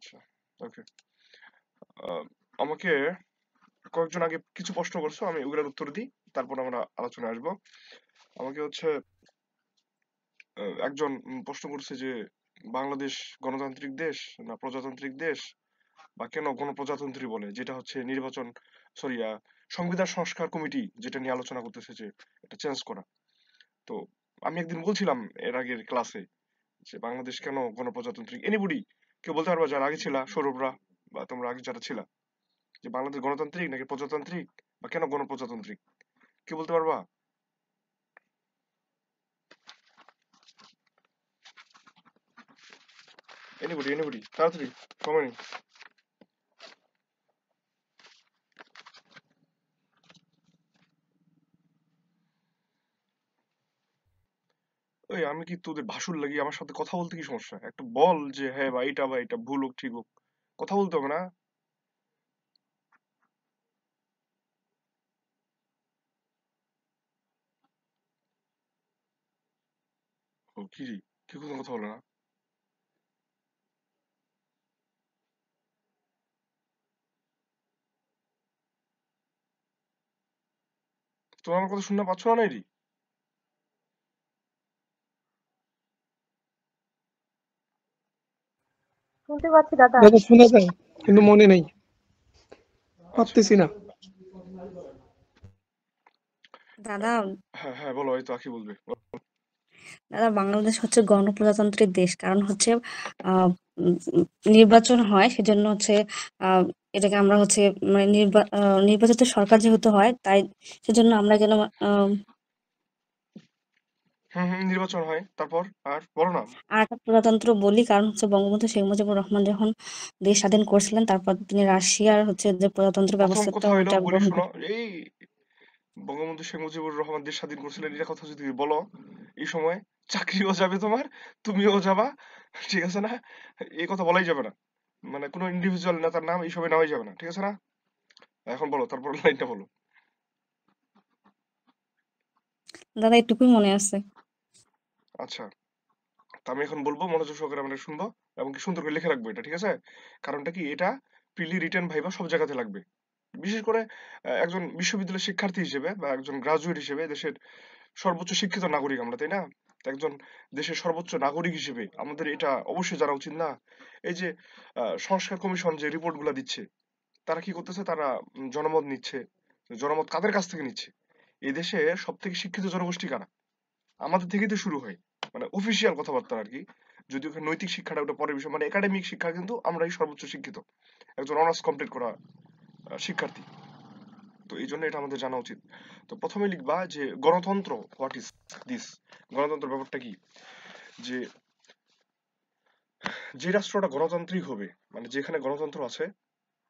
আচ্ছা, ওকে। আমাকে কয়েকজন আগে কিছু প্রশ্ন করছো, আমি ওগুলোর উত্তর দিই, তারপর আমরা আলোচনায় আসবো। আমাকে হচ্ছে একজন প্রশ্ন করছে যে বাংলাদেশ গণতান্ত্রিক দেশ না প্রজাতান্ত্রিক দেশ, বা কেন গণপ্রজাতন্ত্রী বলে, যেটা হচ্ছে নির্বাচন, সরি, সংবিধান সংস্কার কমিটি যেটা নিয়ে আলোচনা করতেছে যে এটা চেঞ্জ করা। তো আমি একদিন বলছিলাম এর আগের ক্লাসে যে বাংলাদেশ কেন গণপ্রজাতান্ত্রিক, এনিবডি কেউ বলতে পারবা যারা আগে ছিলা, সৌরভরা বা তোমরা আগে যারা ছিলা, যে বাংলাদেশ গণতান্ত্রিক নাকি প্রজাতান্ত্রিক, বা কেন গণপ্রজাতান্ত্রিক, কেউ বলতে পারবা? এনিবডি এনিবডি, তাড়াতাড়ি, সময় নেই। ওই আমি কি তোদের ভাসুর লাগি? আমার সাথে কথা বলতে কি সমস্যা? একটা বল যে হ্যাঁ বা এটা ভুল হোক ঠিক হোক, কথা বলতে হবে না? ও কি রে, কি কোনো কথা বলে না? তোমার আমার কথা শুনতে পাচ্ছ না নাইরি? শুনতে পাচ্ছি দাদা। দাদা শোনা যায় কিন্তু মনে নেই, আচ্ছা, ভাবতেছি না। দাদা হ্যাঁ হ্যাঁ বলো, হয়তো আখি বলবে। দাদা বাংলাদেশ হচ্ছে গণপ্রজাতন্ত্রের দেশ, কারণ হচ্ছে আহ উম, নির্বাচন হয়, সেজন্য হচ্ছে আহ এটাকে আমরা হচ্ছে মানে নির্বাচিত সরকার যেহেতু হয়, তাই সেজন্য আমরা যেন আহ হুম হুম, নির্বাচন হয়, তারপর আর বলো না। আর একটা প্রজাতন্ত্র বলি, কারণ হচ্ছে বঙ্গবন্ধু শেখ মুজিবুর রহমান যখন দেশ স্বাধীন করছিলেন, তারপর তিনি রাশিয়ার হচ্ছে যে প্রজাতন্ত্র প্রথম ব্যবস্থা কথা হইলো ওইটা বলি গ্রহণ শোনো, করেন। এই বঙ্গবন্ধু শেখ মুজিবুর রহমান দেশ স্বাধীন করছিলেন এটা কথা যদি বলো, এই সময় চাকরিও যাবে তোমার, তুমিও যাবা, ঠিক আছে না? এই কথা বলাই যাবে না, মানে কোনো ইন্ডিভিজুয়াল নেতার নাম এই সময় নেওয়াই যাবে না, ঠিক আছে না? এখন বলো, তারপর লাইনটা বলো। দাদা এটুকুই মনে আছে। আচ্ছা, তা আমি এখন বলবো, মনোযোগ সহকারে আমরা শুনবো, এবং কি সুন্দর করে লিখে রাখবো এটা, ঠিক আছে? কারণটা কি, এটা প্রিলি রিটেন ভাইবা সব জায়গাতে লাগবে। বিশেষ করে একজন বিশ্ববিদ্যালয়ের শিক্ষার্থী হিসেবে বা একজন গ্রাজুয়েট হিসেবে, দেশের সর্বোচ্চ শিক্ষিত নাগরিক আমরা, তাই না? তো একজন দেশের সর্বোচ্চ নাগরিক হিসেবে আমাদের এটা অবশ্যই জানা উচিত না? এই যে সংস্কার কমিশন যে রিপোর্ট গুলা দিচ্ছে, তারা কি করতেছে, তারা জনমত নিচ্ছে। জনমত কাদের কাছ থেকে নিচ্ছে? এই দেশে সব থেকে শিক্ষিত জনগোষ্ঠী কারা? আমাদের থেকেই তো শুরু হয়, মানে অফিসিয়াল কথাবার্তা আর কি। যদি ওখানে নৈতিক শিক্ষাটা ওটা পরের বিষয়, মানে একাডেমিক শিক্ষা কিন্তু আমরাই সর্বোচ্চ শিক্ষিত, একজন অনার্স কমপ্লিট করা শিক্ষার্থী। তো এই জন্য এটা আমাদের জানা উচিত। তো প্রথমে লিখবা যে গণতন্ত্র, হোয়াট ইজ দিস, গণতন্ত্র ব্যাপারটা কি। যে যে রাষ্ট্রটা গণতান্ত্রিক হবে, মানে যেখানে গণতন্ত্র আছে,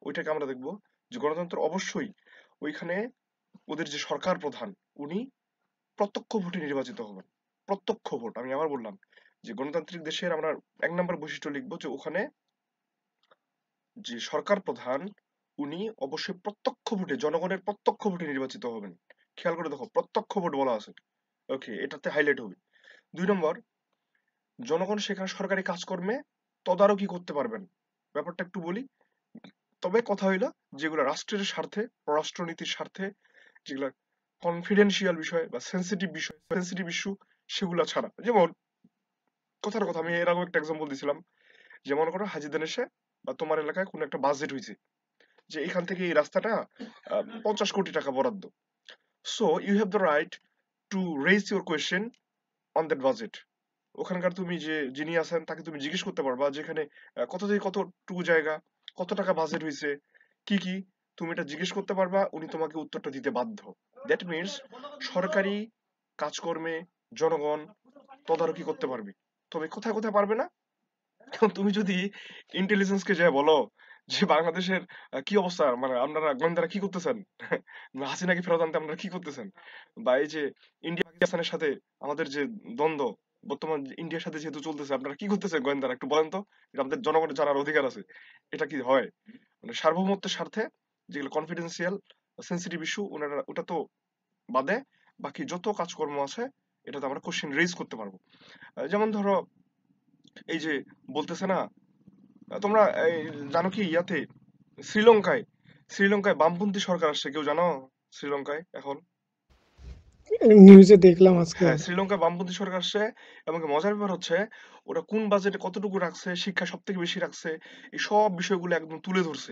ওইটাকে আমরা দেখবো যে গণতন্ত্র অবশ্যই ওইখানে ওদের যে সরকার প্রধান, উনি প্রত্যক্ষ ভোটে নির্বাচিত হবেন। প্রত্যক্ষ ভোট, আমি আবার বললাম যে গণতান্ত্রিক দেশের আমরা এক নম্বর বৈশিষ্ট্য লিখবো যে ওখানে যে সরকার প্রধান, উনি অবশ্যই প্রত্যক্ষ ভোটে, জনগণের প্রত্যক্ষ ভোটে নির্বাচিত হবেন। খেয়াল করে দেখো, প্রত্যক্ষ ভোট বলা আছে, ওকে, এটাতে হাইলাইট হবে। দুই নম্বর, জনগণ সেখানে সরকারি কাজকর্মে তদারকি করতে পারবেন। ব্যাপারটা একটু বলি, তবে কথা হইলো যেগুলো রাষ্ট্রের স্বার্থে, পররাষ্ট্রনীতির স্বার্থে, যেগুলো কনফিডেন্সিয়াল বিষয় বা সেন্সিটিভ ইস্যু, সেগুলো ছাড়া। যেমন কথার কথা, আমি এর আগেও একটা এক্সাম্পল দিছিলাম, যে মনে করো হাজীদের এসে বা তোমার এলাকায় কোনো একটা বাজেট হয়েছে, যে এখান থেকে এই রাস্তাটা 50 কোটি টাকা বরাদ্দ। So you have the right to raise your question on that budget. ওখানকার তুমি যে যিনি আছেন তাকে তুমি জিজ্ঞেস করতে পারবা যেখানে কত থেকে কতটুকু জায়গা, কত টাকা বাজেট হয়েছে, কি কি, তুমি এটা জিজ্ঞেস করতে পারবা, উনি তোমাকে উত্তরটা দিতে বাধ্য। দ্যাট মিনস সরকারি কাজকর্মে জনগণ তদারকি করতে পারবে। তবে কোথায় কোথায় পারবে না, এখন তুমি যদি ইন্টেলিজেন্সকে যে বলো যে বাংলাদেশের কি অবস্থা, মানে আপনারা গোয়েন্দারা কি করতেছেন, হাসিনাকে ফেরত আনতে আপনারা কি করতেছেন, বা এই যে ইন্ডিয়া পাকিস্তানের সাথে আমাদের যে দ্বন্দ্ব বর্তমান ইন্ডিয়ার সাথে যেহেতু চলতেছে, আপনারা কি করতেছেন গোয়েন্দারা, একটু বলেন তো। এটা আমাদের জনগণের জানার অধিকার আছে। এটা কি হয়? মানে সার্বভৌমত্বের স্বার্থে যেগুলো কনফিডেন্সিয়াল সেন্সিটিভ ইস্যু, ওনারা ওটা তো বাদে বাকি যত কাজকর্ম আছে এটাতে আমরা কোশ্চেন রেজ করতে পারবো। যেমন ধরো এই যে বলতেছে না তোমরা এই জানো কি ইয়াতে শ্রীলঙ্কায় শ্রীলঙ্কায় বামপন্থী সরকার আসছে, কেউ জানো? শ্রীলঙ্কায় এখন, নিউজে দেখলাম আজকে। হ্যাঁ, শ্রীলঙ্কায় বামপন্থী সরকার আসছে। এবং মজার ব্যাপার হচ্ছে ওরা কোন বাজেটে কতটুকু রাখছে, শিক্ষা সব থেকে বেশি রাখছে, এই সব বিষয়গুলো একদম তুলে ধরছে।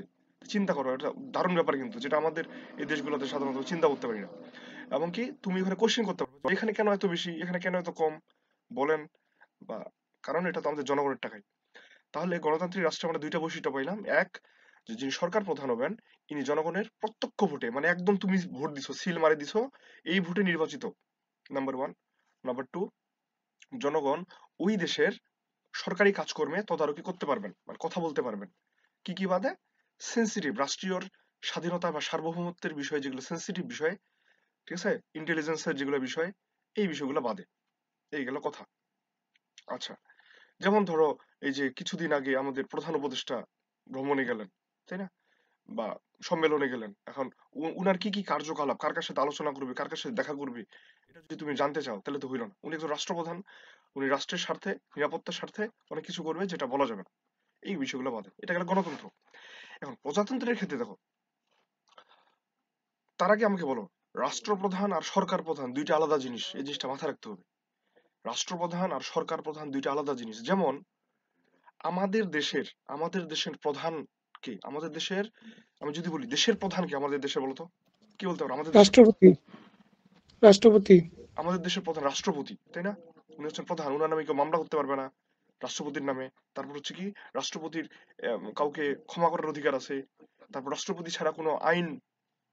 চিন্তা করো, এটা দারুণ ব্যাপার কিন্তু, যেটা আমাদের এই দেশগুলোতে সাধারণত চিন্তা করতে পারি না। এমনকি তুমি এখানে কোশ্চেন করতে পারবে এখানে কেন এত বেশি, এখানে কেন এত কম, বলেন। বা কারণ এটা তো আমাদের জনগণের টাকায়। তাহলে গণতান্ত্রিক রাষ্ট্রে আমরা দুইটা বৈশিষ্ট্য পাইলাম। এক, যে যিনি সরকার প্রধান হবেন ইনি জনগণের প্রত্যক্ষ ভোটে, মানে একদম তুমি ভোট দিছো, সিল মারি দিছো, এই ভোটে নির্বাচিত, নাম্বার ওয়ান। নাম্বার টু, জনগণ ওই দেশের সরকারি কাজকর্মে তদারকি করতে পারবেন, মানে কথা বলতে পারবেন। কি কি বাদে? সেন্সিটিভ রাষ্ট্রীয় স্বাধীনতা বা সার্বভৌমত্বের বিষয়ে, যেগুলো সেন্সিটিভ বিষয়, ঠিক আছে, ইন্টেলিজেন্সের যেগুলো বিষয়, এই বিষয়গুলো বাদে। এই গেল কথা। আচ্ছা, যেমন ধরো এই যে কিছুদিন আগে আমাদের প্রধান উপদেষ্টা ভ্রমণে গেলেন, তাই না? বা সম্মেলনে গেলেন। এখন উনার কি কি কার্যকলাপ, কার কার সাথে আলোচনা করবে, কার কার সাথে দেখা করবে, এটা যদি তুমি জানতে চাও তাহলে তো হইল না। উনি একজন রাষ্ট্রপ্রধান, উনি রাষ্ট্রের স্বার্থে, নিরাপত্তার স্বার্থে অনেক কিছু করবে যেটা বলা যাবে না। এই বিষয়গুলো বাদে, এটা গেল গণতন্ত্র। এখন প্রজাতন্ত্রের ক্ষেত্রে দেখো, তার আগে আমাকে বলো, রাষ্ট্রপ্রধান আর সরকার প্রধান দুইটা আলাদা জিনিস, এই জিনিসটা মাথায় রাখতে হবে। রাষ্ট্রপ্রধান আর সরকার প্রধান দুইটা আলাদা জিনিস। যেমন আমাদের দেশের প্রধান কে, আমাদের দেশের, আমি যদি বলি দেশের প্রধান কে আমাদের দেশে, বলতো কি বলতে পারো আমাদের দেশের? রাষ্ট্রপতি। রাষ্ট্রপতি। আমাদের দেশের প্রধান রাষ্ট্রপতি, তাই না? উনি হচ্ছেন প্রধান, উনার নামে কেউ মামলা করতে পারবে না রাষ্ট্রপতির নামে। তারপর হচ্ছে কি, রাষ্ট্রপতির কাউকে ক্ষমা করার অধিকার আছে। তারপর রাষ্ট্রপতি ছাড়া কোনো আইন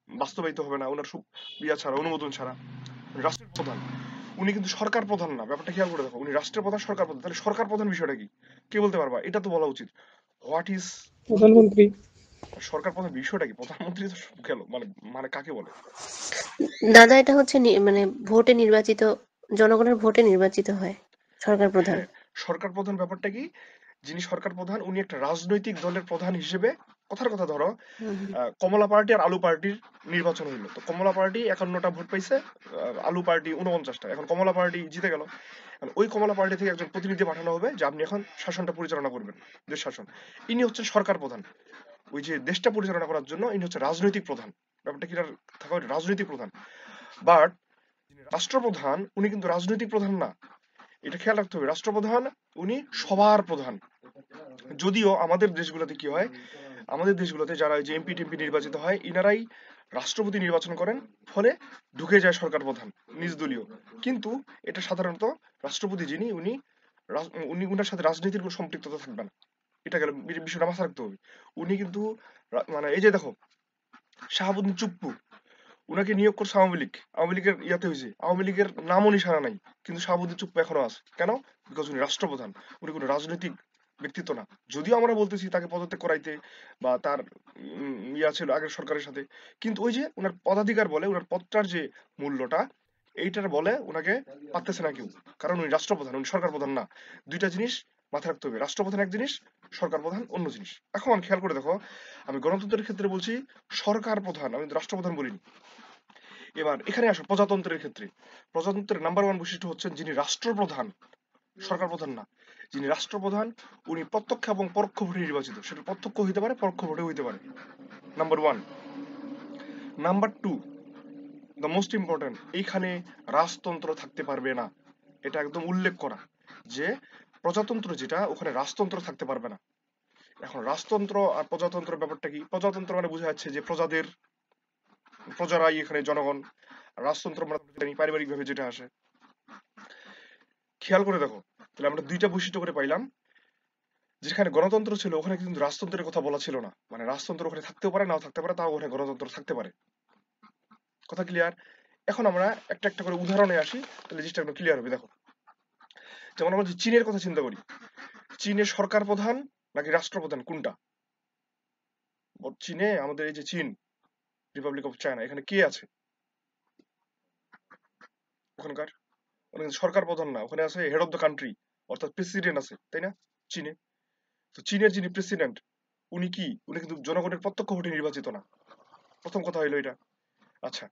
বাস্তবায়িত হবে না ওনার ইয়া ছাড়া, অনুমোদন ছাড়া। উনি রাষ্ট্রের প্রধান, উনি কিন্তু সরকার প্রধান না। ব্যাপারটা খেয়াল করে দেখো, উনি রাষ্ট্রের প্রধান, সরকার প্রধান। তাহলে সরকার প্রধান বিষয়টা কি, কে বলতে পারবা? এটা তো বলা উচিত। হোয়াট ইজ প্রধানমন্ত্রী। সরকার প্রধান বিষয়টা কি? প্রধানমন্ত্রী তো গেল, মানে মানে কাকে বলে? দাদা এটা হচ্ছে মানে ভোটে নির্বাচিত, জনগণের ভোটে নির্বাচিত হয় সরকার প্রধান। হ্যাঁ, সরকার প্রধান ব্যাপারটা কি, যিনি সরকার প্রধান উনি একটা রাজনৈতিক দলের প্রধান হিসেবে, কথার কথা ধরো হুম হুম। কমলা পার্টি আর আলু পার্টির নির্বাচন হইলো, তো কমলা পার্টি 51টা ভোট পাইছে, আলু পার্টি 49টা। এখন কমলা পার্টি জিতে গেল। এখন ওই কমলা পার্টি থেকে একজন প্রতিনিধি পাঠানো হবে যে আপনি এখন শাসনটা পরিচালনা করবেন, দেশ শাসন। ইনি হচ্ছেন সরকার প্রধান। ওই যে দেশটা পরিচালনা করার জন্য ইনি হচ্ছে রাজনৈতিক প্রধান। ব্যাপারটা কি থাকা হয়, রাজনৈতিক প্রধান। বাট রাষ্ট্রপ্রধান উনি কিন্তু রাজনৈতিক প্রধান না, এটা খেয়াল রাখতে হবে। রাষ্ট্রপ্রধান উনি সবার প্রধান। যদিও আমাদের দেশগুলোতে কি হয়, আমাদের দেশগুলোতে যারা এই যে এমপি টেমপি নির্বাচিত হয় ইনারাই রাষ্ট্রপতি নির্বাচন করেন, ফলে ঢুকে যায় সরকার প্রধান নিজ দলীয়। কিন্তু এটা সাধারণত রাষ্ট্রপতি যিনি উনি উনি উনার সাথে রাজনীতির কোনো সম্পৃক্ততা থাকবে না। এটা গেল, বিষয়টা মাথায় রাখতে হবে। উনি কিন্তু মানে এই যে দেখো শাহাবুদ্দিন চুপ্পু, উনাকে নিয়োগ করছে আওয়ামী লীগ, আওয়ামী লীগের ইয়াতে হয়েছে, আওয়ামী লীগের নামও নিশানা নাই, কিন্তু শাহাবুদ্দিন চুপ্পু এখনো আছে কেন? বিকজ উনি রাষ্ট্রপ্রধান, উনি কোনো রাজনৈতিক ব্যক্তিত্ব না। যদিও আমরা বলতেছি তাকে পদত্যাগ করাইতে, বা তার ইয়া ছিল আগের সরকারের সাথে, কিন্তু ওই যে ওনার পদাধিকার বলে, ওনার পদটার যে মূল্যটা, এইটার বলে ওনাকে পারতেছে না কেউ, কারণ উনি রাষ্ট্রপ্রধান, উনি সরকার প্রধান না। দুইটা জিনিস মাথায় রাখতে হবে, রাষ্ট্রপ্রধান এক জিনিস, সরকার প্রধান অন্য জিনিস। এখন খেয়াল করে দেখো, আমি গণতন্ত্রের ক্ষেত্রে বলছি সরকার প্রধান, আমি রাষ্ট্রপ্রধান বলিনি। এবার এখানে আসো প্রজাতন্ত্রের ক্ষেত্রে। প্রজাতন্ত্রের নাম্বার ওয়ান বৈশিষ্ট্য হচ্ছেন যিনি রাষ্ট্রপ্রধান, সরকার প্রধান না। যিনি রাষ্ট্রপ্রধান উনি প্রত্যক্ষ এবং পরোক্ষ ভোটে নির্বাচিত, সেটা প্রত্যক্ষ হইতে পারে, পরোক্ষ ভোটে হইতে পারে, number one. Number two, the most important, এইখানে রাজতন্ত্র থাকতে পারবে না। এটা একদম উল্লেখ করা যে প্রজাতন্ত্র যেটা, ওখানে রাজতন্ত্র থাকতে পারবে না। এখন রাজতন্ত্র আর প্রজাতন্ত্র ব্যাপারটা কি? প্রজাতন্ত্র মানে বোঝা যাচ্ছে যে প্রজাদের, প্রজারাই এখানে জনগণ। আর রাজতন্ত্র আমরা জানি পারিবারিক ভাবে যেটা আসে। খেয়াল করে দেখো, তাহলে আমরা দুইটা বৈশিষ্ট্য করে পাইলাম। যেখানে গণতন্ত্র ছিল ওখানে কিন্তু রাজতন্ত্রের কথা বলা ছিল না, মানে রাজতন্ত্র ওখানে থাকতেও পারে নাও থাকতে পারে, তাও ওখানে গণতন্ত্র থাকতে পারে। কথা ক্লিয়ার? এখন আমরা একটা একটা করে উদাহরণে আসি, তাহলে জিনিসটা একদম ক্লিয়ার হবে। দেখো, যেমন আমরা যদি চীনের কথা চিন্তা করি, চীনের সরকার প্রধান নাকি রাষ্ট্রপ্রধান কোনটা? চীনে, আমাদের এই যে চীন, রিপাবলিক অফ চায়না, এখানে কে আছে ওখানকার? ওখানে কিন্তু সরকার প্রধান না, ওখানে আছে হেড অফ দ্য কান্ট্রি, অর্থাৎ প্রেসিডেন্ট আছে, তাই না? চীনে। তো চীনের যিনি প্রেসিডেন্ট উনি কি, উনি কিন্তু জনগণের প্রত্যক্ষ ভোটে নির্বাচিত না। প্রথম কথা হইলো এটা। আচ্ছা,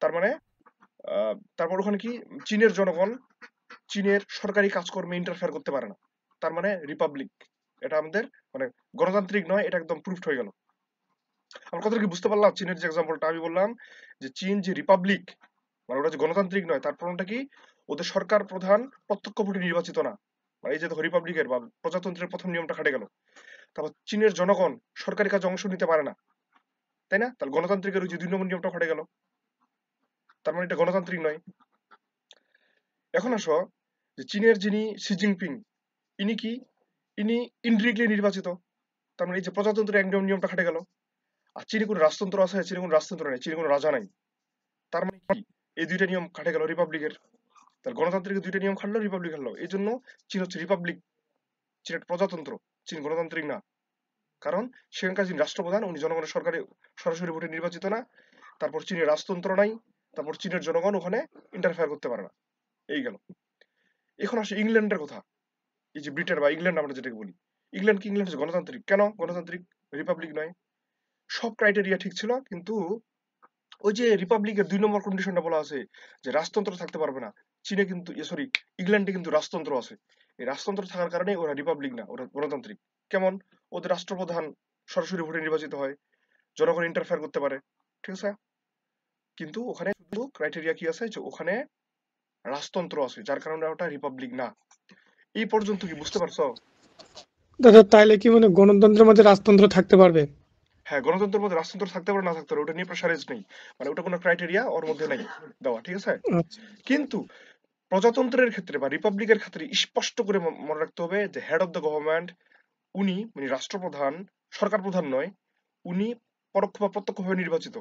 তার মানে তারপর ওখানে কি, চীনের জনগণ চীনের সরকারি কাজকর্মে ইন্টারফেয়ার করতে পারে না, তার মানে রিপাবলিক। এটা আমাদের মানে গণতান্ত্রিক নয়, এটা একদম প্রুফড হয়ে গেল। আমার কথা কি বুঝতে পারলাম? চীনের যে এক্সাম্পলটা আমি বললাম যে চীন যে রিপাবলিক, মানে ওটা যে গণতান্ত্রিক নয়, তার প্রমাণটা কি? ওদের সরকার প্রধান প্রত্যক্ষ ভোটে নির্বাচিত না। মানে এই যে দেখো রিপাবলিকের বা প্রজাতন্ত্রের প্রথম নিয়মটা খাটে গেল। তারপর চীনের জনগণ সরকারি কাজে অংশ নিতে পারে না, তাই না? তাহলে গণতান্ত্রিকের ওই যে 2 নম্বর নিয়মটা খাটে গেল। তার মানে এটা গণতান্ত্রিক নয়। এখন আসো যে চীনের যিনি শি জিনপিং, ইনি কি? ইনি ইনডিরেক্টলি নির্বাচিত। তার মানে এই যে প্রজাতন্ত্রের এক নিয়মটা খাটে গেল। আর চীনে কোনো রাজতন্ত্র আছে? চীনে কোনো রাজতন্ত্র নেই, চীনে কোনো রাজা নাই। তার মানে কি? এই দুইটা নিয়ম খাটে গেল রিপাবলিকের। তাহলে গণতান্ত্রিকের দুইটা নিয়ম খাটলো, রিপাবলিক খাটলো। এই জন্য চীন হচ্ছে রিপাবলিক, চীন একটা প্রজাতন্ত্র, চীন গণতান্ত্রিক না। কারণ সেখানকার যিনি রাষ্ট্রপ্রধান উনি জনগণের সরকারে সরাসরি ভোটে নির্বাচিত না। তারপর চীনের রাজতন্ত্র নাই, তারপর চীনের জনগণ ওখানে ইন্টারফেয়ার করতে পারে না। এই গেল। এখন আসে ইংল্যান্ডের কথা। এই যে ব্রিটেন বা ইংল্যান্ড আমরা যেটাকে বলি, ইংল্যান্ড কি? ইংল্যান্ড হচ্ছে গণতান্ত্রিক। কেন গণতান্ত্রিক? রিপাবলিক নয়। সব ক্রাইটেরিয়া ঠিক ছিল, কিন্তু ওই যে রিপাবলিকের 2 নম্বর কন্ডিশনটা বলা আছে যে রাজতন্ত্র থাকতে পারবে না। চীনে কিন্তু সরি, ইংল্যান্ডে কিন্তু রাজতন্ত্র আছে। এই রাজতন্ত্র থাকার কারণে ওরা রিপাবলিক না, ওরা গণতান্ত্রিক। কেমন? ওদের রাষ্ট্রপ্রধান সরাসরি ভোটে নির্বাচিত হয়, জনগণ ইন্টারফেয়ার করতে পারে, ঠিক আছে? কিন্তু ওখানে শুধু ক্রাইটেরিয়া কি আছে যে ওখানে রাজতন্ত্র আছে, যার কারণে ওটা রিপাবলিক না। এই পর্যন্ত কি বুঝতে পারছো? দাদা তাইলে কি মানে গণতন্ত্রের মধ্যে রাজতন্ত্র থাকতে পারবে? হ্যাঁ, গণতন্ত্রের মধ্যে রাজতন্ত্র থাকতে পারে, না থাকতে পারে, ওটা নিয়ে প্রেসারাইজ নেই। মানে ওটা কোনো ক্রাইটেরিয়া ওর মধ্যে নাই দেওয়া, ঠিক আছে? আচ্ছা, কিন্তু প্রজাতন্ত্রের ক্ষেত্রে বা রিপাবলিকের ক্ষেত্রে স্পষ্ট করে মনে রাখতে হবে যে হেড অফ দ্য গভর্নমেন্ট, উনি মানে রাষ্ট্রপ্রধান, সরকার প্রধান নয়, উনি পরোক্ষ বা প্রত্যক্ষভাবে নির্বাচিত।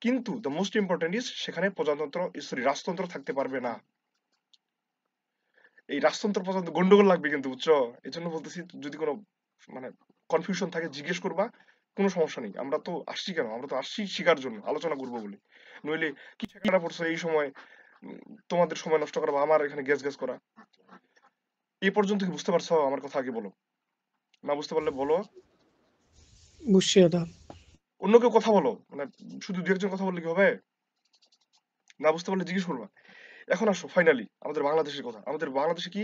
কিন্তু দ্য মোস্ট ইম্পর্টেন্ট ইজ সেখানে প্রজাতন্ত্র সরি রাজতন্ত্র থাকতে পারবে না। এই রাজতন্ত্র পর্যন্ত গন্ডগোল লাগবে কিন্তু, বুঝছো? এই জন্য বলতেছি, যদি কোনো মানে কনফিউশন থাকে জিজ্ঞেস করবা, কোনো সমস্যা নেই। আমরা তো আসছি কেন? আমরা তো আসছি শিখার জন্য, আলোচনা করবো বলে। নইলে কি ঠেকাটা পড়ছো এই সময় উম, তোমাদের সময় নষ্ট করা বা আমার এখানে গ্যাস গ্যাস করা। এই পর্যন্ত কি বুঝতে পারছো আমার কথা? আগে বলো, না বুঝতে পারলে বলো। বুঝছি দাদা। অন্য কেউ কথা বলো, মানে শুধু দু একজন কথা বললে কি হবে? না বুঝতে পারলে জিজ্ঞেস করবা। এখন আসো ফাইনালি আমাদের বাংলাদেশের কথা। আমাদের বাংলাদেশে কি?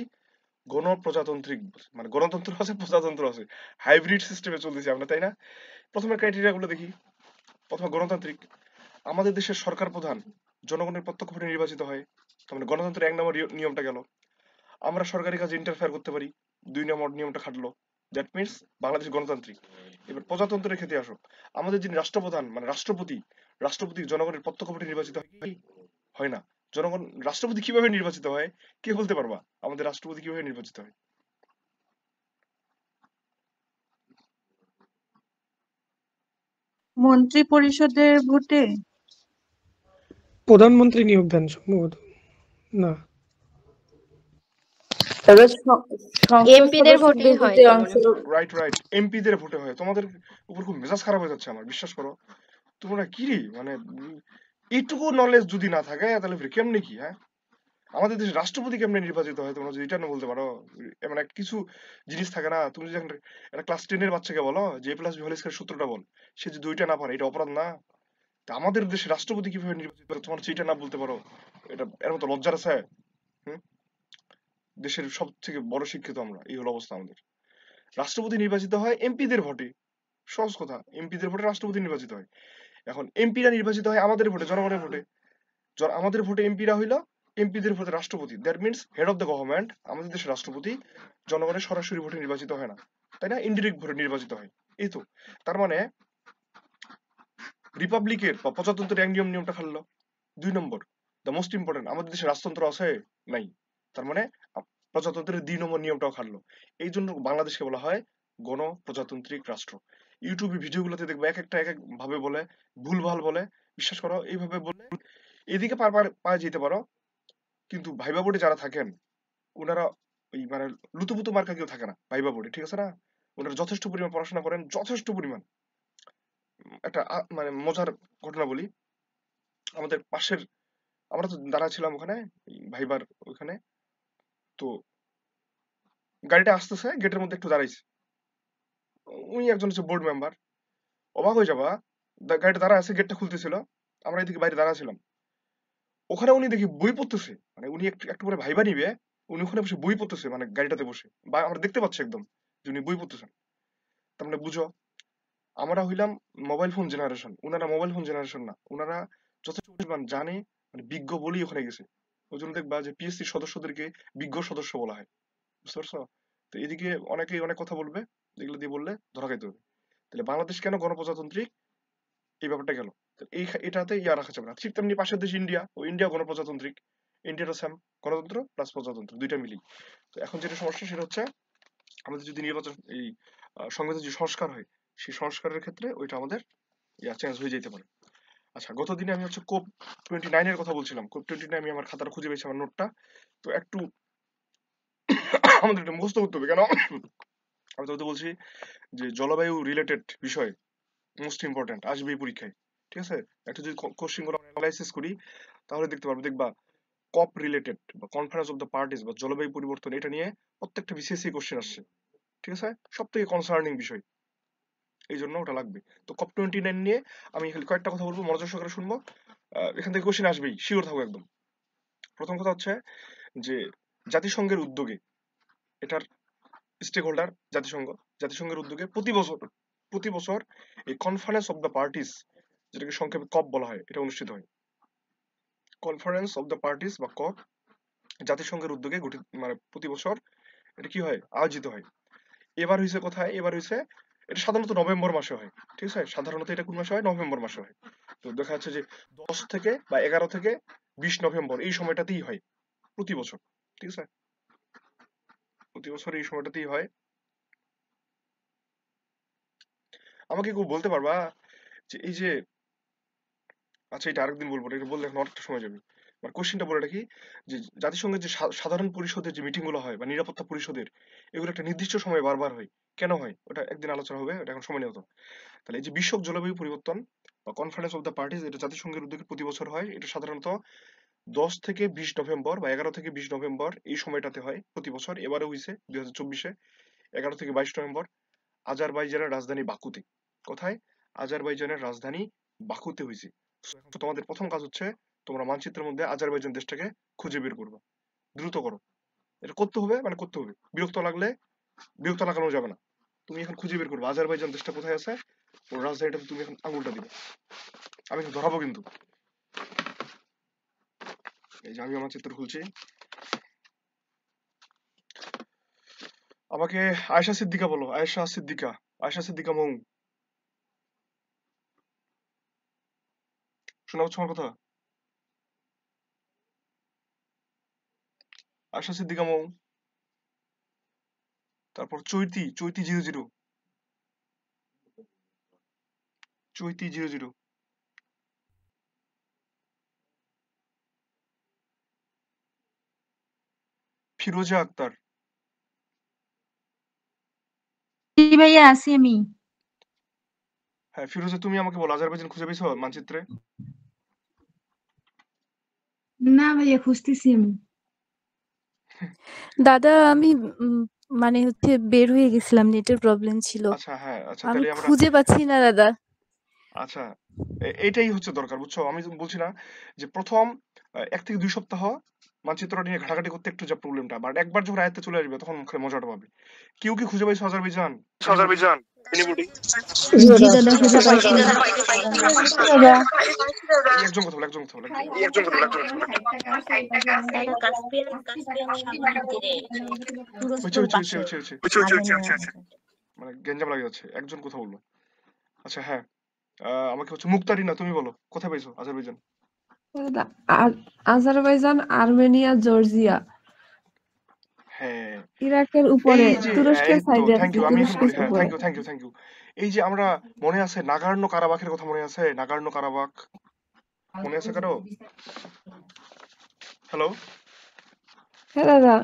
গণপ্রজাতান্ত্রিক, মানে গণতন্ত্র আছে, প্রজাতন্ত্র আছে, হাইব্রিড সিস্টেমে চলতেছি আমরা, তাই না? প্রথমে ক্রাইটেরিয়া গুলো দেখি। প্রথমে গণতান্ত্রিক। আমাদের দেশের সরকার প্রধান জনগণের প্রত্যক্ষ ভোটে নির্বাচিত হয়। তার মানে গণতন্ত্রের 1 নম্বর নিয়মটা গেল। আমরা সরকারি কাজে ইন্টারফেয়ার করতে পারি, 2 নম্বর নিয়মটা খাটলো। দ্যাট মিনস বাংলাদেশ গণতান্ত্রিক। এবার প্রজাতন্ত্রের ক্ষেত্রে আসো। আমাদের যিনি রাষ্ট্রপ্রধান মানে রাষ্ট্রপতি, রাষ্ট্রপতি জনগণের প্রত্যক্ষ ভোটে নির্বাচিত হয় কি? হয় না। জনগণ রাষ্ট্রপতি কিভাবে নির্বাচিত হয়? কে বলতে পারবা আমাদের রাষ্ট্রপতি কিভাবে নির্বাচিত হয়? মন্ত্রী পরিষদের ভোটে। প্রধানমন্ত্রী নিয়োগ দেন সম্ভবত। না, তবে সংসদ এমপিদের ভোটেই সদস্যদের হয় ভোটে তো অংশ। মনে হয়। রাইট রাইট, এমপিদের ভোটে হয়। তোমাদের উপর খুব মেজাজ খারাপ হয়ে যাচ্ছে আমার, বিশ্বাস করো। তোমরা কি রে, মানে এইটুকু নলেজ যদি না থাকে তাহলে ফির কেমনে কি? হ্যাঁ, আমাদের দেশের রাষ্ট্রপতি কেমনে নির্বাচিত হয় তোমরা যদি এটা না বলতে পারো। মানে কিছু জিনিস থাকে না, তুমি যদি একটা ক্লাস 10-এর বাচ্চাকে বলো যে এ প্লাস বি হোল স্কয়ার সূত্রটা বল, সে যদি ওইটা না পারে এটা অপরাধ না? তা আমাদের দেশের রাষ্ট্রপতি কিভাবে নির্বাচিত হয় তোমার সেইটা না বলতে পারো, এটা এর মতো লজ্জার আছে? হুম? দেশের সব থেকে বড় শিক্ষিত আমরা, এই হলো অবস্থা আমাদের। রাষ্ট্রপতি নির্বাচিত হয় এমপিদের ভোটে। সহজ কথা, এমপিদের ভোটে রাষ্ট্রপতি নির্বাচিত হয়। এখন এমপিরা নির্বাচিত হয় আমাদের ভোটে, জনগণের ভোটে। আমাদের ভোটে এমপিরা হইলো, এমপিদের ভোটে রাষ্ট্রপতি। That means head of the government, আমাদের দেশের রাষ্ট্রপতি জনগণের সরাসরি ভোটে নির্বাচিত হয় না, তাই না? ইনডিরেক্ট ভোটে নির্বাচিত হয়। এই তো। তার মানে রিপাবলিকের বা প্রজাতন্ত্রের নিয়মটা খাটলো। 2 নম্বর, দ্য মোস্ট ইম্পর্টেন্ট, আমাদের দেশে রাজতন্ত্র আছে? নাই। তার মানে প্রজাতন্ত্রের 2 নম্বর নিয়মটাও খাটলো। এই জন্য বাংলাদেশকে বলা হয় গণপ্রজাতান্ত্রিক রাষ্ট্র। ইউটিউবে ভিডিওগুলোতে দেখবে এক একটা এক এক ভাবে বলে, ভুলভাল বলে। বিশ্বাস করো, এইভাবে বলে এদিকে পায়ে যেতে পারো। কিন্তু ভাইবা বোর্ডে যারা থাকেন ওনারা ওই মানে লুতুপুতু মার্কা কেউ থাকে না ভাইবা বোর্ডে, ঠিক আছে না? ওনারা যথেষ্ট পরিমাণ পড়াশোনা করেন, যথেষ্ট পরিমাণ। একটা মানে মজার ঘটনা বলি। আমাদের পাশের, আমরা তো দাঁড়া ছিলাম ওখানে ভাইবার ওখানে। তো গাড়িটা আসতেছে, গেটের মধ্যে একটু দাঁড়াইছে। উনি একজন হচ্ছে বোর্ড মেম্বার। অবাক হয়ে যাবা, গাড়িটা দাঁড়া আছে, গেটটা খুলতেছিল, আমরা এদিকে বাইরে দাঁড়া ছিলাম। ওখানে উনি দেখি বই পড়তেছে, মানে উনি একটু একটু করে ভাইবা নিবে, উনি ওখানে বসে বই পড়তেছে, মানে গাড়িটাতে বসে, বা আমরা দেখতে পাচ্ছি একদম যে উনি বই পড়তেছেন। তার মানে বুঝো, আমরা হইলাম মোবাইল ফোন জেনারেশন, উনারা মোবাইল ফোন জেনারেশন না। উনারা যথেষ্ট পরিমাণ জানে, মানে বিজ্ঞ বলেই ওখানে গেছে। ওই জন্য দেখবা যে পিএসসি সদস্যদেরকে বিজ্ঞ সদস্য বলা হয়, বুঝতে পারছো? তো এদিকে অনেকেই অনেক কথা বলবে, যেগুলো দিয়ে বললে ধরা খাইতে হবে। তাহলে বাংলাদেশ কেন গণপ্রজাতান্ত্রিক, এই ব্যাপারটা গেল। তো এটাতে ইয়া রাখা যাবে না। ঠিক তেমনি পাশের দেশ ইন্ডিয়া, ও ইন্ডিয়া গণপ্রজাতান্ত্রিক, ইন্ডিয়ারও সেম, গণতন্ত্র প্লাস প্রজাতন্ত্র দুইটা মিলি। তো এখন যেটা সমস্যা সেটা হচ্ছে আমাদের যদি নির্বাচন এই সংবিধান যে সংস্কার হয়, সেই সংস্কারের ক্ষেত্রে ওইটা আমাদের ইয়া চেঞ্জ হয়ে যেতে পারে। আচ্ছা, গত দিনে আমি হচ্ছে কোপ 29 এর কথা বলছিলাম। কোপ 29 আমি আমার খাতাটা খুঁজে পেয়েছি, আমার নোটটা। তো একটু আমাদের এটা মুখস্থ করতে হবে, কেন আমি তো বলছি যে জলবায়ু রিলেটেড বিষয় মোস্ট ইম্পর্টেন্ট, আসবে এই পরীক্ষায়। ঠিক আছে, একটু যদি কোশ্চেন গুলো অ্যানালাইসিস করি তাহলে দেখতে পারবো, দেখবা কপ রিলেটেড বা কনফারেন্স অফ দ্য পার্টিস বা জলবায়ু পরিবর্তন, এটা নিয়ে প্রত্যেকটা বিসিএসসি কোশ্চেন আসছে। ঠিক আছে, সব থেকে কনসার্নিং বিষয়, এই জন্য ওটা লাগবে। তো কপ 29 নিয়ে আমি খালি কয়েকটা কথা বলবো, মনোযোগ সহকারে শুনবো। এখান থেকে কোশ্চেন আসবেই, শিওর থাকো একদম। প্রথম কথা হচ্ছে যে জাতিসংঘের উদ্যোগে, এটার স্টেক হোল্ডার জাতিসংঘ, জাতিসংঘের উদ্যোগে প্রতি বছর এই কনফারেন্স অফ দ্য পার্টিস, যেটাকে সংক্ষেপে কপ বলা হয়, এটা অনুষ্ঠিত হয়। কনফারেন্স অফ দ্য পার্টিস বা কপ জাতিসংঘের উদ্যোগে গঠিত, মানে প্রতি বছর এটা কি হয়, আয়োজিত হয়। এবার হয়েছে কোথায়, এবার হয়েছে এটা সাধারণত নভেম্বর মাসে হয়। ঠিক আছে, সাধারণত এটা কোন মাসে হয়, নভেম্বর মাসে হয়। তো দেখা যাচ্ছে যে 10 থেকে বা 11 থেকে 20 নভেম্বর এই সময়টাতেই হয় প্রতি বছর। ঠিক আছে, প্রতি বছর এই সময়টাতেই হয়। আমাকে কেউ বলতে পারবা যে এই যে, আচ্ছা এটা আরেকদিন বলবো, এটা বললে এখন অনেকটা সময় যাবে। মানে কোশ্চেনটা বলে রাখি যে জাতিসংঘের যে সাধারণ পরিষদের যে মিটিং গুলো হয় বা নিরাপত্তা পরিষদের, এগুলো একটা নির্দিষ্ট সময়ে বারবার হয়। কেন হয় ওটা একদিন আলোচনা হবে, এটা এখন সময় নেই হতো। তাহলে এই যে বিশ্ব জলবায়ু পরিবর্তন বা কনফারেন্স অফ দ্য পার্টিস, এটা জাতিসংঘের উদ্যোগে প্রতি বছর হয়। এটা সাধারণত 10 থেকে 20 নভেম্বর বা 11 থেকে 20 নভেম্বর এই সময়টাতে হয় প্রতি বছর। এবারে হয়েছে 2024-এ 11 থেকে 22 নভেম্বর আজারবাইজানের রাজধানী বাকুতে। কোথায়? আজারবাইজানের রাজধানী বাকুতে হয়েছে। তো তোমাদের প্রথম কাজ হচ্ছে তোমরা মানচিত্রের মধ্যে আজারবাইজান দেশটাকে খুঁজে বের করবে, দ্রুত করো। এটা করতে হবে, মানে করতে হবে, বিরক্ত লাগানো যাবে না। তুমি এখন খুঁজে বের করবে আজারবাইজান দেশটা কোথায় আছে, ওর রাজধানীটাতে তুমি এখন আঙুলটা দিবে। আমি এখন ধরাবো কিন্তু। এই যে আমি আমার চিত্র খুলছি, আমাকে আয়েশা সিদ্দিকা বলো, আয়েশা সিদ্দিকা মৌ, শোনা হচ্ছে আমার কথা? আয়েশা সিদ্দিকা মৌ। তারপর চৈতি 00, চৈতি 00, ফিরোজা আক্তার। জি ভাইয়া, আছি আমি। হ্যাঁ ফিরোজা, তুমি আমাকে বলো আজারবাইজান খুঁজে পেয়েছো মানচিত্রে? না ভাইয়া, খুঁজতেছি আমি। দাদা আমি উম, মানে হচ্ছে বের হয়ে গেছিলাম, নেটের প্রবলেম ছিল। আচ্ছা হ্যাঁ, আচ্ছা আমি তাহলে আমরা, খুঁজে পাচ্ছি না দাদা। আচ্ছা এটাই হচ্ছে দরকার, বুঝছো? আমি বলছি না যে প্রথম 1 থেকে 2 সপ্তাহ মানচিত্রটা নিয়ে ঘাটাঘাটি করতে একটু যা প্রবলেমটা, বাট একবার যখন আয়ত্তে চলে আসবে তখন মুখে মজাটা পাবে। কেউ কি খুঁজে পাইছো আজারবাইজান? Anybody? জি জি দাদা। দাদা, খুঁজে পাইছি। দাদা একজন কথা বলো, একজন। দাদা কাস্পিয়ান সাগরের তীরে তুরস্কের হচ্ছে পাশে হচ্ছে আর্মেনিয়া। মানে গেঞ্জাম লাগে যাচ্ছে, একজন কথা বললো। আচ্ছা হ্যাঁ, আমাকে হচ্ছে মুক্তারিনা, তুমি বলো কোথায় পাইছো আজারবাইজান? দাদা, আজারবাইজান, আর্মেনিয়া, জর্জিয়া, হ্যাঁ, ইরাকের এই উপরে, যে তুরস্কের এই তো সাইডে থ্যাংক আছে, ইউ, আমি এখন তুরস্কের বলি, হ্যাঁ উপরে। Thank you. এই যে আমরা, মনে আছে নাগার্নো কারাবাখের কথা, মনে আছে নাগার্নো কারাবাখ? মনে আছে কারো? হ্যালো, হ্যাঁ দাদা,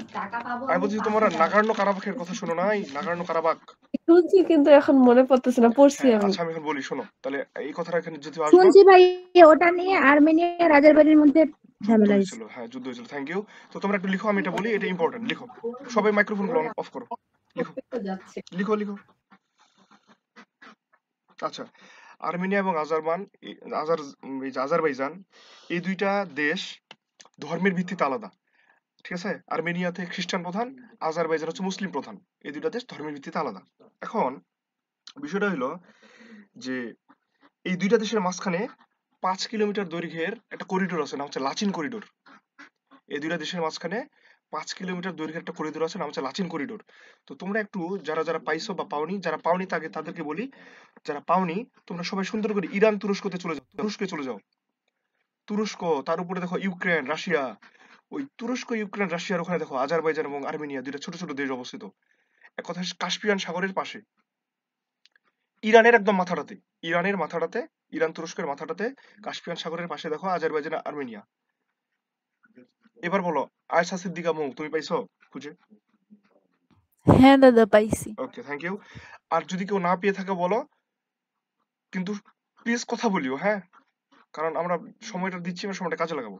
আমি বলছি তোমরা নাগার্নো কারাবাখের কথা শোনো নাই? Nagorno Karabakh. শুনছি কিন্তু এখন মনে পড়তেছে না, পড়ছি হ্যাঁ আমি। আচ্ছা, আমি এখন বলি, শোনো তাহলে। এই কথাটা এখানে যেহেতু আসবো, শুনছি ভাই, ওটা নিয়ে আর্মেনিয়া আর আজারবাইজানের মধ্যে যুদ্ধ ঝামেলা হয়েছে। হয়েছিল, হ্যাঁ যুদ্ধ হয়েছিল, থ্যাংক ইউ। তো তোমরা একটু লিখো, আমি এটা বলি, এটা ইম্পর্টেন্ট, লিখো। সবাই মাইক্রোফোন গুলো অফ করো, লিখো লিখো। আচ্ছা, আর্মেনিয়া এবং এই যে আজারবাইজান, এই দুইটা দেশ ধর্মের ভিত্তিতে আলাদা। ঠিক আছে? আর্মেনিয়াতে খ্রিস্টান প্রধান, আজারবাইজান হচ্ছে মুসলিম প্রধান। এই দুইটা দেশ ধর্মের ভিত্তিতে আলাদা। এখন বিষয়টা হলো যে এই দুইটা দেশের মাঝখানে 5 কিলোমিটার দৈর্ঘ্যের একটা করিডোর আছে, নাম হচ্ছে লাচিন করিডোর। এই দুইটা দেশের মাঝখানে 5 কিলোমিটার দৈর্ঘ্যের একটা করিডোর আছে, নাম হচ্ছে লাচিন করিডোর। তো তোমরা একটু যারা যারা পাইছো বা পাওনি, যারা পাওনি তাদেরকে বলি, যারা পাওনি তোমরা সবাই সুন্দর করে ইরান তুরস্কতে চলে যাও, তুরস্কে চলে যাও। তুরস্ক, তার উপরে দেখো ইউক্রেন, রাশিয়া। ওই তুরস্ক, ইউক্রেন, রাশিয়ার ওখানে দেখো আজারবাইজান এবং আর্মেনিয়া, দুইটা ছোট ছোট দেশ অবস্থিত। এক কথায় কাস্পিয়ান সাগরের পাশে, ইরানের একদম মাথাটাতে, ইরানের মাথাটাতে, ইরান তুরস্কের মাথাটাতে, কাস্পিয়ান সাগরের পাশে দেখো আজারবাইজান, আর্মেনিয়া। এবার বলো, আয়েশা সিদ্দিকা মৌ, তুমি পাইছো খুঁজে? হ্যাঁ দাদা, পাইছি। ওকে, থ্যাংক ইউ। আর যদি কেউ না পেয়ে থাকে বলো, কিন্তু প্লিজ কথা বলিও, হ্যাঁ, কারণ আমরা সময়টা দিচ্ছি, আমরা সময়টা কাজে লাগাবো।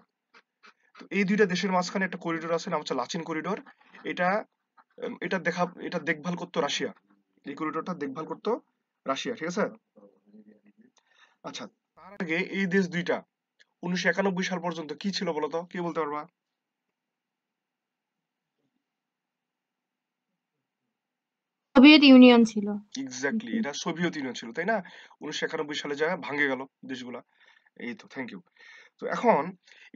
তো এই দুইটা দেশের মাঝখানে একটা করিডোর আছে, নাম হচ্ছে লাচিন করিডোর। এটা এটা দেখভাল করতো রাশিয়া। এই করিডোরটা দেখভাল করতো রাশিয়া, ঠিক আছে? আচ্ছা, তার আগে এই দেশ দুইটা 1991 সাল পর্যন্ত কি ছিল বলতো, কে বলতে পারবা? সোভিয়েত ইউনিয়ন ছিল। এক্স্যাক্টলি, এটা সোভিয়েত ইউনিয়ন ছিল, তাই না? 1991 সালে যা ভাঙে গেল দেশগুলা। এই তো, থ্যাংক ইউ। তো এখন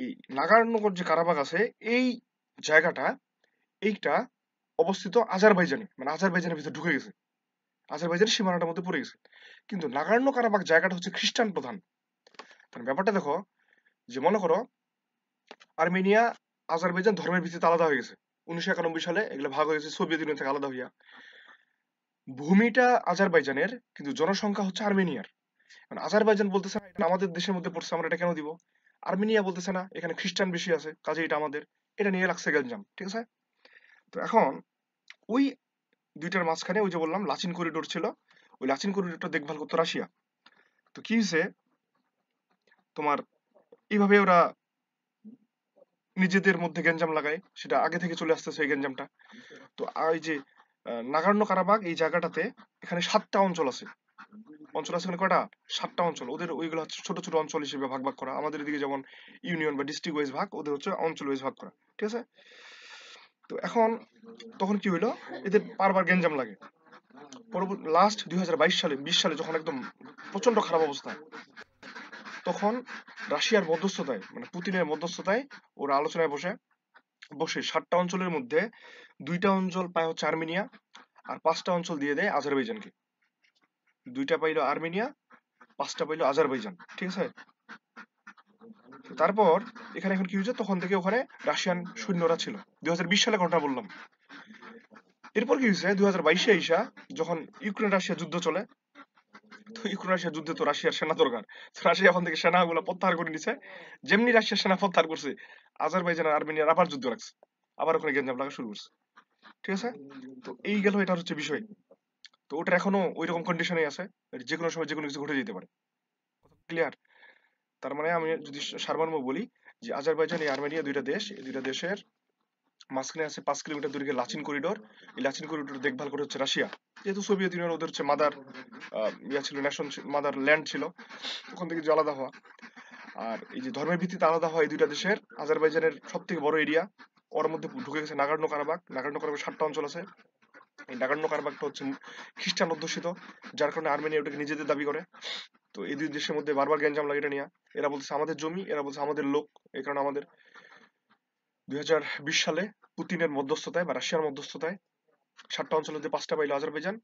এই নাগার্নো যে কারাবাগ আছে, এই জায়গাটা, এইটা অবস্থিত আজারবাইজানে, মানে আজারবাইজানের ভিতরে ঢুকে গেছে, আজারবাইজানের সীমানাটার মধ্যে পড়ে গেছে। কিন্তু নাগার্নো কারাবাগ জায়গাটা হচ্ছে খ্রিস্টান প্রধান। মানে ব্যাপারটা দেখো, যে মনে করো আর্মেনিয়া, আজারবাইজান ধর্মের ভিত্তিতে আলাদা হয়ে গেছে 1991 সালে, এগুলো ভাগ হয়ে গেছে সোভিয়েত ইউনিয়ন থেকে আলাদা হইয়া। ভূমিটা আজারবাইজানের, কিন্তু জনসংখ্যা হচ্ছে আর্মেনিয়ার। মানে আজারবাইজান বলতেছে না, এটা আমাদের দেশের মধ্যে পড়ছে, আমরা এটা কেন দিব? আর্মেনিয়া বলতেছে না, এখানে খ্রিস্টান বেশি আছে, কাজে এটা আমাদের। এটা নিয়ে লাগছে গ্যাঞ্জাম, ঠিক আছে? তো এখন ওই দুইটার মাঝখানে ওই যে বললাম লাচিন করিডোর ছিল, ওই লাচিন করিডোরটা দেখভাল করতো রাশিয়া। তো কি হয়েছে তোমার, এইভাবে ওরা নিজেদের মধ্যে গ্যাঞ্জাম লাগায়, সেটা আগে থেকে চলে আসতেছে এই গ্যাঞ্জামটা। তো এই যে নাগার্নো কারাবাগ এই জায়গাটাতে, এখানে 7টা অঞ্চল আছে। অঞ্চল আছে এখানে কয়টা? 7টা অঞ্চল। ওদের ওইগুলো হচ্ছে ছোট ছোট অঞ্চল হিসেবে ভাগ ভাগ করা। আমাদের এদিকে যেমন ইউনিয়ন বা ডিস্ট্রিক্ট ওয়াইজ ভাগ, ওদের হচ্ছে অঞ্চল ওয়াইজ ভাগ করা, ঠিক আছে? তো এখন তখন কি হইলো, এদের বারবার গ্যাঞ্জাম লাগে। পরবর্তী লাস্ট 20 সালে যখন একদম প্রচন্ড খারাপ অবস্থা, তখন রাশিয়ার মধ্যস্থতায়, মানে পুতিনের মধ্যস্থতায় ওরা আলোচনায় বসে 7টা অঞ্চলের মধ্যে 2টা অঞ্চল পায় হচ্ছে আর্মেনিয়া, আর 5টা অঞ্চল দিয়ে দেয় আজারবাইজানকে। 2টা পাইলো আর্মেনিয়া, 5টা পাইলো আজারবাইজান, ঠিক আছে? তারপর এখানে এখন কি হয়েছে, তখন থেকে ওখানে রাশিয়ান সৈন্যরা ছিল। 2020 সালে ঘটনা বললাম। এরপর কি হয়েছে, 2022-এ আইসা যখন ইউক্রেন রাশিয়া যুদ্ধ চলে, তো ইউক্রেন রাশিয়া যুদ্ধে তো রাশিয়ার সেনা দরকার। তো রাশিয়া এখন থেকে সেনাগুলো প্রত্যাহার করে নিছে। যেমনি রাশিয়ার সেনা প্রত্যাহার করছে, আজারবাইজান আর আর্মেনিয়ার আবার যুদ্ধ লাগছে, আবার ওখানে গেঞ্জাম লাগা শুরু করছে, ঠিক আছে? তো এই গেল, এটা হচ্ছে বিষয়। তো ওটা এখনো ওইরকম কন্ডিশনে আছে, যে কোনো সময় যে কোনো কিছু ঘটে যেতে পারে। ক্লিয়ার? তার মানে আমি যদি সারমর্ম বলি, যে আজারবাইজান এই আর্মেনিয়া দুইটা দেশ, এই দুইটা দেশের মাঝখানে আছে 5 কিলোমিটার দৈর্ঘ্যের লাচিন করিডোর। এই লাচিন করিডোর দেখভাল করে হচ্ছে রাশিয়া, যেহেতু সোভিয়েত ইউনিয়ন ওদের হচ্ছে মাদার ইয়া ছিল, নেশন, মাদার ল্যান্ড ছিল, ওখান থেকে যে আলাদা হওয়া। আর এই যে ধর্মের ভিত্তিতে আলাদা হয় এই দুইটা দেশের, আজারবাইজানের সব থেকে বড় এরিয়া, ওর মধ্যে ঢুকে গেছে নাগার্নো কারাবাগ। নাগার্নো কারাবাগ 7টা অঞ্চল আছে। এই নাগার্নো কারাবাগটা হচ্ছে খ্রিস্টান অধ্যুষিত, যার কারণে আর্মেনিয়া ওটাকে নিজেদের দাবি করে। তো এই দুই দেশের মধ্যে বারবার গ্যাঞ্জাম লাগে এটা নিয়ে। এরা বলছে আমাদের জমি, এরা বলছে আমাদের লোক। এই কারণে আমাদের 2020 সালে পুতিনের মধ্যস্থতায় বা রাশিয়ার মধ্যস্থতায় 7টা অঞ্চলের মধ্যে 5টা পাইলো আজারবাইজান,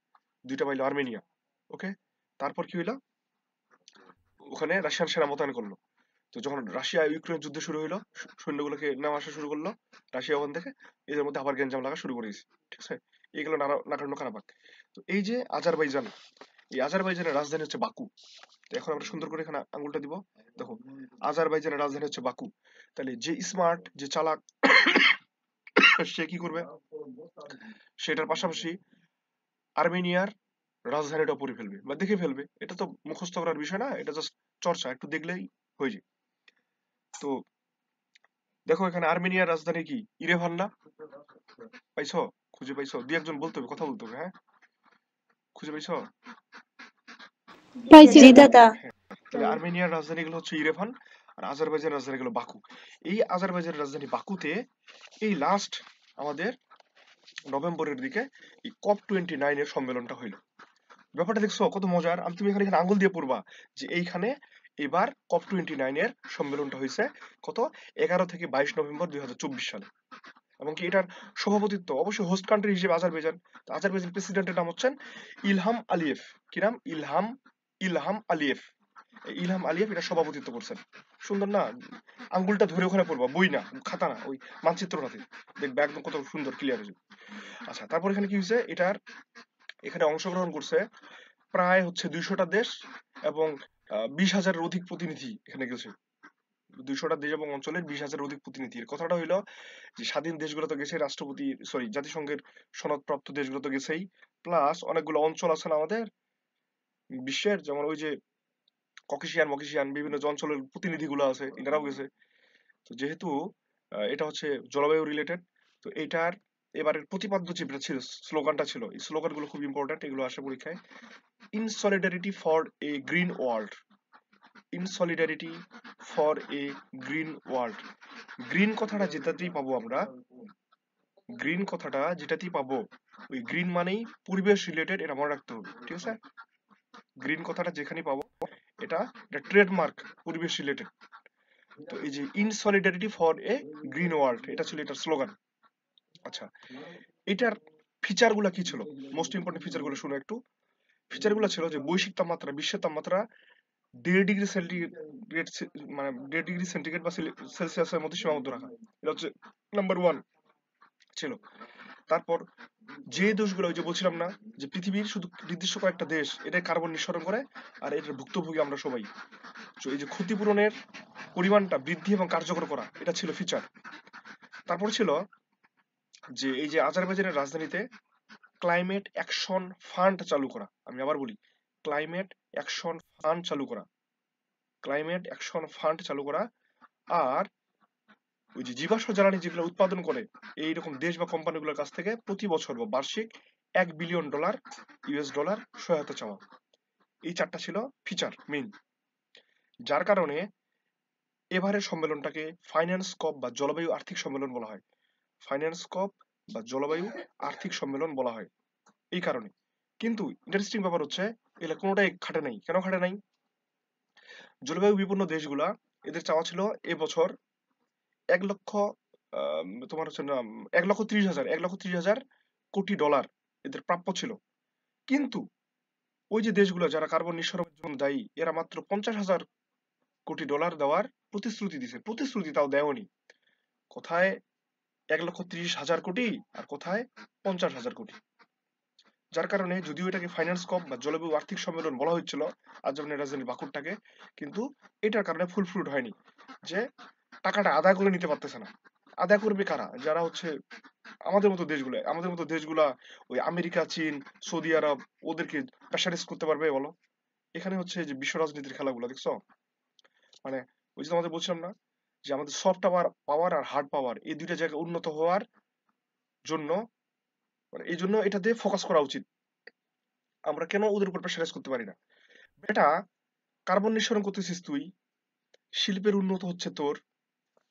2টা পাইলো আর্মেনিয়া। ওকে, তারপর কি হইলো, ওখানে রাশিয়ান সেনা মোতায়েন করলো। তো যখন রাশিয়া ইউক্রেন যুদ্ধ শুরু হইলো, সৈন্যগুলোকে নেওয়া আসা শুরু করলো রাশিয়া ওখান থেকে, এদের মধ্যে আবার গ্যাঞ্জাম লাগা শুরু করে দিয়েছে, ঠিক আছে? এইগুলো নাগার্নো কারাবাগ। তো এই যে আজারবাইজান, এই আজারবাইজানের রাজধানী হচ্ছে বাকু। তো এখন আমরা সুন্দর করে এখানে আঙুলটা দিব, দেখো আজারবাইজানের রাজধানী হচ্ছে বাকু। তাহলে যে স্মার্ট, যে চালাক, সে কি করবে, সেটার পাশাপাশি আর্মেনিয়ার রাজধানীটা পড়ে ফেলবে বা দেখে ফেলবে। এটা তো মুখস্থ করার বিষয় না, এটা জাস্ট চর্চা, একটু দেখলেই হয়ে যায়। তো দেখো এখানে আর্মেনিয়ার রাজধানী কি, ইরেভান না? পাইছো? খুঁজে পাইছো? দুই একজন বলতে হবে, কথা বলতে হবে, হ্যাঁ? খুঁজে পাইছো? পাইছি জি দাদা। দাদা। তাহলে আর্মেনিয়ার রাজধানী গুলো হচ্ছে ইরেভান, আর আজারবাইজানের রাজধানী গেল বাকু। এই আজারবাইজানের রাজধানী বাকুতে এই লাস্ট আমাদের নভেম্বরের দিকে এই COP29 এর সম্মেলনটা হইলো। ব্যাপারটা দেখছো কত মজার? তুমি এখানে আঙ্গুল দিয়ে পড়বা যে এইখানে এবার COP29 এর সম্মেলনটা হয়েছে কত 11 থেকে 22 নভেম্বর 2024 সালে। এবং কি এটার সভাপতিত্ব অবশ্যই হোস্ট কান্ট্রি হিসেবে আজারবাইজান। তো আজারবাইজান প্রেসিডেন্টের নাম হচ্ছেন ইলহাম আলিয়েভ। কি নাম? Ilham Aliyev. এই ইলহাম আলিয়েভ এটা সভাপতিত্ব করছেন। সুন্দর না? আঙ্গুলটা ধরে ওখানে পড়বা, বই না, খাতা না, ওই মানচিত্রটাতে দেখবে একদম কত সুন্দর ক্লিয়ার হয়েছে। আচ্ছা, তারপর এখানে কি হয়েছে? এখানে অংশগ্রহণ করছে প্রায় হচ্ছে 200টা দেশ এবং 20,000-এর অধিক প্রতিনিধি এখানে গেছে। 200টা দেশ এবং অঞ্চলের 20,000-এর অধিক প্রতিনিধি। এর কথাটা হইলো যে স্বাধীন দেশগুলো তো গেছে, জাতিসংঘের সনদপ্রাপ্ত দেশগুলো তো গেছেই, প্লাস অনেকগুলো অঞ্চল আছে না আমাদের বিশ্বের, যেমন ওই যে ককেশিয়ান বিভিন্ন যে অঞ্চলের প্রতিনিধিগুলো আছে এনারাও গেছে। তো যেহেতু এটা হচ্ছে জলবায়ু রিলেটেড, তো এটার এবারের প্রতিপাদ্য যেটা ছিল, স্লোগানটা ছিল, এই স্লোগানগুলো খুব ইম্পর্টেন্ট, এগুলো আসে পরীক্ষায়। In solidarity for a green world. In solidarity for a green world. Green কথাটা যেটাতেই পাবো আমরা, গ্রিন কথাটা যেটাতেই পাবো, ওই গ্রিন মানেই পরিবেশ রিলেটেড, এটা মনে রাখতে হবে, ঠিক আছে? গ্রিন কথাটা যেখানেই পাবো এটা ট্রেডমার্ক, পরিবেশ রিলেটেড। তো এই যে in solidarity for a green world, এটা ছিল এটার স্লোগান। আচ্ছা, এটার ফিচার গুলা কি ছিল? মোস্ট ইম্পর্টেন্ট ফিচার গুলো শুনো একটু। ফিচার গুলো ছিল যে বৈশ্বিক তাপমাত্রা, বিশ্বের তাপমাত্রা 1.5 ডিগ্রি সেন্টিগ্রেড, মানে 1.5 ডিগ্রি সেন্টিগ্রেড বা সেলসিয়াসের মধ্যে সীমাবদ্ধ রাখা, এটা হচ্ছে নাম্বার 1 ছিল। তারপর যে দেশগুলো, ওই যে বলছিলাম না যে পৃথিবীর শুধু নির্দিষ্ট কয়েকটা দেশ এটা কার্বন নিঃসরণ করে, আর এটার ভুক্তভোগী আমরা সবাই। তো এই যে ক্ষতিপূরণের পরিমাণটা বৃদ্ধি এবং কার্যকর করা, এটা ছিল ফিচার। তারপর ছিল যে এই যে আজারবাইজানের রাজধানীতে ক্লাইমেট অ্যাকশন ফান্ড চালু করা। আমি আবার বলি, ক্লাইমেট অ্যাকশন ফান্ড চালু করা, ক্লাইমেট অ্যাকশন ফান্ড চালু করা। আর ওই যে জীবাশ্ম জ্বালানি যেগুলো উৎপাদন করে এইরকম দেশ বা কোম্পানিগুলোর কাছ থেকে প্রতি বছর বা বার্ষিক $1 বিলিয়ন US ডলার সহায়তা চাওয়া। এই 4টা ছিল ফিচার মেইন, যার কারণে এবারের সম্মেলনটাকে ফাইন্যান্স কপ বা জলবায়ু আর্থিক সম্মেলন বলা হয়। ফাইন্যান্স কপ বা জলবায়ু আর্থিক সম্মেলন বলা হয় এই কারণে। কিন্তু ইন্টারেস্টিং ব্যাপার হচ্ছে এগুলো কোনোটাই খাটে নাই। কেন খাটে নাই? জলবায়ু বিপন্ন দেশগুলা, এদের চাওয়া ছিল এবছর 1 লক্ষ তোমার হচ্ছে না 1,30,000 কোটি ডলার এদের প্রাপ্য ছিল। কিন্তু ওই যে দেশগুলো যারা কার্বন নিঃসরণের জন্য দায়ী, এরা মাত্র 50,000 কোটি ডলার দেওয়ার প্রতিশ্রুতি দিছে। প্রতিশ্রুতি তাও দেওনি। কোথায় 1,30,000 কোটি আর কোথায় 50,000 কোটি। যার কারণে যদিও এটাকে ফাইন্যান্স কপ বা জলবায়ু আর্থিক সম্মেলন বলা হচ্ছিল আজারবাইজানের রাজধানী বাকুরটাকে, কিন্তু এটার কারণে ফুল ফ্রুট হয়নি। যে টাকাটা আদায় করে নিতে পারতেছে না। আদায় করবে কারা? যারা হচ্ছে আমাদের মতো দেশগুলা ওই আমেরিকা, চীন, সৌদি আরব, ওদেরকে প্রেসারাইজ করতে পারবে বলো? এখানে হচ্ছে যে বিশ্ব রাজনীতির খেলাগুলো দেখছো, মানে ওই যে তোমাদের বলছিলাম না যে আমাদের সফট পাওয়ার আর হার্ড পাওয়ার এই দুইটা জায়গায় উন্নত হওয়ার জন্য, মানে এই জন্য এটাতে ফোকাস করা উচিত। আমরা কেন ওদের উপর প্রেসারাইজ করতে পারি না? বেটা, কার্বন নিঃসরণ করতেছিস তুই, শিল্পের উন্নত হচ্ছে তোর,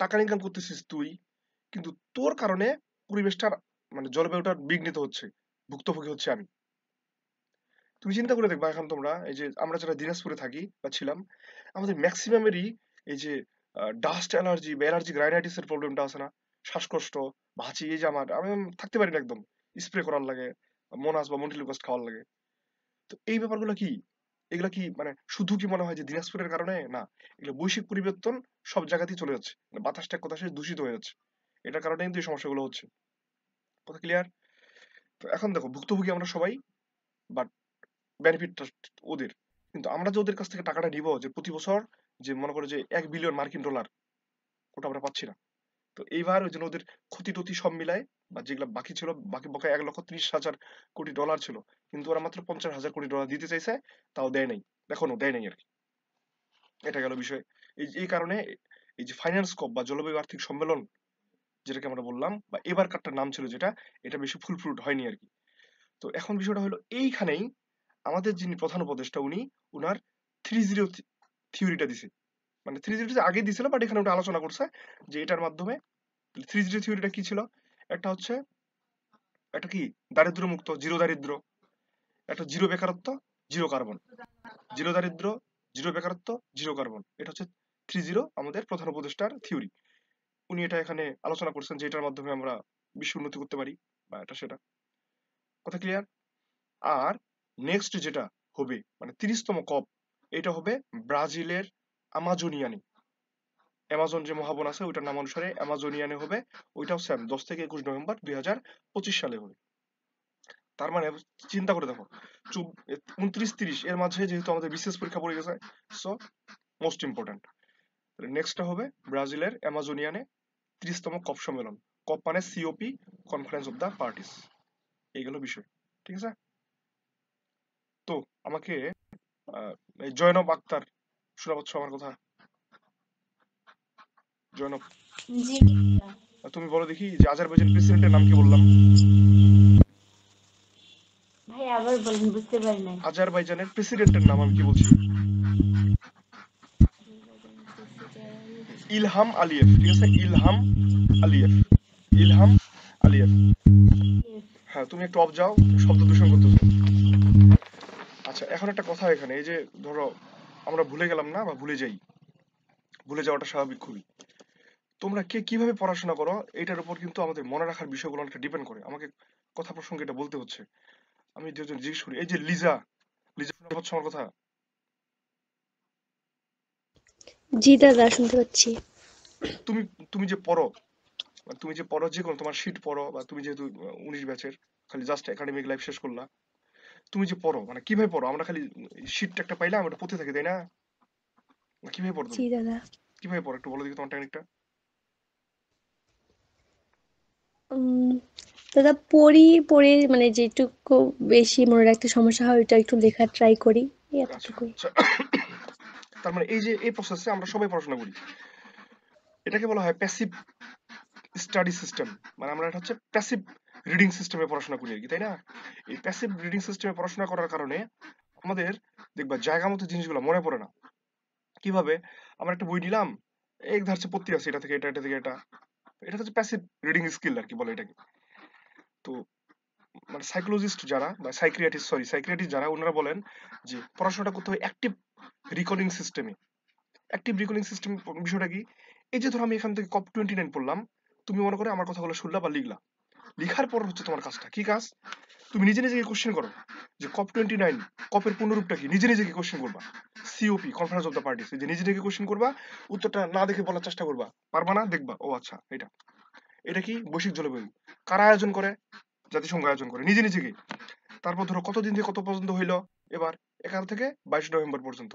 টাকা ইনকাম করতেছিস তুই, কিন্তু তোর কারণে পরিবেশটার, মানে জলবায়ুটার বিঘ্নিত হচ্ছে, ভুক্তভোগী হচ্ছে আমি। তুমি চিন্তা করে দেখবা এখন তোমরা, এই যে আমরা যারা দিনাজপুরে থাকি বা ছিলাম, আমাদের ম্যাক্সিমামেরই এই যে ডাস্ট অ্যালার্জি বা অ্যালার্জিক রাইনাইটিস এর প্রবলেমটা আছে না, শ্বাসকষ্ট, ভাঁচি, এই যে আমি থাকতে পারি না, একদম স্প্রে করার লাগে, মোনাস বা মন্টিলিউকাস্ট খাওয়ার লাগে। তো এই ব্যাপারগুলো কি, এগুলা কি মানে শুধু কি মনে হয় যে দিনাজপুরের কারণে? না, এগুলো বৈশ্বিক পরিবর্তন সব জায়গাতেই চলে যাচ্ছে, মানে বাতাসটা এক কথায় দূষিত হয়ে যাচ্ছে। এটার কারণে কিন্তু এই সমস্যাগুলো হচ্ছে। কথা ক্লিয়ার? তো এখন দেখো, ভুক্তভোগী আমরা সবাই, বাট বেনিফিটটা ওদের। কিন্তু আমরা যে ওদের কাছ থেকে টাকাটা নিব, যে প্রতি বছর যে মনে করো যে $1 বিলিয়ন, ওটা আমরা পাচ্ছি না। তো এইবার ওই জন্য ওদের ক্ষতি টতি সব মিলায়, বা যেগুলো বাকি ছিল, বাকি বকেয়া 1,30,000 কোটি ডলার ছিল, কিন্তু ওরা মাত্র 50,000 কোটি ডলার দিতে চাইছে, তাও দেয় নাই, এখনো দেয় নাই আর কি। এটা গেল বিষয়। এই কারণে এই যে ফাইন্যান্স কপ বা জলবায়ু আর্থিক সম্মেলন যেটাকে আমরা বললাম, বা এবার কারটার নাম ছিল যেটা, এটা বেশি ফুল ফ্রুট হয়নি আর কি। তো এখন বিষয়টা হলো এইখানেই আমাদের যিনি প্রধান উপদেষ্টা, উনি উনার 3-0 থিওরিটা দিছে, মানে 3G আগে দিছিল, বাট এখানে ওটা আলোচনা করছে যে এটার মাধ্যমে 3G থিওরিটা কি ছিল, একটা হচ্ছে একটা কি দারিদ্র মুক্ত, জিরো দারিদ্র, একটা জিরো বেকারত্ব, জিরো কার্বন, জিরো দারিদ্র, জিরো বেকারত্ব, জিরো কার্বন, এটা হচ্ছে 3-0 আমাদের প্রধান উপদেষ্টার থিওরি। উনি এটা এখানে আলোচনা করছেন যে এটার মাধ্যমে আমরা বিশ্ব উন্নতি করতে পারি বা এটা সেটা। কথা ক্লিয়ার? আর নেক্সট যেটা হবে মানে 30তম কপ, এটা হবে ব্রাজিলের আমাজোনিয়ানে। অ্যামাজন যে মহাবন আছে ওইটার নাম অনুসারে অ্যামাজোনিয়ানে হবে। ওইটাও সেম 10 থেকে 21 নভেম্বর 2025 সালে হবে। তার মানে চিন্তা করে দেখো 29-30 এর মাঝে যেহেতু আমাদের বিশেষ পরীক্ষা পড়ে গেছে, সো মোস্ট ইম্পর্টেন্ট। নেক্সটটা হবে ব্রাজিলের অ্যামাজোনিয়ানে 30তম কপ সম্মেলন। কপ মানে COP, conference of the parties. এইগুলো বিষয়, ঠিক আছে? তো আমাকে এই জয়নব আক্তার শোনা পাচ্ছ আমার কথা? জয়নব, জি তুমি বলো দেখি যে আজারবাইজান প্রেসিডেন্টের নাম কি বললাম? ভাই আবার বলেন, বুঝতে পারি নাই। আজারবাইজানের প্রেসিডেন্টের নাম আমি কি বলছি? ইলহাম আলিয়েভ, ঠিক আছে? Ilham Aliyev, Ilham Aliyev. হ্যাঁ, তুমি একটু অফ যাও, শব্দ দূষণ করতেছো। আচ্ছা, এখন একটা কথা এখানে, এই যে ধরো আমরা ভুলে গেলাম না বা ভুলে যাই, ভুলে যাওয়াটা স্বাভাবিক খুবই। তোমরা কে কিভাবে পড়াশোনা করো এটার উপর কিন্তু আমাদের মনে রাখার বিষয়গুলো অনেকটা ডিপেন্ড করে। আমাকে কথা প্রসঙ্গে এটা বলতে হচ্ছে। আমি দুজন জিজ্ঞেস করি, এই যে লিজা, লিজা শোনা পাচ্ছ আমার কথা? জি দাদা, শুনতে পাচ্ছি। তুমি তুমি যে পড়ো, তুমি যে পড়ো যে কোনো তোমার শিট পড়ো, বা তুমি যেহেতু 19 ব্যাচের, খালি জাস্ট একাডেমিক লাইফ শেষ করলা, তুমি যে পড়ো মানে কিভাবে পড়ো? আমরা খালি শিটটা একটা পাইলাম ওটা পড়তে থাকি, তাই না? না, কিভাবে পড়ো জি তুমি? দাদা। কিভাবে পড়ো একটু বলো দেখি তোমার টেকনিকটা। উম, দাদা পড়ি, পড়ে মানে যেটুকু বেশি মনে রাখতে সমস্যা হয় ওইটা একটু লেখার ট্রাই করি, এই আচ্ছা এতটুকুই। আচ্ছা। তার মানে এই যে এই প্রসেসে আমরা সবাই পড়াশোনা করি, এটাকে বলা হয় প্যাসিভ স্টাডি সিস্টেম। মানে আমরা এটা হচ্ছে প্যাসিভ রিডিং সিস্টেমে পড়াশোনা করি আর কি, তাই না? এই প্যাসিভ রিডিং সিস্টেমে পড়াশোনা করার কারণে আমাদের দেখবা জায়গা মতো জিনিসগুলো মনে পড়ে না। কিভাবে? আমরা একটা বই নিলাম, এক ধারছে পড়তে আছে, এটা থেকে এটা, এটা থেকে এটা, এটা হচ্ছে প্যাসিভ রিডিং স্কিল আর কি বলে এটাকে। তো মানে সাইকোলজিস্ট যারা বা সাইক্রিয়াটিস্ট যারা, ওনারা বলেন যে পড়াশোনাটা করতে হবে অ্যাক্টিভ রিকলিং সিস্টেমে। অ্যাক্টিভ রিকলিং সিস্টেম বিষয়টা কি? এই যে ধরো আমি এখান থেকে COP29 পড়লাম, তুমি মনে করে আমার কথাগুলো শুনলা বা লিখলা, লিখার পর হচ্ছে তোমার কাজটা কি কাজ? তুমি নিজে নিজেকে কোশ্চেন করো যে COP29 কপের পূর্ণরূপটা কি, নিজে নিজেকে কোশ্চেন করবা। COP, conference of the parties, যে নিজে নিজেকে কোশ্চেন করবা, উত্তরটা না দেখে বলার চেষ্টা করবা, পারবা না, দেখবা ও আচ্ছা এটা। এটা কি? বৈশ্বিক জলবায়ু কারা আয়োজন করে? জাতিসংঘ আয়োজন করে, নিজে নিজেকে। তারপর ধরো কতদিন থেকে কত পর্যন্ত হইলো, এবার 11 থেকে 22 নভেম্বর পর্যন্ত।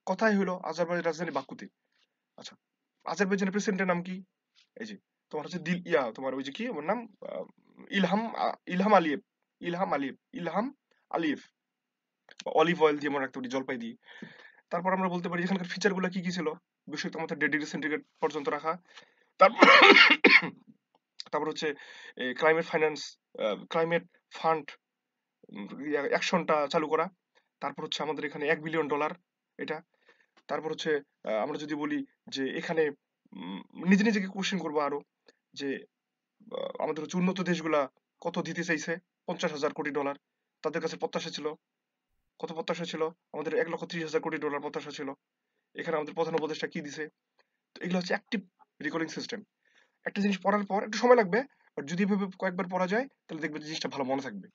কথাই হইলো আজারবাইজান রাজধানী বাকুতে। আচ্ছা, আজারবাইজানের প্রেসিডেন্টের নাম কি? এই যে তোমার হচ্ছে তোমার ওই যে কি ওর নাম, Ilham Aliyev, Ilham Aliyev, Ilham Aliyev, olive oil দিয়ে মনে রাখতে পারি, জলপাই দিয়ে। তারপর আমরা বলতে পারি এখানকার ফিচার গুলো কি কি ছিল। বিষয় তোমাদের 1.5 ডিগ্রি সেন্টিগ্রেড পর্যন্ত রাখা। তারপর তারপর হচ্ছে ক্লাইমেট ফাইন্যান্স, ক্লাইমেট ফান্ড অ্যাকশনটা চালু করা। তারপর হচ্ছে আমাদের এখানে $1 বিলিয়ন এটা। তারপর হচ্ছে আমরা যদি বলি যে এখানে নিজে নিজেকে কোশ্চেন করবো আরো, যে আমাদের হচ্ছে উন্নত দেশগুলা কত দিতে চাইছে, $50,000 কোটি। তাদের কাছে প্রত্যাশা ছিল কত? প্রত্যাশা ছিল আমাদের $1,30,000 কোটি প্রত্যাশা ছিল। এখানে আমাদের প্রধান উপদেষ্টা কি দিছে? তো এগুলো হচ্ছে অ্যাক্টিভ রিকলিং সিস্টেম। একটা জিনিস পড়ার পর একটু সময় লাগবে, বাট যদি এভাবে কয়েকবার পড়া যায় তাহলে দেখবে যে জিনিসটা ভালো মনে থাকবে।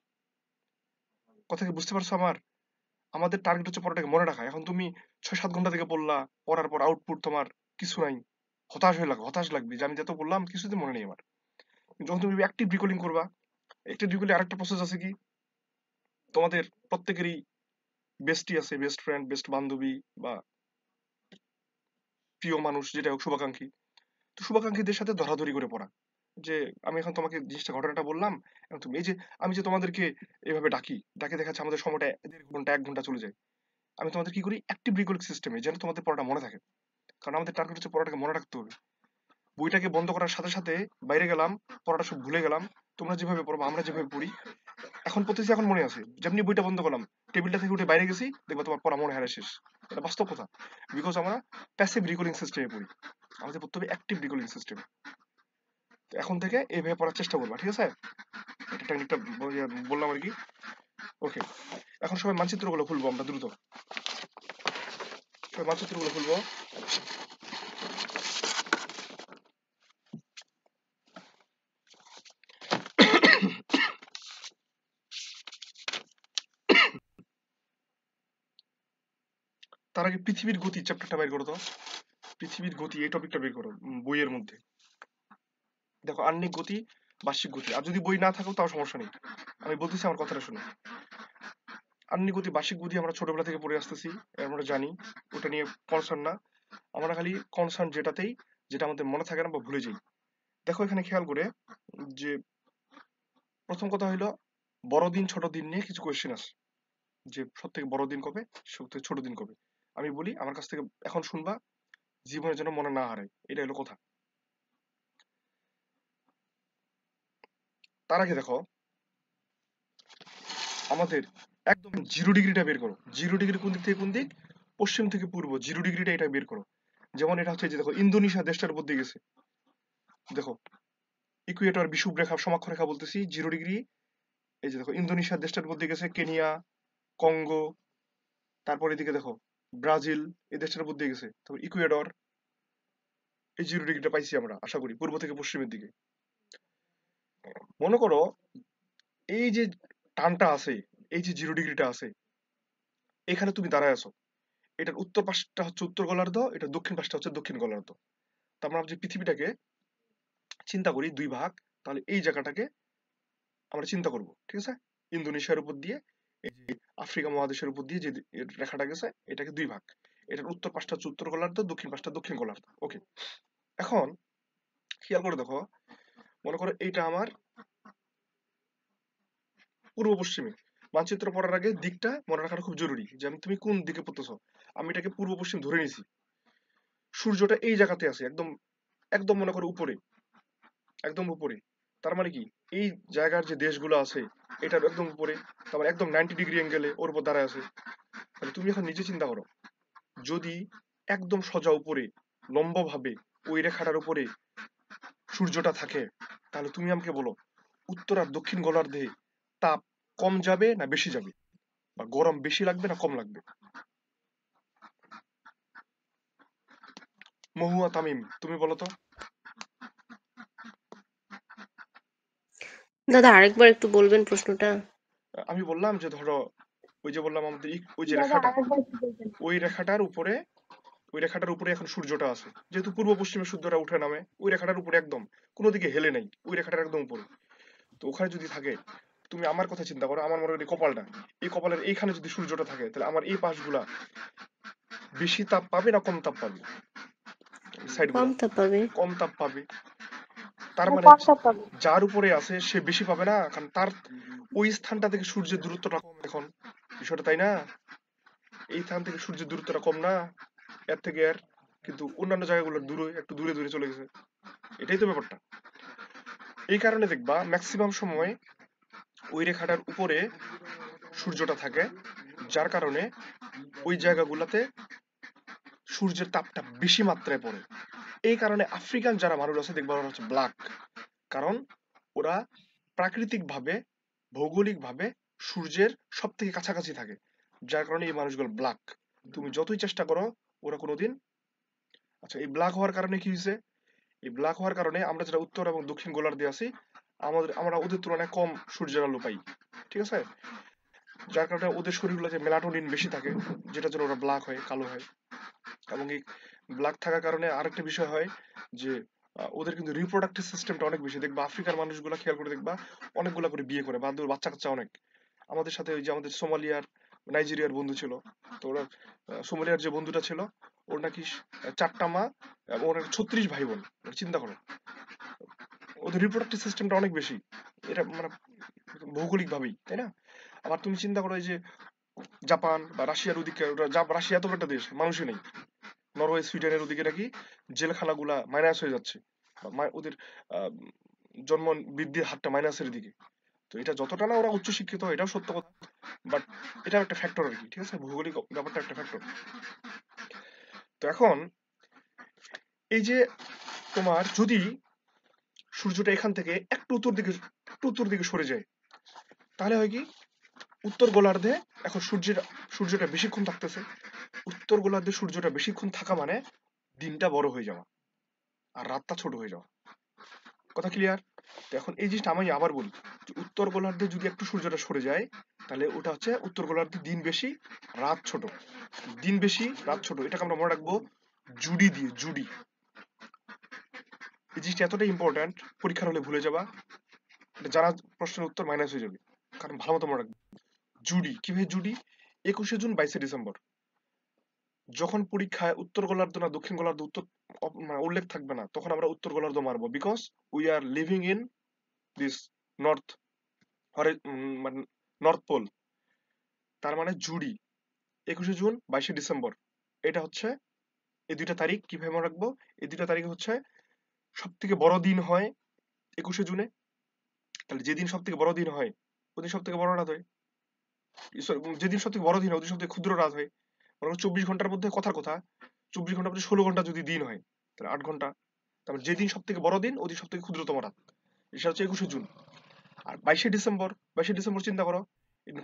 কথা কি বুঝতে পারছো আমার? আমাদের টার্গেট হচ্ছে পড়াটাকে মনে রাখা। এখন তুমি 6-7 ঘন্টা থেকে পড়লা, পড়ার পর আউটপুট তোমার কিছু নাই, হতাশ লাগবে যে আমি যত বললাম কিছুতে মনে নেই আমার। যখন তুমি অ্যাক্টিভ রিকলিং করবা, অ্যাক্টিভ রিকলিং আরেকটা প্রসেস আছে কি, তোমাদের প্রত্যেকেরই বেস্টি আছে, বেস্ট ফ্রেন্ড, বেস্ট বান্ধবী বা প্রিয় মানুষ, যেটা হোক, শুভাকাঙ্ক্ষী। তো শুভাকাঙ্ক্ষীদের সাথে ধরাধরি করে পড়া, যে আমি এখন তোমাকে জিনিসটা ঘটনাটা বললাম, এখন তুমি এই যে আমি যে তোমাদেরকে এভাবে ডাকে দেখাচ্ছে আমাদের সময়টা 1.5 ঘন্টা 1 ঘন্টা চলে যায়। আমি তোমাদের কি করি অ্যাক্টিভ রিকলিং সিস্টেমে, যেন তোমাদের পড়াটা মনে থাকে। কারণ আমাদের টার্গেট হচ্ছে পড়াটাকে মনে রাখতে হবে। বইটাকে বন্ধ করার সাথে সাথে বাইরে গেলাম, পড়াটা সব ভুলে গেলাম। তোমরা যেভাবে পড়বো, আমরা যেভাবে পড়ি, এখন পড়তেছি এখন মনে আছে, যেমনি বইটা বন্ধ করলাম টেবিলটা থেকে উঠে বাইরে গেছি, দেখবা তোমার পড়া মনে হারা শেষ। এটা বাস্তব কথা। বিকজ আমরা প্যাসিভ রিকলিং সিস্টেমে পড়ি, আমাদের পড়তে হবে অ্যাক্টিভ রিকলিং সিস্টেম। তো এখন থেকে এইভাবে পড়ার চেষ্টা করবা, ঠিক আছে? এটা টেকনিকটা বললাম আর কি। ওকে, এখন সবাই মানচিত্রগুলো খুলবো আমরা দ্রুত, সবাই মানচিত্রগুলো খুলবো। তার আগে পৃথিবীর গতি চ্যাপ্টারটা বের করো তো, পৃথিবীর গতি এই টপিকটা বের করো বইয়ের মধ্যে। দেখো আহ্নিক গতি, বার্ষিক গতি, আর যদি বই না থাকো তাও সমস্যা নেই, আমি বলতেছি আমার কথাটা শুনো। আহ্নিক গতি, বার্ষিক গতি আমরা ছোটবেলা থেকে পড়ে আসতেছি, আমরা জানি, ওটা নিয়ে কনসার্ন না। আমরা খালি কনসার্ন যেটাতেই যেটা আমাদের মনে থাকে না বা ভুলে যাই। দেখো এখানে খেয়াল করে যে প্রথম কথা হইলো বড়দিন ছোট দিন নিয়ে কিছু কোয়েশ্চেন আছে, যে সব থেকে বড় দিন কবে, সব থেকে ছোট দিন কবে। আমি বলি, আমার কাছ থেকে এখন শুনবা, জীবনের জন্য মনে না হারায়, এটা হলো কথা। তার আগে দেখো আমাদের একদম 0 ডিগ্রিটা বের করো। 0 ডিগ্রি কোন দিক থেকে কোন দিক? পশ্চিম থেকে পূর্ব। 0 ডিগ্রিটা এটা বের করো। যেমন এটা হচ্ছে যে দেখো ইন্দোনেশিয়া দেশটার উপর দিয়ে গেছে, দেখো ইকুয়েটর বিষুব রেখা সমাক্ষরেখা রেখা বলতেছি 0 ডিগ্রি। এই যে দেখো ইন্দোনেশিয়া দেশটার উপর দিয়ে গেছে, কেনিয়া, কঙ্গো, তারপর এদিকে দেখো ব্রাজিল এই দেশটার উপর দিয়ে গেছে, তারপর ইকুয়েডর। এই 0 ডিগ্রিটা পাইছি আমরা আশা করি, পূর্ব থেকে পশ্চিমের দিকে। মনে করো এই যে টানটা আছে, এই যে 0 ডিগ্রিটা আছে, এখানে তুমি দাঁড়ায় আছো, এটার উত্তর পাশটা হচ্ছে উত্তর গোলার্ধ, এটা দক্ষিণ পাশটা হচ্ছে দক্ষিণ গোলার্ধ। তার মানে আমরা যে পৃথিবীটাকে চিন্তা করি দুই ভাগ, তাহলে এই জায়গাটাকে আমরা চিন্তা করব, ঠিক আছে? ইন্দোনেশিয়ার উপর দিয়ে, এই যে আফ্রিকা মহাদেশের উপর দিয়ে যে রেখাটা গেছে, এটাকে দুই ভাগ, এটার উত্তর পাশটা হচ্ছে উত্তর গোলার্ধ, দক্ষিণ পাশটা দক্ষিণ গোলার্ধ। ওকে, এখন খেয়াল করে দেখো, মনে করো এইটা আমার পূর্ব পশ্চিমে। মানচিত্র পড়ার আগে দিকটা মনে রাখাটা খুব জরুরি, যে আমি তুমি কোন দিকে পড়তেছো। আমি এটাকে পূর্ব পশ্চিম ধরে নিছি, সূর্যটা এই জায়গাতে আছে, একদম একদম মনে করো উপরে, একদম উপরে। তার মানে কি এই জায়গার যে দেশগুলো আছে এটার একদম উপরে, তারপর একদম 90 ডিগ্রি অ্যাঙ্গেলে ওর উপর দাঁড়ায় আছে। তাহলে তুমি এখন নিজে চিন্তা করো, যদি একদম সোজা উপরে লম্বভাবে ওই রেখাটার উপরে সূর্যটা থাকে, তাহলে তুমি আমাকে বলো উত্তর আর দক্ষিণ গোলার্ধে তাপ কম যাবে না বেশি যাবে, বা গরম বেশি লাগবে না কম লাগবে? মহুয়া, তামিম, তুমি বলো তো। দাদা আরেকবার একটু বলবেন প্রশ্নটা? আমি বললাম যে ধরো ওই যে বললাম আমাদের ওই যে দাদা রেখাটা, আরেকবার একটু বলবেন। ওই রেখাটার উপরে, ওই রেখাটার উপরে এখন সূর্যটা আছে, যেহেতু পূর্ব পশ্চিমে সূর্যটা উঠে নামে, ওই রেখাটার উপরে একদম কোনো দিকে হেলে নেই, ওই রেখাটার একদম উপরে। তো ওখানে যদি থাকে, তুমি আমার কথা চিন্তা করো, আমার মনে করি কপালটা, এই কপালের এইখানে যদি সূর্যটা থাকে, তাহলে আমার এই পাশগুলা বেশি তাপ পাবে না কম তাপ পাবে? সাইড কম গুলা তাপ পাবে। কম তাপ পাবে। তার মানে কম তাপ পাবে। যার উপরে আছে সে বেশি পাবে না, কারণ তার ওই স্থানটা থেকে সূর্যের দূরত্বটা কম এখন, বিষয়টা তাই না? এই স্থান থেকে সূর্যের দূরত্বটা কম না এর থেকে এর, কিন্তু অন্যান্য জায়গাগুলো দূরে, একটু দূরে দূরে চলে গেছে, এটাই তো ব্যাপারটা। এই কারণে দেখবা ম্যাক্সিমাম সময় ওই রেখাটার উপরে সূর্যটা থাকে, যার কারণে ওই জায়গাগুলোতে সূর্যের তাপটা বেশি মাত্রায় পড়ে। এই কারণে আফ্রিকান যারা মানুষ আছে দেখবা ওরা হচ্ছে ব্ল্যাক, কারণ ওরা প্রাকৃতিকভাবে ভৌগোলিকভাবে সূর্যের সব থেকে কাছাকাছি থাকে, যার কারণে এই মানুষগুলো ব্ল্যাক। তুমি যতই চেষ্টা করো ওরা কোনোদিন, আচ্ছা এই ব্ল্যাক হওয়ার কারণে কি হয়েছে? এই ব্ল্যাক হওয়ার কারণে আমরা যারা উত্তর এবং দক্ষিণ গোলার্ধে আছি, আমরা ওদের তুলনায় কম সূর্যের আলো পাই, ঠিক আছে? যার কারণে ওদের শরীরগুলোতে মেলাটোনিন বেশি থাকে, যেটার জন্য ওরা ব্ল্যাক হয়, কালো হয়। এবং এই ব্ল্যাক থাকার কারণে আরেকটা বিষয় হয় যে ওদের কিন্তু রিপ্রোডাক্টিভ সিস্টেমটা অনেক বেশি। দেখবা আফ্রিকার মানুষগুলা খেয়াল করে দেখবা অনেকগুলা করে বিয়ে করে, বাচ্চা কাচ্চা অনেক। আমাদের সাথে ওই যে আমাদের সোমালিয়ার নাইজেরিয়ার বন্ধু ছিল, তো ওরা সোমালিয়ার যে বন্ধুটা ছিল, ওর নাকি 4টা মা এবং ওর 36 ভাই বোন। চিন্তা করো, ওদের রিপ্রোডাক্টিভ সিস্টেমটা অনেক বেশি, এটা মানে ভৌগোলিক ভাবেই, তাই না? আবার তুমি চিন্তা করো এই যে জাপান বা রাশিয়ার ওদিকে, রাশিয়া তো একটা দেশ মানুষই নেই, নরওয়ে সুইডেনের ওদিকে নাকি জেলখানাগুলা মাইনাস হয়ে যাচ্ছে, ওদের জন্ম বৃদ্ধির হারটা মাইনাসের দিকে। তো এটা যতটা না ওরা উচ্চ শিক্ষিত এটাও সত্য কথা, বাট এটাও একটা ফ্যাক্টর আর কি, ঠিক আছে, ভৌগোলিক ব্যাপারটা একটা ফ্যাক্টর। তো এখন এই যে তোমার যদি সূর্যটা এখান থেকে একটু উত্তর দিকে সরে যায়, তাহলে হয় কি, উত্তর গোলার্ধে এখন সূর্যটা বেশিক্ষণ থাকতেছে। উত্তর গোলার্ধে সূর্যটা বেশিক্ষণ থাকা মানে দিনটা বড় হয়ে যাওয়া আর রাতটা ছোট হয়ে যাওয়া। কথা ক্লিয়ার? তো এখন এই জিনিসটা আমি আবার বলি, যে উত্তর গোলার্ধে যদি একটু সূর্যটা সরে যায়, তাহলে ওটা হচ্ছে উত্তর গোলার্ধে দিন বেশি রাত ছোট। দিন বেশি রাত ছোট, এটাকে আমরা মনে রাখবো জুডি দিয়ে, জুডি। এই জিনিসটা এতটাই ইম্পর্ট্যান্ট, পরীক্ষার হলে ভুলে যাবা, এটা জানা প্রশ্নের উত্তর মাইনাস হয়ে যাবে, কারণ ভালো মতো মনে রাখবে। জুডি কিভাবে জুডি? 21শে জুন 22শে ডিসেম্বর। যখন পরীক্ষায় উত্তর গোলার্ধ না দক্ষিণ গোলার্ধ মানে উল্লেখ থাকবে না, তখন আমরা উত্তর গোলার্ধ মারবো, because we are living in this north, মানে নর্থ পোল। তার মানে জুডি 21শে জুন 22শে ডিসেম্বর, এটা হচ্ছে এই দুইটা তারিখ। কিভাবে মনে রাখবো? এই দুইটা তারিখ হচ্ছে সব থেকে বড় দিন হয় 21শে জুনে। তাহলে যেদিন সব থেকে বড় দিন হয় ওদিন সব থেকে বড় রাত হয়, যেদিন সব থেকে বড় দিন হয় ওদিন সব থেকে ক্ষুদ্র রাত হয়। মনে করো 24 ঘন্টার মধ্যে, কথার কথা 24 ঘন্টার মধ্যে 16 ঘন্টা যদি দিন হয়, তাহলে 8 ঘন্টা। তারপর যেদিন সব থেকে বড় দিন ওদিন সব থেকে ক্ষুদ্রতম রাত, এটা হচ্ছে 21শে জুন। আর 22শে ডিসেম্বর চিন্তা করো,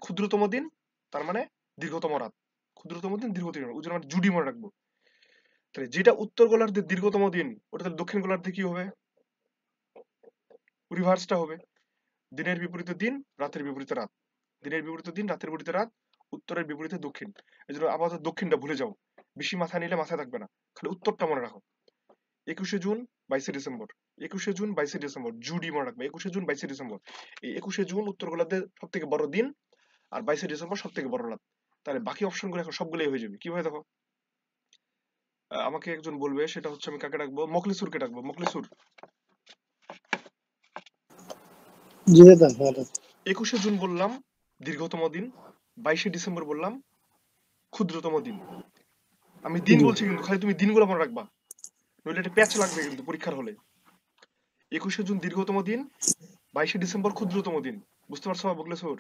ক্ষুদ্রতম দিন তার মানে দীর্ঘতম রাত, ক্ষুদ্রতম দিন দীর্ঘতম রাত, ওই জন্য আমরা জুডি মনে রাখবো। তাহলে যেটা উত্তর গোলার্ধের দীর্ঘতম দিন, ওটা তাহলে দক্ষিণ গোলার্ধে কি হবে? রিভার্সটা হবে, দিনের বিপরীতে দিন, রাতের বিপরীতে রাত, দিনের বিপরীতে দিন, রাতের বিপরীতে রাত, উত্তরের বিপরীতে দক্ষিণ। এই জন্য আপাতত দক্ষিণটা ভুলে যাও, বেশি মাথায় নিলে মাথায় থাকবে না, খালি উত্তরটা মনে রাখো। 21শে জুন 22শে ডিসেম্বর, 21শে জুন 22শে ডিসেম্বর, জুডি মনে রাখবে, 21শে জুন 22শে ডিসেম্বর। এই 21শে জুন উত্তর গোলার্ধের সব থেকে বড় দিন, আর 22শে ডিসেম্বর সব থেকে বড় রাত। তাহলে বাকি অপশনগুলো এখন সবগুলোই হয়ে যাবে। কিভাবে দেখো, আমাকে একজন বলবে, সেটা হচ্ছে আমি কাকে ডাকবো? মখলিসুরকে ডাকবো। মখলিসুর, জি দাদা। হ্যাঁ দাদা। 21শে জুন বললাম দীর্ঘতম দিন, 22শে ডিসেম্বর বললাম ক্ষুদ্রতম দিন। আমি দিন জি। বলছি কিন্তু খালি তুমি দিনগুলো মনে রাখবা, নইলে একটা প্যাচ লাগবে কিন্তু পরীক্ষার হলে। 21শে জুন দীর্ঘতম দিন, 22শে ডিসেম্বর ক্ষুদ্রতম দিন। বুঝতে পারছো মখলিসুর?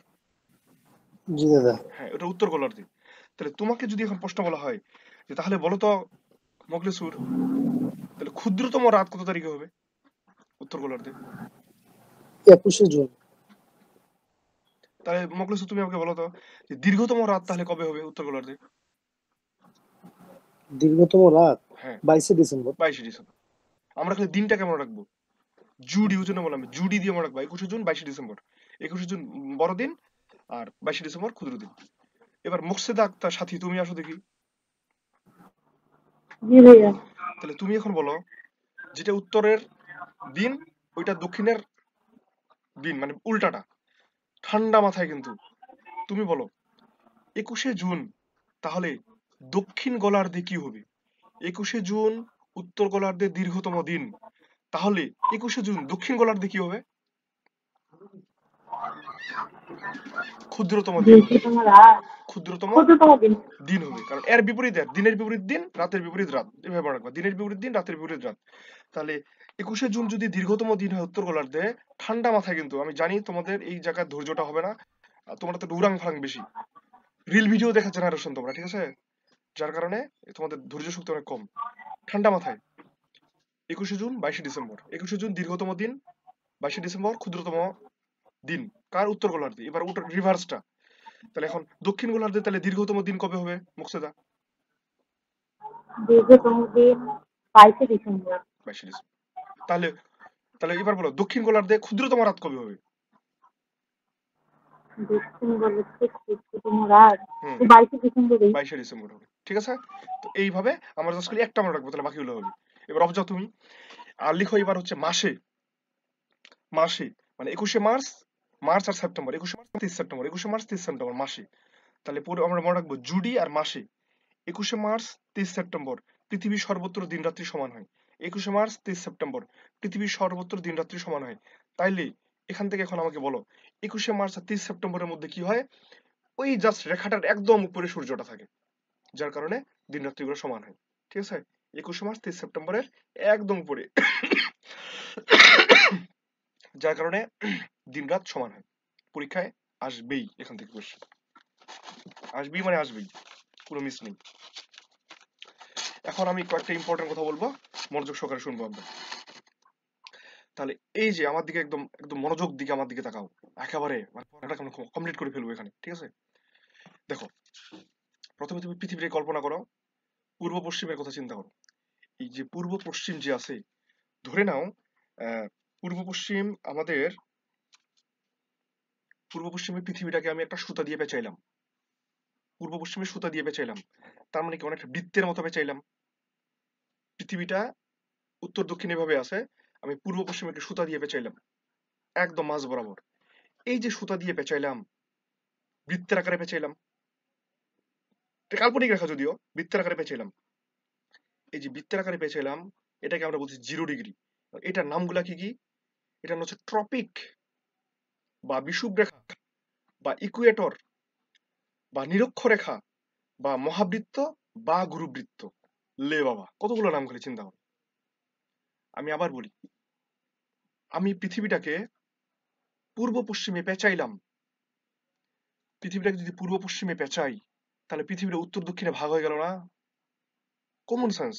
জি দাদা। হ্যাঁ, ওটা উত্তর গোলার্ধে। তাহলে তোমাকে যদি এখন প্রশ্ন বলা হয় যে তাহলে বলো তো মখলিসুর, তাহলে ক্ষুদ্রতম রাত কত তারিখে হবে উত্তর গোলার্ধে? 21শে জুন। তাহলে মখলিসুর তুমি আমাকে বলো তো যে দীর্ঘতম রাত তাহলে কবে হবে উত্তর গোলার্ধে? দীর্ঘতম রাত হ্যাঁ, 22শে ডিসেম্বর। 22শে ডিসেম্বর। আমরা খালি দিনটা কেমন রাখবো? জুডি, ওই জন্য বললাম জুডি দিয়ে মনে রাখবো, 21শে জুন 22শে ডিসেম্বর। 21শে জুন বড় দিন, আর 22শে ডিসেম্বর ক্ষুদ্র দিন। এবার মুকসেদা আক্তার সাথী, তুমি আসো দেখি। জি ভাইয়া। তাহলে তুমি এখন বলো, যেটা উত্তরের দিন ওইটা দক্ষিণের দিন, মানে উল্টাটা, ঠান্ডা মাথায় কিন্তু। তুমি বলো 21শে জুন তাহলে দক্ষিণ গোলার্ধে কি হবে? 21শে জুন উত্তর গোলার্ধে দীর্ঘতম দিন, তাহলে 21শে জুন দক্ষিণ গোলার্ধে কি হবে? ক্ষুদ্রতম দিন হবে, দীর্ঘতম রাত, ক্ষুদ্রতম ক্ষুদ্রতম দিন। দিন হবে, কারণ এর বিপরীত দিনের বিপরীত দিন, রাতের বিপরীত রাত, এভাবে মনে রাখবা, দিনের বিপরীত দিন, রাতের বিপরীত রাত। তাহলে 21শে জুন যদি দীর্ঘতম দিন হয় উত্তর গোলার্ধে, ঠান্ডা মাথায় কিন্তু, আমি জানি তোমাদের এই জায়গায় ধৈর্যটা হবে না, তোমরা তো উড়াং ফালাং বেশি, রিল ভিডিও দেখা জেনারেশন তোমরা, ঠিক আছে, যার কারণে তোমাদের ধৈর্য শক্তি অনেক কম। ঠান্ডা মাথায় 21শে জুন 22শে ডিসেম্বর, 21শে জুন দীর্ঘতম দিন, 22শে ডিসেম্বর ক্ষুদ্রতম দিন, কার? উত্তর গোলার্ধে। এবার ওটা রিভার্সটা, তাহলে এখন দক্ষিণ গোলার্ধে তাহলে দীর্ঘতম দিন কবে হবে মুকসেদা? দীর্ঘতম দিন 22শে ডিসেম্বর। 22শে ডিসেম্বর। তাহলে তাহলে এবার বলো দক্ষিণ গোলার্ধে ক্ষুদ্রতম রাত কবে হবে? দক্ষিণ গোলার্ধে ক্ষুদ্রতম রাত হুম, 22শে ডিসেম্বরেই। 22শে ডিসেম্বর হবে, ঠিক আছে। তো এইভাবে আমরা জাস্ট খালি একটা মনে রাখবো, তাহলে বাকিগুলো হবে। এবার অবজাও তুমি, আর লিখো এবার হচ্ছে মাসে, মাসে মানে 21শে মার্চ, মার্চ আর সেপ্টেম্বর, 21শে মার্চ 30 সেপ্টেম্বর, 21শে মার্চ 30 সেপ্টেম্বর মাসে। তাহলে পুরো আমরা মনে রাখবো জুডি আর মাসে। 21শে মার্চ 30 সেপ্টেম্বর পৃথিবীর সর্বত্র দিন রাত্রি সমান হয়। 21শে মার্চ 30 সেপ্টেম্বর পৃথিবীর সর্বত্র দিন রাত্রি সমান হয়। তাইলে এখান থেকে এখন আমাকে বলো 21শে মার্চ আর 30 সেপ্টেম্বরের মধ্যে কি হয়? ওই জাস্ট রেখাটার একদম উপরে সূর্যটা থাকে, যার কারণে দিন রাত্রিগুলো সমান হয়, ঠিক আছে। 21শে মার্চ 30 সেপ্টেম্বরের একদম উপরে, যার কারণে দিন রাত সমান হয়। পরীক্ষায় আসবেই, এখান থেকে কোশ্চেন আসবেই, মানে আসবেই, কোনো মিস নেই। এখন আমি কয়েকটা ইম্পর্টেন্ট কথা বলবো, মনোযোগ সহকারে শুনবো একদম। তাহলে এই যে আমার দিকে একদম একদম মনোযোগ দিকে আমার দিকে তাকাও, একেবারে কমপ্লিট করে ফেলবো এখানে, ঠিক আছে? দেখো, প্রথমে তুমি পৃথিবীর কল্পনা করো, পূর্ব পশ্চিমের কথা চিন্তা করো। এই যে পূর্ব পশ্চিম যে আছে, ধরে নাও পূর্ব পশ্চিম আমাদের পূর্ব পশ্চিমের পৃথিবীটাকে আমি একটা সুতা দিয়ে পেঁচাইলাম, পূর্ব পশ্চিমে সুতা দিয়ে পেঁচাইলাম, তার মানে কি অনেকটা বৃত্তের মতো পেঁচাইলাম। পৃথিবীটা উত্তর দক্ষিণ এভাবে আছে, আমি পূর্ব পশ্চিমে সুতা দিয়ে পেঁচাইলাম একদম মাঝ বরাবর। এই যে সুতা দিয়ে পেঁচাইলাম, বৃত্তের আকারে পেঁচাইলাম, এটা কাল্পনিক রেখা যদিও, বৃত্তের আকারে পেঁচাইলাম। এই যে বৃত্তের আকারে পেঁচাইলাম, এটাকে আমরা বলছি 0 ডিগ্রি। এটার নামগুলা কি কি? এটা হচ্ছে ট্রপিক বা বিষুবরেখা বা ইকুয়েটর বা নিরক্ষরেখা বা মহাবৃত্ত বা গুরুবৃত্ত। লে বাবা, কতগুলো নাম খালি চিন্তা করো। আমি আবার বলি, আমি পৃথিবীটাকে পূর্ব পশ্চিমে পেঁচাইলাম। পৃথিবীটাকে যদি পূর্ব পশ্চিমে পেঁচাই, তাহলে পৃথিবীটা উত্তর দক্ষিণে ভাগ হয়ে গেল না? Common sense.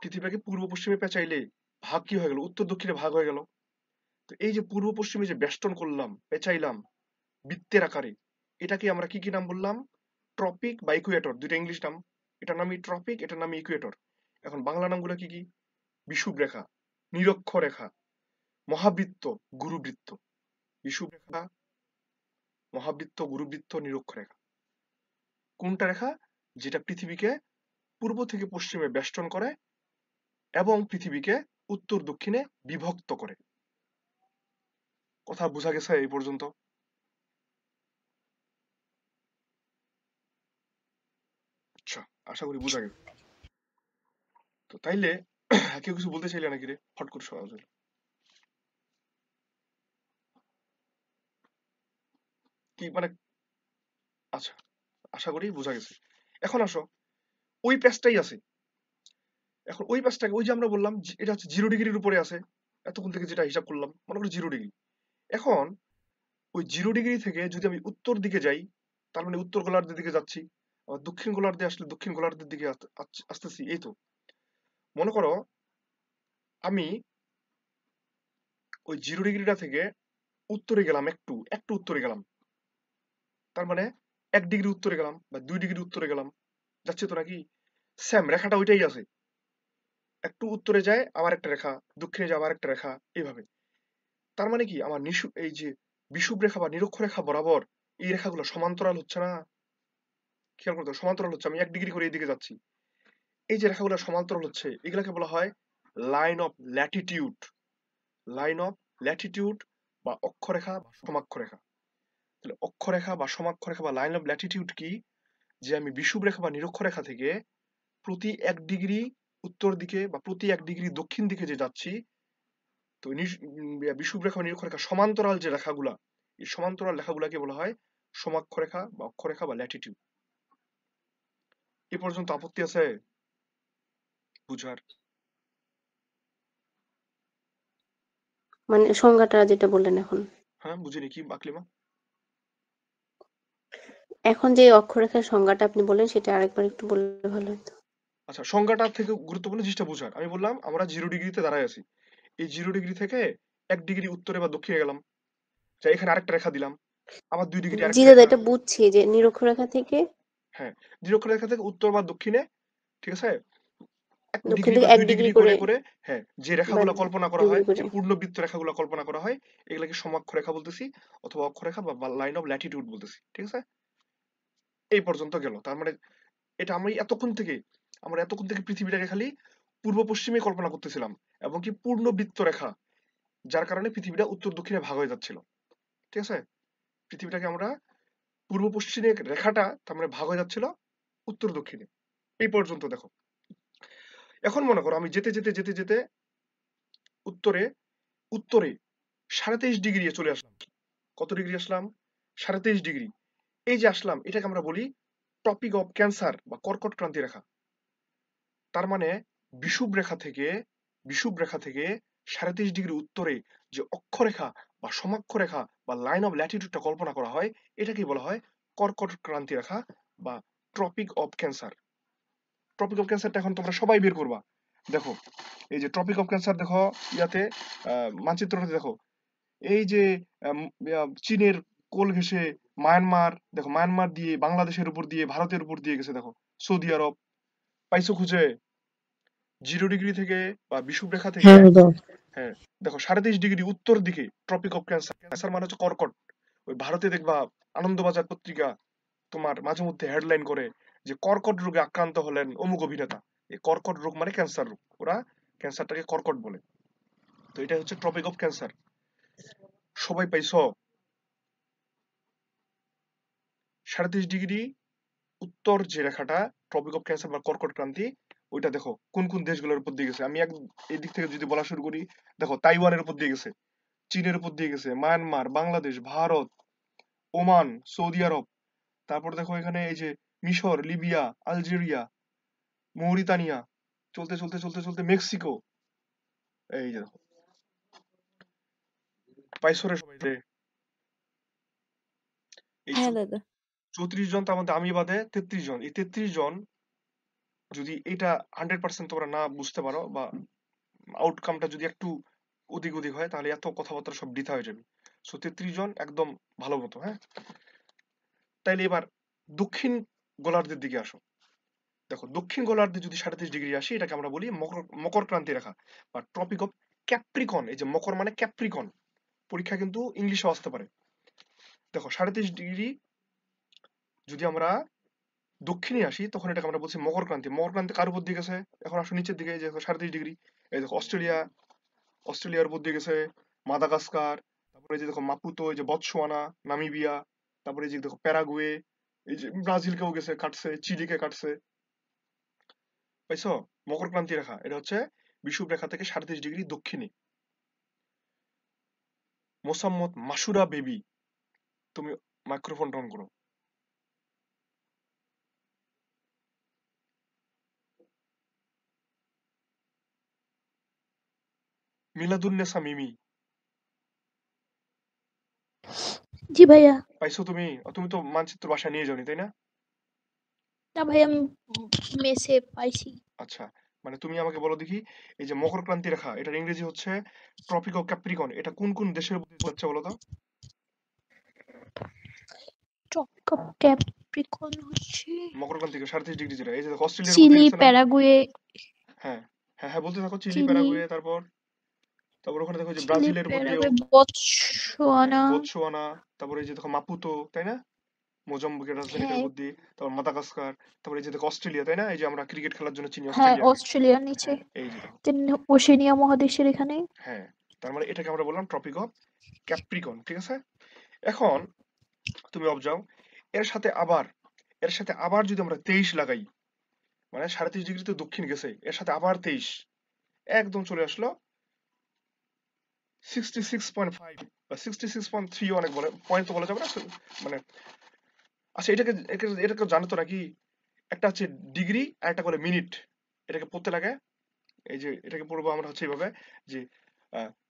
পৃথিবীটাকে পূর্ব পশ্চিমে পেঁচাইলে ভাগ কি হয়ে গেল? উত্তর দক্ষিণে ভাগ হয়ে গেল। তো এই যে পূর্ব পশ্চিমে যে বেষ্টন করলাম, পেঁচাইলাম বৃত্তের আকারে, এটাকে আমরা কি কি নাম বললাম? ট্রপিক বা ইকুয়েটর, দুইটা ইংলিশ নাম। এটার নামই ট্রপিক, এটার নামই ইকুয়েটর। এখন বাংলা নামগুলো কি কি? বিষুবরেখা, নিরক্ষরেখা, মহাবৃত্ত, গুরুবৃত্ত। বিষুবরেখা, মহাবৃত্ত, গুরুবৃত্ত, নিরক্ষরেখা। কোনটা রেখা? যেটা পৃথিবীকে পূর্ব থেকে পশ্চিমে বেষ্টন করে এবং পৃথিবীকে উত্তর দক্ষিণে বিভক্ত করে। কথা বোঝা গেছে এই পর্যন্ত? আচ্ছা, আশা করি বোঝা গেছে। তো তাইলে কেউ কিছু বলতে চাইলে নাকি রে? ফট করে সহজ হলো। কি মানে? আচ্ছা, আশা করি বোঝা গেছে। এখন আসো, ওই প্যাচটাই আছে। এখন ওই প্যাচটাকে, ওই যে আমরা বললাম এটা হচ্ছে 0 ডিগ্রির উপরে আছে, এতক্ষণ থেকে যেটা হিসাব করলাম, মনে করি 0 ডিগ্রি। এখন ওই 0 ডিগ্রি থেকে যদি আমি উত্তর দিকে যাই, তার মানে উত্তর গোলার্ধের দিকে যাচ্ছি। আবার দক্ষিণ গোলার্ধে আসলে দক্ষিণ গোলার্ধের দিকে আসতেছি। এই তো মনে করো আমি ওই 0 ডিগ্রিটা থেকে উত্তরে গেলাম, একটু একটু উত্তরে গেলাম, তার মানে 1 ডিগ্রি উত্তরে গেলাম বা 2 ডিগ্রি উত্তরে গেলাম, যাচ্ছে তো নাকি? সেম রেখাটা ওইটাই আছে। একটু উত্তরে যায় আবার একটা রেখা, দক্ষিণে যায় আবার একটা রেখা, এইভাবে। তার মানে কি আমার এই যে বিষুব রেখা বা নিরক্ষরেখা বরাবর এই রেখাগুলো সমান্তরাল হচ্ছে না? খেয়াল করতে হবে, সমান্তরাল হচ্ছে। আমি 1 ডিগ্রি করে এইদিকে যাচ্ছি, এই যে রেখাগুলো সমান্তরাল হচ্ছে, এগুলাকে বলা হয় line of Latitude. Line of Latitude বা অক্ষরেখা বা সমাক্ষরেখা। তাহলে অক্ষরেখা বা সমাক্ষরেখা বা লাইন অফ ল্যাটিটিউড কি? যে আমি বিষুবরেখা বা নিরক্ষরেখা থেকে প্রতি 1 ডিগ্রি উত্তর দিকে বা প্রতি 1 ডিগ্রি দক্ষিণ দিকে যে যাচ্ছি, তো বিষুবরেখা বা নিরক্ষরেখা সমান্তরাল যে রেখাগুলা, এই সমান্তরাল রেখাগুলাকে বলা হয় সমাক্ষরেখা বা অক্ষরেখা বা ল্যাটিটিউড। এ পর্যন্ত আপত্তি আছে বুঝার? মানে সংজ্ঞাটা যেটা বললেন এখন, হ্যাঁ, বুঝিনি কি আকলিমা? এখন যে অক্ষরেখার সংজ্ঞাটা আপনি বললেন সেটা আরেকবার একটু বললে ভালো হতো। আচ্ছা, সংজ্ঞাটা থেকে গুরুত্বপূর্ণ জিনিসটা বুঝার। আমি বললাম আমরা 0 ডিগ্রিতে দাঁড়ায় আছি, এই 0 ডিগ্রি থেকে 1 ডিগ্রি উত্তরে বা দক্ষিণে গেলাম, এখানে আরেকটা রেখা দিলাম, আবার 2 ডিগ্রি জি আরেকটা দাদা, রেখা। এটা বুঝছি যে নিরক্ষরেখা থেকে হ্যাঁ, নিরক্ষরেখা থেকে উত্তর বা দক্ষিণে, ঠিক আছে, 1 দক্ষিণ ডিগ্রি থেকে বা 1 2 ডিগ্রি ডিগ্রি করে করে করে, হ্যাঁ, যে বা রেখাগুলো কল্পনা 2 করা ডিগ্রি হয়, করে। যে পূর্ণবৃত্ত রেখাগুলো কল্পনা করা হয়, এগুলাকে সমাক্ষরেখা বলতেছি অথবা অক্ষরেখা বা লাইন অফ ল্যাটিটিউড বলতেছি, ঠিক আছে? এই পর্যন্ত গেল। তার মানে এটা আমরা এতক্ষণ থেকে পৃথিবীটাকে খালি পূর্ব পশ্চিমে কল্পনা করতেছিলাম, এবং কি পূর্ণবৃত্ত রেখা, যার কারণে পৃথিবীটা উত্তর দক্ষিণে ভাগ হয়ে যাচ্ছিল, ঠিক আছে? পৃথিবীটাকে আমরা পূর্ব পশ্চিমে রেখাটা তার মানে ভাগ হয়ে যাচ্ছিল উত্তর দক্ষিণে। এই পর্যন্ত দেখো। এখন মনে করো আমি যেতে যেতে যেতে যেতে উত্তরে উত্তরে 23.5 ডিগ্রি চলে আসলাম। কত ডিগ্রি আসলাম? 23.5 ডিগ্রি। এই যে আসলাম, এটাকে আমরা বলি টপিক অফ ক্যান্সার বা কর্কট ক্রান্তি রেখা। তার মানে বিষুব রেখা থেকে 23.5 ডিগ্রি উত্তরে যে অক্ষরেখা বা সমাক্ষরেখা বা বা লাইন অফ ল্যাটিটিউডটা কল্পনা করা হয়, এটাকেই বলা হয় কর্কট ক্রান্তি রেখা বা tropic of cancer. Tropic of ক্যান্সারটা এখন তোমরা সবাই বের করবা। দেখো এই যে ট্রপিক অফ ক্যান্সার, দেখো ইয়াতে মানচিত্রটাতে দেখো, এই যে চীনের কোল ঘেঁষে মায়ানমার, দেখো মায়ানমার দিয়ে বাংলাদেশের উপর দিয়ে ভারতের উপর দিয়ে গেছে, দেখো সৌদি আরব, পাইছো খুঁজে? 0 ডিগ্রি থেকে বা বিষুবরেখা থেকে, হ্যাঁ দাদা। হ্যাঁ দেখো 23.5 ডিগ্রি উত্তর দিকে ট্রপিক অফ ক্যান্সার। ক্যান্সার মানে হচ্ছে কর্কট। ওই ভারতে দেখবা আনন্দবাজার পত্রিকা তোমার মাঝে মধ্যে হেডলাইন করে যে কর্কট রোগে আক্রান্ত হলেন অমুক অভিনেতা। এই কর্কট রোগ মানে ক্যান্সার রোগ, ওরা ক্যান্সারটাকে কর্কট বলে। তো এটা হচ্ছে ট্রপিক অফ ক্যান্সার। সবাই পাইছো? 23.5 ডিগ্রি উত্তর যে রেখাটা ট্রপিক অফ ক্যান্সার বা কর্কট ক্রান্তি, ওইটা দেখো কোন কোন দেশগুলোর উপর দিয়ে গেছে। আমি এই দিক থেকে যদি বলা শুরু করি, দেখো তাইওয়ানের উপর দিয়ে গেছে, চীনের উপর দিয়ে গেছে, Myanmar, Bangladesh, Bharat, Oman, Saudi Arab, তারপর দেখো এখানে এই যে মিশর, লিবিয়া, আলজেরিয়া, মৌরিতানিয়া, চলতে চলতে চলতে চলতে মেক্সিকো। এই যে দেখো পাইছরে সবাই রে। এই হ্যাঁ দাদা। 34 জন, তার মধ্যে আমি বাদে 33 জন। এই 33 জন যদি এটা 100% তোমরা না বুঝতে পারো বা আউটকামটা যদি একটু ওদিক ওদিক হয়, তাহলে এত কথাবার্তা সব বৃথা হয়ে যাবে। সো 33 জন একদম ভালো মতো। হ্যাঁ, তাইলে এবার দক্ষিণ গোলার্ধের দিকে আসো। দেখো দক্ষিণ গোলার্ধে যদি 23.5 ডিগ্রি আসি, এটাকে আমরা বলি মকর ক্রান্তি রেখা বা ট্রপিক অফ ক্যাপ্রিকন। এই যে মকর মানে ক্যাপ্রিকন, পরীক্ষা কিন্তু ইংলিশেও আসতে পারে। দেখো 23.5 ডিগ্রি যদি আমরা দক্ষিণে আসি, তখন এটাকে আমরা বলছি মকর ক্রান্তি। মকর ক্রান্তি কার উপর দিয়ে গেছে? এখন আসো নিচের দিকে, যে 23.5 ডিগ্রি, এই দেখো অস্ট্রেলিয়ার উপর দিয়ে গেছে, মাদাগাস্কার, তারপরে এই যে দেখো মাপুতো, এই যে বতসোয়ানা, নামিবিয়া, তারপরে এই যে দেখো প্যারাগুয়ে, এই যে ব্রাজিলকেও গেছে কাটছে, চিলিকে কাটছে। পাইছো? মকর ক্রান্তি রেখা এটা হচ্ছে বিষুব রেখা থেকে 23.5 ডিগ্রি দক্ষিণে। মোসাম্মত মাসুরা বেবি, তুমি মাইক্রোফোন অন করো। মিলাদুন্নেসা মিমি, জি ভাইয়া। পাইছো তুমি? তুমি তো মানচিত্র বাসায় নিয়ে যাওনি, তাই না? না ভাইয়া, আমি মেসে পাইছি। আচ্ছা, মানে তুমি আমাকে বলো দেখি, এই যে মকর ক্রান্তি রেখা, এটার ইংরেজি হচ্ছে ট্রপিক অফ ক্যাপ্রিকন, এটা কোন কোন দেশের উপর দিয়ে যাচ্ছে বলো তো? টপিক অফ ক্যাপ্রিকন হচ্ছে মকর ক্রান্তি 23.5 ডিগ্রি যেটা, এই যে দেখো অস্ট্রেলিয়ার উপর দিয়ে চিলি, গেছে না? প্যারাগুয়ে। হ্যাঁ হ্যাঁ হ্যাঁ, বলতে থাকো। চিলি, চিলি, প্যারাগুয়ে, তারপর তারপর ওখানে দেখো যে ব্রাজিলের উপর দিয়েও, প্যারাগুয়ে, হ্যাঁ বতসোয়ানা। বোতসোয়ানা, তারপরে এই যে দেখো মাপুতো, তাই না? মোজাম্বিকের রাজধানীটার হ্যাঁ, উপর দিয়ে, তারপর মাদাগাস্কার, তারপরে এই যে দেখো অস্ট্রেলিয়া, তাই না? এই যে আমরা ক্রিকেট খেলার জন্য চিনি হ্যাঁ অস্ট্রেলিয়াকে। অস্ট্রেলিয়ার নিচে। হ্যাঁ এই যে দেখো, দেন ওশেনিয়া মহাদেশের এখানে। হ্যাঁ, তার মানে এটাকে আমরা বললাম ট্রপিক অফ ক্যাপ্রিকন। ঠিক আছে, এখন তুমি অবজাও, এর সাথে আবার এর সাথে আবার যদি আমরা 23 লাগাই, মানে 23.5 ডিগ্রি তো দক্ষিণ গেছে, এর সাথে আবার 23, একদম চলে আসলো 66.5 বা 66.3, অনেক বলে পয়েন্ট তো বলা যাবে না মানে। আচ্ছা, এটাকে জানো তো নাকি? একটা হচ্ছে ডিগ্রি আর একটা করে মিনিট, এটাকে পড়তে লাগে। এই যে এটাকে পড়বো আমরা হচ্ছে এইভাবে যে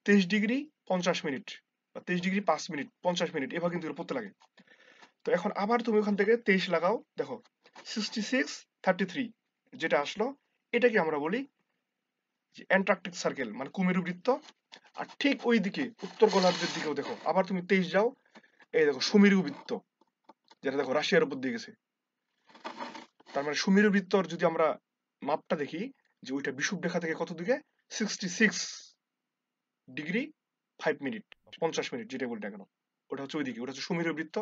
23 ডিগ্রি 50 মিনিট বা 23 ডিগ্রি 5 মিনিট 50 মিনিট, এভাবে কিন্তু এটা পড়তে লাগে। তো এখন আবার তুমি ওখান থেকে 23 লাগাও, দেখো 66.33 যেটা আসলো, এটাকে আমরা বলি যে অ্যান্টার্কটিক সার্কেল, মানে কুমেরু বৃত্ত। আর ঠিক ওই দিকে উত্তর গোলার্ধের দিকেও দেখো, আবার তুমি 23 যাও, এই দেখো সুমেরু বৃত্ত, যেটা দেখো রাশিয়ার উপর দিয়ে গেছে। তার মানে সুমেরু বৃত্তর যদি আমরা মাপটা দেখি, যে ওইটা বিষুব রেখা থেকে কত দিকে, 66 ডিগ্রি 5 মিনিট 50 মিনিট, যেটা বলি না কেন, ওটা হচ্ছে ওইদিকে, ওটা হচ্ছে সুমেরু বৃত্ত।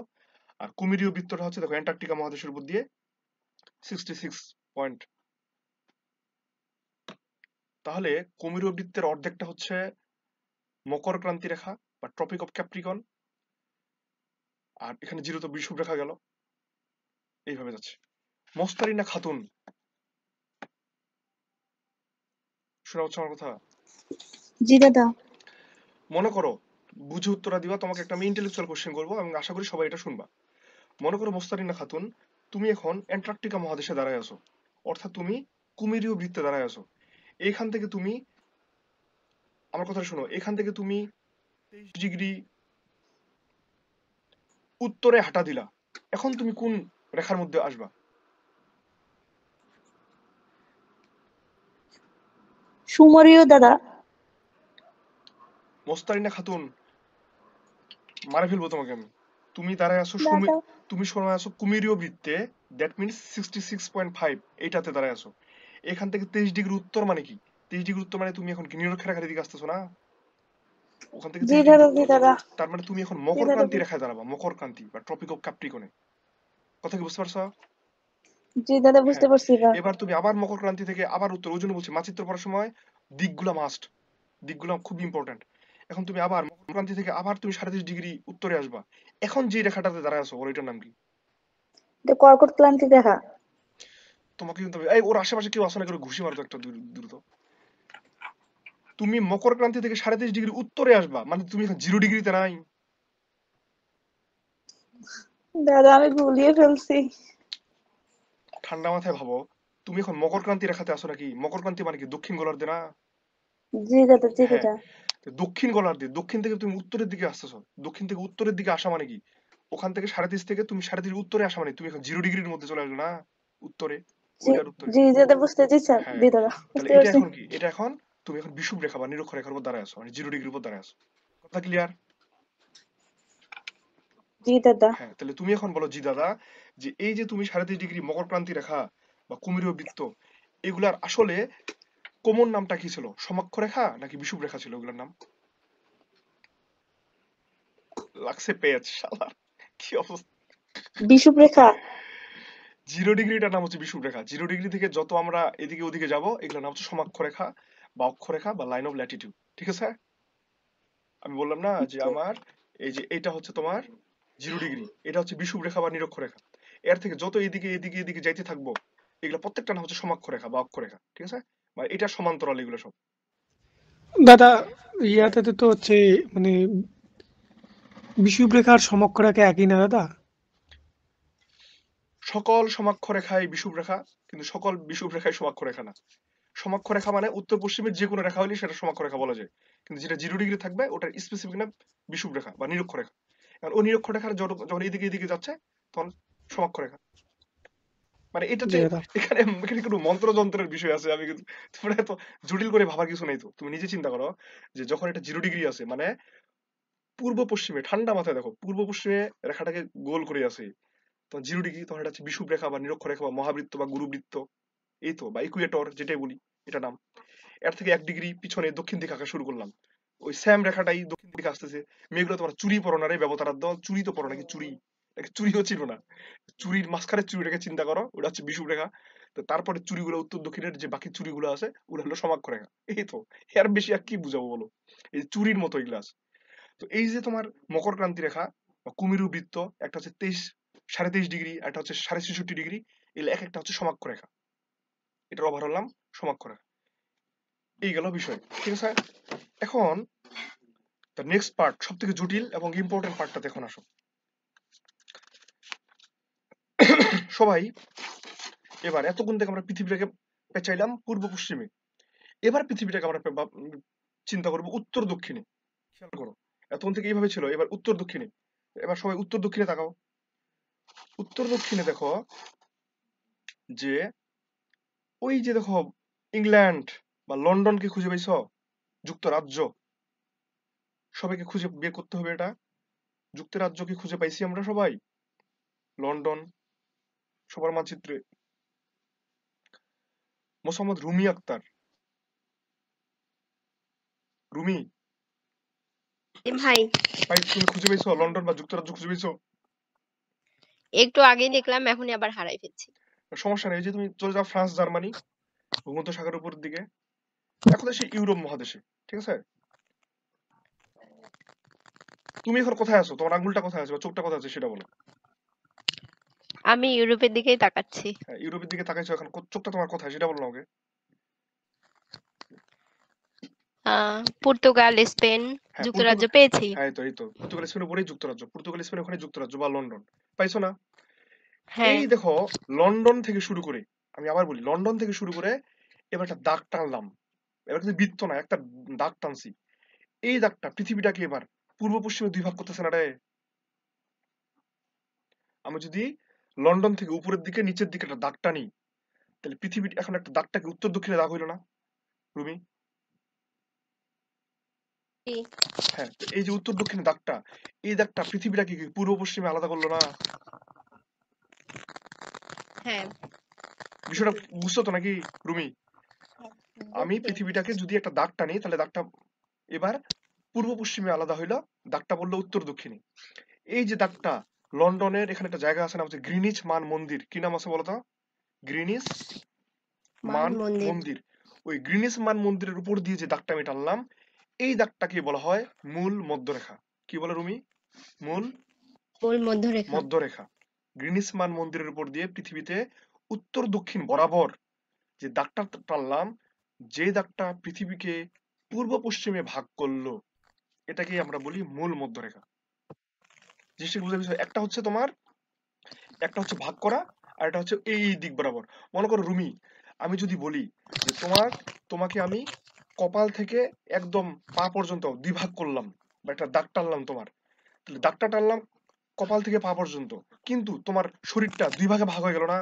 আর কুমেরীয় বৃত্তটা হচ্ছে দেখো অ্যান্টার্কটিকা মহাদেশের উপর দিয়ে 66 পয়েন্ট। তাহলে কুমেরীয় বৃত্তের অর্ধেকটা হচ্ছে মকর ক্রান্তি রেখা বা ট্রপিক অফ ক্যাপ্রিকন, আর এখানে 0 তো বিষুব রেখা গেল, এইভাবে যাচ্ছে। মোস্তারিনা খাতুন, শোনা হচ্ছে আমার কথা? জি দাদা। মনে করো, বুঝে উত্তরটা দিবা, তোমাকে একটা আমি ইন্টেলেকচুয়াল কোশ্চেন করবো এবং আশা করি সবাই এটা শুনবা। মনে করো মোস্তারিনা খাতুন, তুমি এখন অ্যান্টার্কটিকা মহাদেশে দাঁড়ায় আছো, অর্থাৎ তুমি কুমেরীয় বৃত্তে দাঁড়ায় আছো। এইখান থেকে তুমি, আমার কথা শোনো, এখান থেকে তুমি 23 ডিগ্রি উত্তরে হাঁটা দিলা, এখন তুমি কোন রেখার মধ্যে আসবা? সুমরীয় দাদা। মোস্তারিনা খাতুন, মারে ফেলবো তোমাকে আমি। তুমি দাঁড়ায় আছো দাদা তুমি সময় আছো কুমিরীয় বৃত্তে, দ্যাট মিনস 66.5, এইটাতে দাঁড়ায় আছো। এখান থেকে 23 ডিগ্রি উত্তর মানে কি? 23 ডিগ্রি উত্তর মানে তুমি এখন কি নিরক্ষরেখার দিকে আসতেছো না? ওখান থেকে জি 23 দাদা ডিগ্রি, জি দাদা তার মানে তুমি এখন জি মকর দাদা ক্রান্তি রেখায় দাঁড়াবা, মকর ক্রান্তি বা ট্রপিক অফ ক্যাপ্রিকনে। কথা কি বুঝতে পারছো? জি দাদা বুঝতে হ্যাঁ, পারছি এবার। এবার তুমি আবার মকর ক্রান্তি থেকে আবার উত্তর, ওই জন্য বলছি মানচিত্র পড়ার সময় দিকগুলা মাস্ট, দিকগুলো খুব ইম্পর্টেন্ট। এখন তুমি আবার মকর ক্রান্তি থেকে আবার তুমি 37 ডিগ্রি উত্তরে আসবা, এখন যে রেখাটাতে দাঁড়ায় আছো ওর এটার নাম কি? এটা কর্কট ক্লান্তি দেখা। তোমাকে কিন্তু এই ওর আশেপাশে কেউ আসে না, করে ঘুষি মারতো একটা দ্রুত। তুমি মকর ক্রান্তি থেকে 37 ডিগ্রি উত্তরে আসবা, মানে তুমি এখন 0 ডিগ্রিতে নাই। দাদা আমি গুলিয়ে ফেলছি। ঠান্ডা মাথায় ভাবো, তুমি এখন মকর ক্রান্তি রেখাতে আসো নাকি? মকর ক্রান্তি মানে কি দক্ষিণ গোলার্ধে না? জি দাদা জি হ্যাঁ, দাদা। তো দক্ষিণ গোলার্ধে, দক্ষিণ থেকে তুমি উত্তরের দিকে আসতেছো, দক্ষিণ থেকে উত্তরের দিকে আসা মানে কি? ওখান থেকে 37 থেকে তুমি 37 উত্তরে আসা মানে তুমি এখন 0 ডিগ্রির মধ্যে চলে আসবে না, উত্তরে, জি ওইটার উত্তরে। জি দাদা বুঝতে জি স্যার হ্যাঁ, জি দাদা তাহলে বুঝতে এটা পারছি। এখন কি? এটা এখন তুমি এখন বিষুব রেখা বা নিরক্ষরেখার উপর দাঁড়ায় আছো, মানে 0 ডিগ্রির উপর দাঁড়ায় আছো। কথা ক্লিয়ার? জি দাদা। হ্যাঁ, তাহলে তুমি এখন বলো জি দাদা, যে এই যে তুমি 37 ডিগ্রি মকর ক্রান্তি রেখা বা কুমিরীয় বৃত্ত, এগুলার আসলে কমন নামটা কি ছিল? সমাক্ষ রেখা নাকি বিষুব রেখা ছিল এগুলোর নাম? লাগছে পেঁয়াজ শালার, কি অবস্থা! বিষুব রেখা। 0 ডিগ্রিটার নাম হচ্ছে বিষুব রেখা। 0 ডিগ্রি থেকে যত আমরা এদিকে ওদিকে যাব, এগুলোর নাম হচ্ছে সমাক্ষ রেখা বা অক্ষরেখা বা লাইন অফ ল্যাটিটিউড। ঠিক আছে? আমি বললাম না যে আমার এই যে এটা হচ্ছে তোমার 0 ডিগ্রি, এটা হচ্ছে বিষুব রেখা বা নিরক্ষরেখা। এর থেকে যত এদিকে এদিকে এদিকে যাইতে থাকবো, এগুলো প্রত্যেকটা নাম হচ্ছে সমাক্ষ রেখা বা অক্ষরেখা। ঠিক আছে? মানে এটা সমান্তরাল এগুলো সব। দাদা হ্যাঁ, ইয়াতে তো হচ্ছে মানে বিষুবরেখা আর সমক্ষরেখা একই না দাদা? সকল সমাক্ষ রেখাই বিষুব রেখা, কিন্তু সকল বিষুব রেখাই সমাক্ষ রেখা না। সমাক্ষ রেখা মানে উত্তর পশ্চিমের যে কোনো রেখা হলে সেটা সমাক্ষ রেখা বলা যায়, কিন্তু যেটা 0 ডিগ্রি থাকবে ওটার স্পেসিফিক নাম বিষুব রেখা বা নিরক্ষরেখা। আর ও নিরক্ষরেখার যখন এদিকে এদিকে যাচ্ছে তখন সমাক্ষ রেখা। মানে জি এটাতে দাদা। এখানে এখানে কোনো মন্ত্রযন্ত্রের বিষয় আছে, আমি কিন্তু, তোমরা এত জটিল করে ভাবার কিছু নেই তো। তুমি নিজে চিন্তা করো যে যখন এটা 0 ডিগ্রি আছে, মানে পূর্ব পশ্চিমে, ঠান্ডা মাথায় দেখো, পূর্ব পশ্চিমে রেখাটাকে গোল করে আছে, তখন 0 ডিগ্রি, তখন এটা হচ্ছে বিষুব রেখা বা নিরক্ষরেখা বা মহাবৃত্ত বা গুরুবৃত্ত, এই তো, বা ইকুয়েটর যেটাই বলি, এটা নাম। এর থেকে 1 ডিগ্রি পিছনে দক্ষিণ দিকে আঁকা শুরু করলাম, ওই স্যাম রেখাটাই দক্ষিণ দিকে আসতেছে। মেয়েগুলো তোমার চুরি পরো না রে ব্যবতার দল, চুরি তো পরো নাকি? চুরি নাকি চুরিও ছিল না, চুরির মাঝখানে চুরিটাকে চিন্তা করো, ওটা হচ্ছে বিষুব রেখা। তো তারপরে চুরিগুলো উত্তর দক্ষিণের যে বাকি চুরিগুলো আছে ওগুলো হলো সমাক্ষ রেখা। এই তো, এর বেশি আর কি বুঝাবো বলো? এই চুরির মতো এগুলো আছে। তো এই যে তোমার মকর ক্রান্তি রেখা বা কুমিরু বৃত্ত, একটা হচ্ছে 23.5 ডিগ্রি, একটা হচ্ছে 66.5 ডিগ্রি, এগুলো এক একটা হচ্ছে সমাক্ষ রেখা। এটার ওভার হলাম সমাক্ষ রেখা। এই গেল বিষয়। ঠিক আছে? এখন দ্য নেক্সট পার্ট, সব থেকে জটিল এবং ইম্পর্টেন্ট পার্টটাতে এখন আসো। সবাই এবার এতক্ষণ থেকে আমরা পৃথিবীটাকে পেঁচাইলাম পূর্ব পশ্চিমে, এবার পৃথিবীটাকে আমরা চিন্তা করবো উত্তর দক্ষিণে। খেয়াল করো, এতক্ষণ থেকে এইভাবে ছিল, এবার উত্তর দক্ষিণে। এবার সবাই উত্তর দক্ষিণে তাকাও। উত্তর দক্ষিণে দেখো যে ওই যে দেখো ইংল্যান্ড বা লন্ডনকে খুঁজে পাইছো? যুক্তরাজ্য, সবাইকে খুঁজে বের করতে হবে এটা। যুক্তরাজ্যকে খুঁজে পাইছি আমরা সবাই, লন্ডন সবার মানচিত্রে। মোসাম্মদ রুমি আক্তার, রুমি, ভাই, তুমি খুঁজে পাইছো লন্ডন বা যুক্তরাজ্য খুঁজে পাইছো? একটু আগেই দেখলাম, এখনই আবার হারাই ফেলছি। সমস্যা নেই, এই যে তুমি চলে যাও ফ্রান্স জার্মানি, ভূমধ্য সাগরের উপরের দিকে, এখন এসে ইউরোপ মহাদেশে। ঠিক আছে? তুমি এখন কোথায় আছো? তোমার আঙ্গুলটা কোথায় আছে বা চোখটা কোথায় আছে সেটা বলো। আমি ইউরোপের দিকেই তাকাচ্ছি। হ্যাঁ, ইউরোপের দিকে তাকাইছো, এখন চোখটা তোমার কোথায় সেটা বলো আমাকে। পর্তুগাল, স্পেন, হ্যাঁ, যুক্তরাজ্য পেয়েছি। হ্যাঁ, এই তো পর্তুগাল স্পেনের উপরেই যুক্তরাজ্য, পর্তুগাল স্পেনের ওখানে যুক্তরাজ্য বা লন্ডন। পাইছো না? হ্যাঁ, এই দেখো, লন্ডন থেকে শুরু করে, আমি আবার বলি, লন্ডন থেকে শুরু করে এবার একটা দাগ টানলাম। এবার কিন্তু বৃত্ত না, একটা দাগ টানছি। এই দাগটা পৃথিবীটাকে এবার পূর্ব পশ্চিমে 2 ভাগ করতেছে না রে? আমি যদি লন্ডন থেকে উপরের দিকে নিচের দিকে একটা দাগ টানি, তাহলে পৃথিবীর এখন একটা দাগটাকে উত্তর দক্ষিণে দাগ হইলো না রুমি? জি। হ্যাঁ, তো এই যে উত্তর দক্ষিণে দাগটা, এই দাগটা পৃথিবীটাকে কি পূর্ব পশ্চিমে আলাদা করলো না? হ্যাঁ, বিষয়টা বুঝছো তো নাকি রুমি? আমি বুঝছি। পৃথিবীটাকে যদি একটা দাগ টানি, তাহলে দাগটা এবার পূর্ব পশ্চিমে আলাদা হইলো, দাগটা বললো উত্তর দক্ষিণে। এই যে দাগটা, লন্ডনের এখানে একটা জায়গা আছে, নাম হচ্ছে গ্রিনিচ মান মন্দির। কি নাম আছে বলতো? গ্রিনিচ মান মান মন্দির। মন্দির। ওই গ্রিনিচ মান মন্দিরের উপর দিয়ে যে দাগটা আমি টানলাম, এই দাগটাকে বলা হয় মূল মধ্যরেখা। কি বলে রুমি? মূল মূল মধ্যরেখা। মধ্যরেখা। গ্রিনিচ মান মন্দিরের উপর দিয়ে পৃথিবীতে উত্তর দক্ষিণ বরাবর যে দাগটা টানলাম, যে দাগটা পৃথিবীকে পূর্ব পশ্চিমে ভাগ করলো, এটাকেই আমরা বলি মূল মধ্যরেখা। জিনিসটা বুঝে গেছো? একটা হচ্ছে তোমার, একটা হচ্ছে ভাগ করা, আর এটা হচ্ছে এই দিক বরাবর। মনে করো রুমি, আমি যদি বলি যে তোমাকে আমি কপাল থেকে একদম পা পর্যন্ত দুই ভাগ করলাম, বা একটা দাগ টানলাম তোমার, তাহলে দাগটা টানলাম কপাল থেকে পা পর্যন্ত, কিন্তু তোমার শরীরটা দুই ভাগে ভাগ হয়ে গেল না?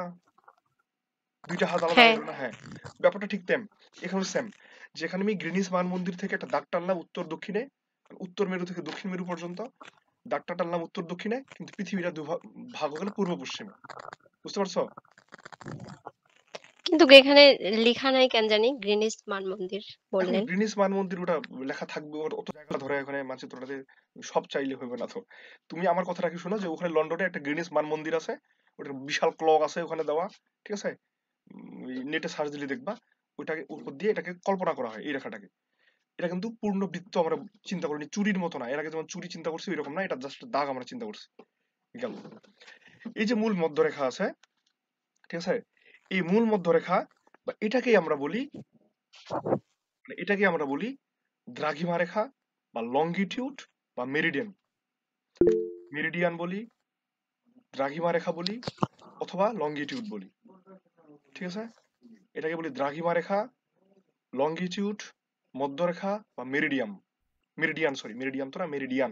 দুইটা হাত আলাদা হয়ে হ্যাঁ, গেল না? হ্যাঁ, ব্যাপারটা ঠিক তেম এখানে সেম। যেখানে আমি গ্রিনিচ মান মন্দির থেকে একটা দাগ টানলাম উত্তর দক্ষিণে, উত্তর মেরু থেকে দক্ষিণ মেরু পর্যন্ত দাগটা টানলাম উত্তর দক্ষিণে, কিন্তু পৃথিবীটা ভাগ হয়ে গেল পূর্ব পশ্চিমে। বুঝতে পারছো? কিন্তু এখানে লেখা নাই কেন জানি গ্রিনিচ মান মন্দির এখন বললেন। গ্রিনিচ মান মন্দির ওটা লেখা থাকবে, অত জায়গা ধরে এখানে মানচিত্রটাতে সব চাইলে হইবে না তো। তুমি আমার কথাটা কি শোনো, যে ওখানে লন্ডনে একটা গ্রিনিচ মান মন্দির আছে, ওটার বিশাল ক্লক আছে ওখানে দেওয়া, ঠিক আছে? নেটে সার্চ দিলে দেখবা, ওইটাকে উপর দিয়ে এটাকে কল্পনা করা হয় এই রেখাটাকে। এটা কিন্তু পূর্ণ বৃত্ত আমরা চিন্তা করিনি, চুরির মতো না। এর আগে যেমন চুরি চিন্তা করছি ওইরকম না, এটা জাস্ট দাগ আমরা চিন্তা করছি। গেল। এই যে মূল মধ্যরেখা আছে, ঠিক আছে, এই মূল মধ্যরেখা বা এটাকে আমরা বলি দ্রাঘিমা রেখা বা লঙ্গিটিউড বা মেরিডিয়ান। মেরিডিয়ান বলি, দ্রাঘিমা রেখা বলি, অথবা লঙ্গিটিউড বলি, ঠিক আছে? এটাকে বলি দ্রাঘিমা রেখা, লঙ্গিটিউড, মধ্যরেখা বা মেরিডিয়ান। মেরিডিয়ান তো না, মেরিডিয়ান।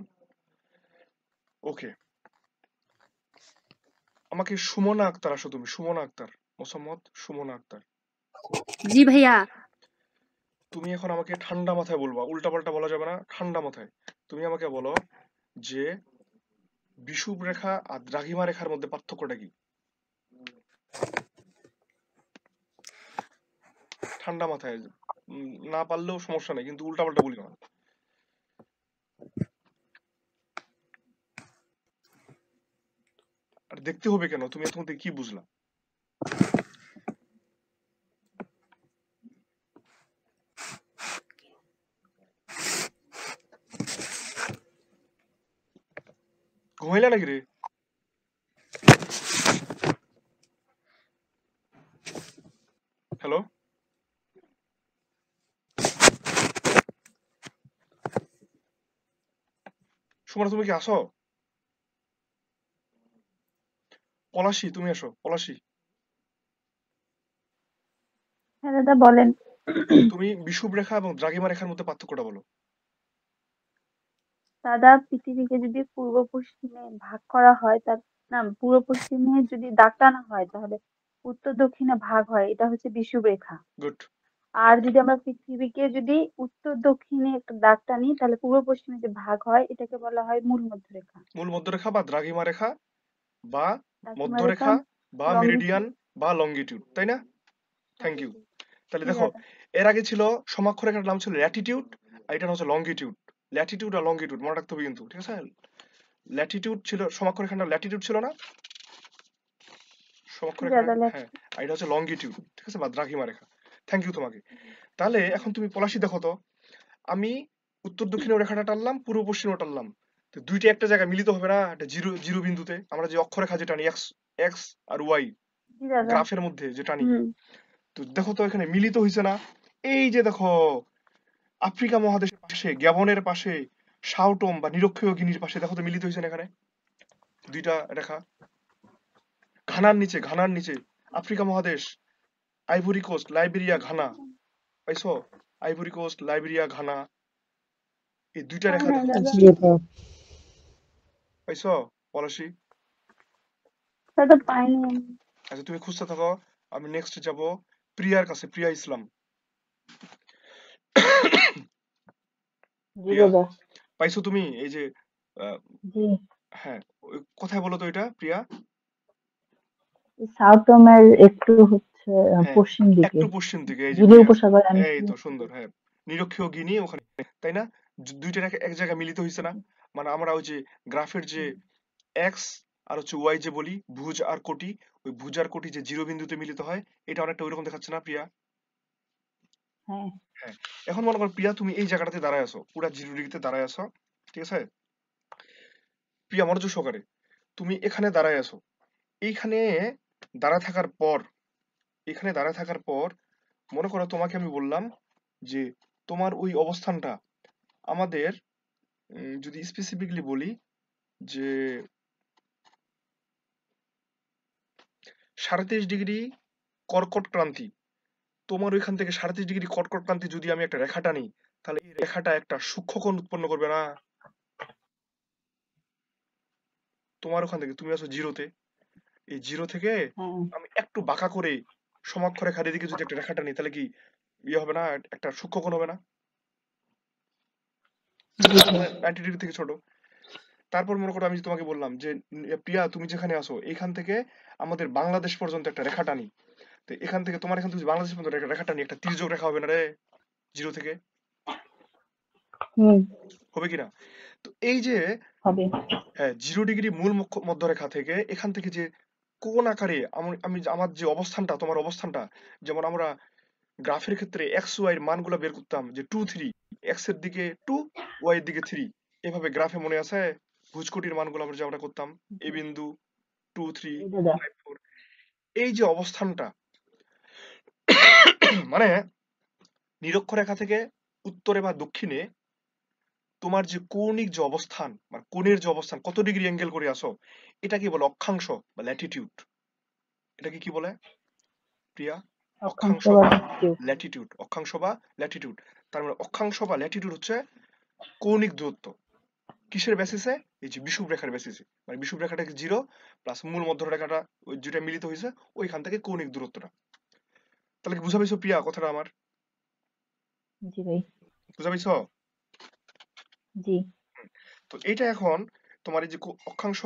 ওকে, আমাকে সুমনা আক্তার আসো তুমি, সুমনা আক্তার, মোসাম্মদ সুমনা আক্তার। জি ভাইয়া। তুমি এখন আমাকে ঠান্ডা মাথায় বলবা, উল্টাপাল্টা বলা যাবে না, ঠান্ডা মাথায় তুমি আমাকে বলো যে বিষুব রেখা আর দ্রাঘিমা রেখার মধ্যে পার্থক্যটা কি? ঠান্ডা মাথায়। না পারলেও সমস্যা নেই, কিন্তু উল্টাপাল্টা বলি না। আর দেখতে হবে কেন? তুমি এতক্ষণ থেকে কি বুঝলা? ঘুমাইলা নাকি রে? হ্যালো, সুমনা তুমি কি আসো? পলাশি তুমি আসো, পলাশি। হ্যাঁ দাদা বলেন। তুমি বিষুব রেখা এবং দ্রাঘিমা রেখার মধ্যে পার্থক্যটা বলো। দাদা পৃথিবীকে যদি পূর্ব পশ্চিমে ভাগ করা হয়, তার না, পূর্ব পশ্চিমে যদি দাগ টানা হয় তাহলে উত্তর দক্ষিণে ভাগ হয়, এটা হচ্ছে বিষুব রেখা। গুড। আর যদি আমরা পৃথিবীকে যদি উত্তর দক্ষিণে একটা দাগ টানি তাহলে পূর্ব পশ্চিমে যে ভাগ হয় এটাকে বলা হয় মূল মধ্যরেখা। মূল মধ্যরেখা বা দ্রাঘিমা রেখা বা দ্রাঘিমা রেখা, মধ্যরেখা বা মেরিডিয়ান লঙ্গিটিউড। বা লঙ্গিটিউড, তাই না? হ্যাঁ থ্যাংক ইউ। জি। তাহলে জি দেখো, দাদা। এর আগে ছিল সমাক্ষরেখার নাম ছিল ল্যাটিটিউড, আর এটা হচ্ছে লঙ্গিটিউড। ল্যাটিটিউড আর লঙ্গিটিউড মনে রাখতে হবে কিন্তু, ঠিক আছে? ল্যাটিটিউড ছিল সমাক্ষরেখার নাম, ল্যাটিটিউড ছিল না জি সমাক্ষরেখার? দাদা, হ্যাঁ, আর এটা হচ্ছে লঙ্গিটিউড, ঠিক আছে, বা দ্রাঘিমা রেখা। থ্যাংক ইউ তোমাকে। তাহলে এখন তুমি পলাশি দেখো তো, আমি উত্তর দক্ষিণেও রেখাটা টানলাম, পূর্ব পশ্চিমেও টানলাম, তো দুইটা একটা জায়গায় মিলিত হবে না? একটা জিরো জিরো বিন্দুতে আমরা যে অক্ষরেখা যে টানি, এক্স এক্স আর ওয়াই জি দাদা। গ্রাফের মধ্যে যে টানি, হুম। তো দেখো তো এখানে মিলিত হয়েছে না? এই যে দেখো, আফ্রিকা মহাদেশের পাশে, গ্যাবনের পাশে, সাওটম বা নিরক্ষীয় গিনির পাশে, দেখো তো মিলিত হয়েছে না এখানে দুইটা রেখা? ঘানার নিচে আফ্রিকা মহাদেশ, আইভরি কোস্ট, লাইবেরিয়া, ঘানা, পাইছো? আইভরি কোস্ট, লাইবেরিয়া, ঘানা, এই দুইটা হয় রেখা নাই দেখো তো, দাদা। জি দাদা। পাইছো পলাশি? দাদা পাইনি আমি। আচ্ছা তুমি খুঁজতে থাকো, আমি নেক্সট যাব প্রিয়ার কাছে, প্রিয়া ইসলাম। জি প্রিয়া দাদা। পাইছো তুমি এই যে আহ, জি। হ্যাঁ কোথায় বলো তো এটা প্রিয়া? সাউথ ওমের একটু হচ্ছে হ্যাঁ পশ্চিম দিকে, একটু পশ্চিম দিকে, এই যে গিনি প্রিয়া, উপসাগর আমি এই তো সুন্দর, হ্যাঁ নিরক্ষীয় গিনি ওখানে, তাই না? দুইটা এক জায়গায় মিলিত হয়েছে না? মানে আমরা ওই যে গ্রাফের যে এক্স আর হচ্ছে ওয়াই যে বলি, ভুজ আর কোটি, ওই ভুজ আর কোটি যে জিরো বিন্দুতে মিলিত হয়, এটা অনেকটা ওইরকম দেখাচ্ছে না প্রিয়া? হ্যাঁ হ্যাঁ এখন মনে করো প্রিয়া তুমি এই জায়গাটাতে দাঁড়ায় আছো, পুরা জিরো ডিগ্রিতে দাঁড়ায় আছো, ঠিক আছে? প্রিয়া মনোযোগ সহকারে, তুমি এখানে দাঁড়ায় আছো, এইখানে দাঁড়ায় থাকার পর, এখানে দাঁড়ায় থাকার পর মনে করো তোমাকে আমি বললাম যে তোমার ওই অবস্থানটা আমাদের যদি স্পেসিফিকলি বলি যে ৩৭.৫ ডিগ্রি কর্কট ক্রান্তি, তোমার ওইখান থেকে ৩৭.৫ ডিগ্রি কর্কট ক্রান্তি যদি আমি একটা রেখাটা নিই, তাহলে এই রেখাটা একটা সূক্ষ্মকোণ উৎপন্ন করবে না? তোমার ওখান থেকে তুমি আছো জিরোতে, এই জিরো থেকে হ্যাঁ আমি একটু বাঁকা করে সমাক্ষ রেখার এদিকে যদি একটা রেখাটা নিই, তাহলে কি ইয়ে হবে না, একটা সূক্ষ্মকোণ হবে না? জি স্যার। 90 ডিগ্রি থেকে ছোট। তারপর মনে করো আমি তোমাকে বললাম যে প্রিয়া তুমি যেখানে আছো এইখান থেকে আমাদের বাংলাদেশ পর্যন্ত একটা রেখা টানি, তো এখান থেকে তোমার এখান থেকে যদি বাংলাদেশ পর্যন্ত একটা রেখা টানি, একটা তির্যক রেখা হবে না রে জিরো থেকে? হুম। হবে কিনা? তো এই যে হবে। হ্যাঁ 0 ডিগ্রি মূল মধ্যরেখা থেকে এখান থেকে যে কোন আকারে আমি আমার যে অবস্থানটা, তোমার অবস্থানটা, যেমন আমরা গ্রাফের ক্ষেত্রে এক্স ওয়াই এর মানগুলো বের করতাম যে 2 3, এক্স এর দিকে 2, ওয়াই এর দিকে 3, এভাবে গ্রাফে মনে আছে ভুজকটির মানগুলো আমরা যে আমরা করতাম, এ বিন্দু 2 3 জি দাদা। 5 4, এই যে অবস্থানটা মানে নিরক্ষরেখা থেকে উত্তরে বা দক্ষিণে তোমার যে কৌণিক যে অবস্থান বা কোণের যে অবস্থান, কত ডিগ্রি অ্যাঙ্গেল করে আসো, এটা কি বলে? অক্ষাংশ বা ল্যাটিটিউড। এটাকে কি বলে প্রিয়া? অক্ষাংশ অক্ষাংশ বা বা ল্যাটিটিউড। ল্যাটিটিউড, অক্ষাংশ বা ল্যাটিটিউড। তার মানে অক্ষাংশ বা ল্যাটিটিউড হচ্ছে কৌণিক দূরত্ব। কিসের বেসিসে? এই যে বিষুব রেখার বেসিসে, মানে বিষুব রেখাটাকে জিরো প্লাস মূল মধ্যরেখাটা ওই যেটা মিলিত হয়েছে ওইখান থেকে কৌণিক দূরত্বটা। তাহলে কি বুঝা পাইছো প্রিয়া কথাটা আমার? জি ভাই। বুঝা পাইছো? জি। তো এটা এখন তোমার এই যে অক্ষাংশ,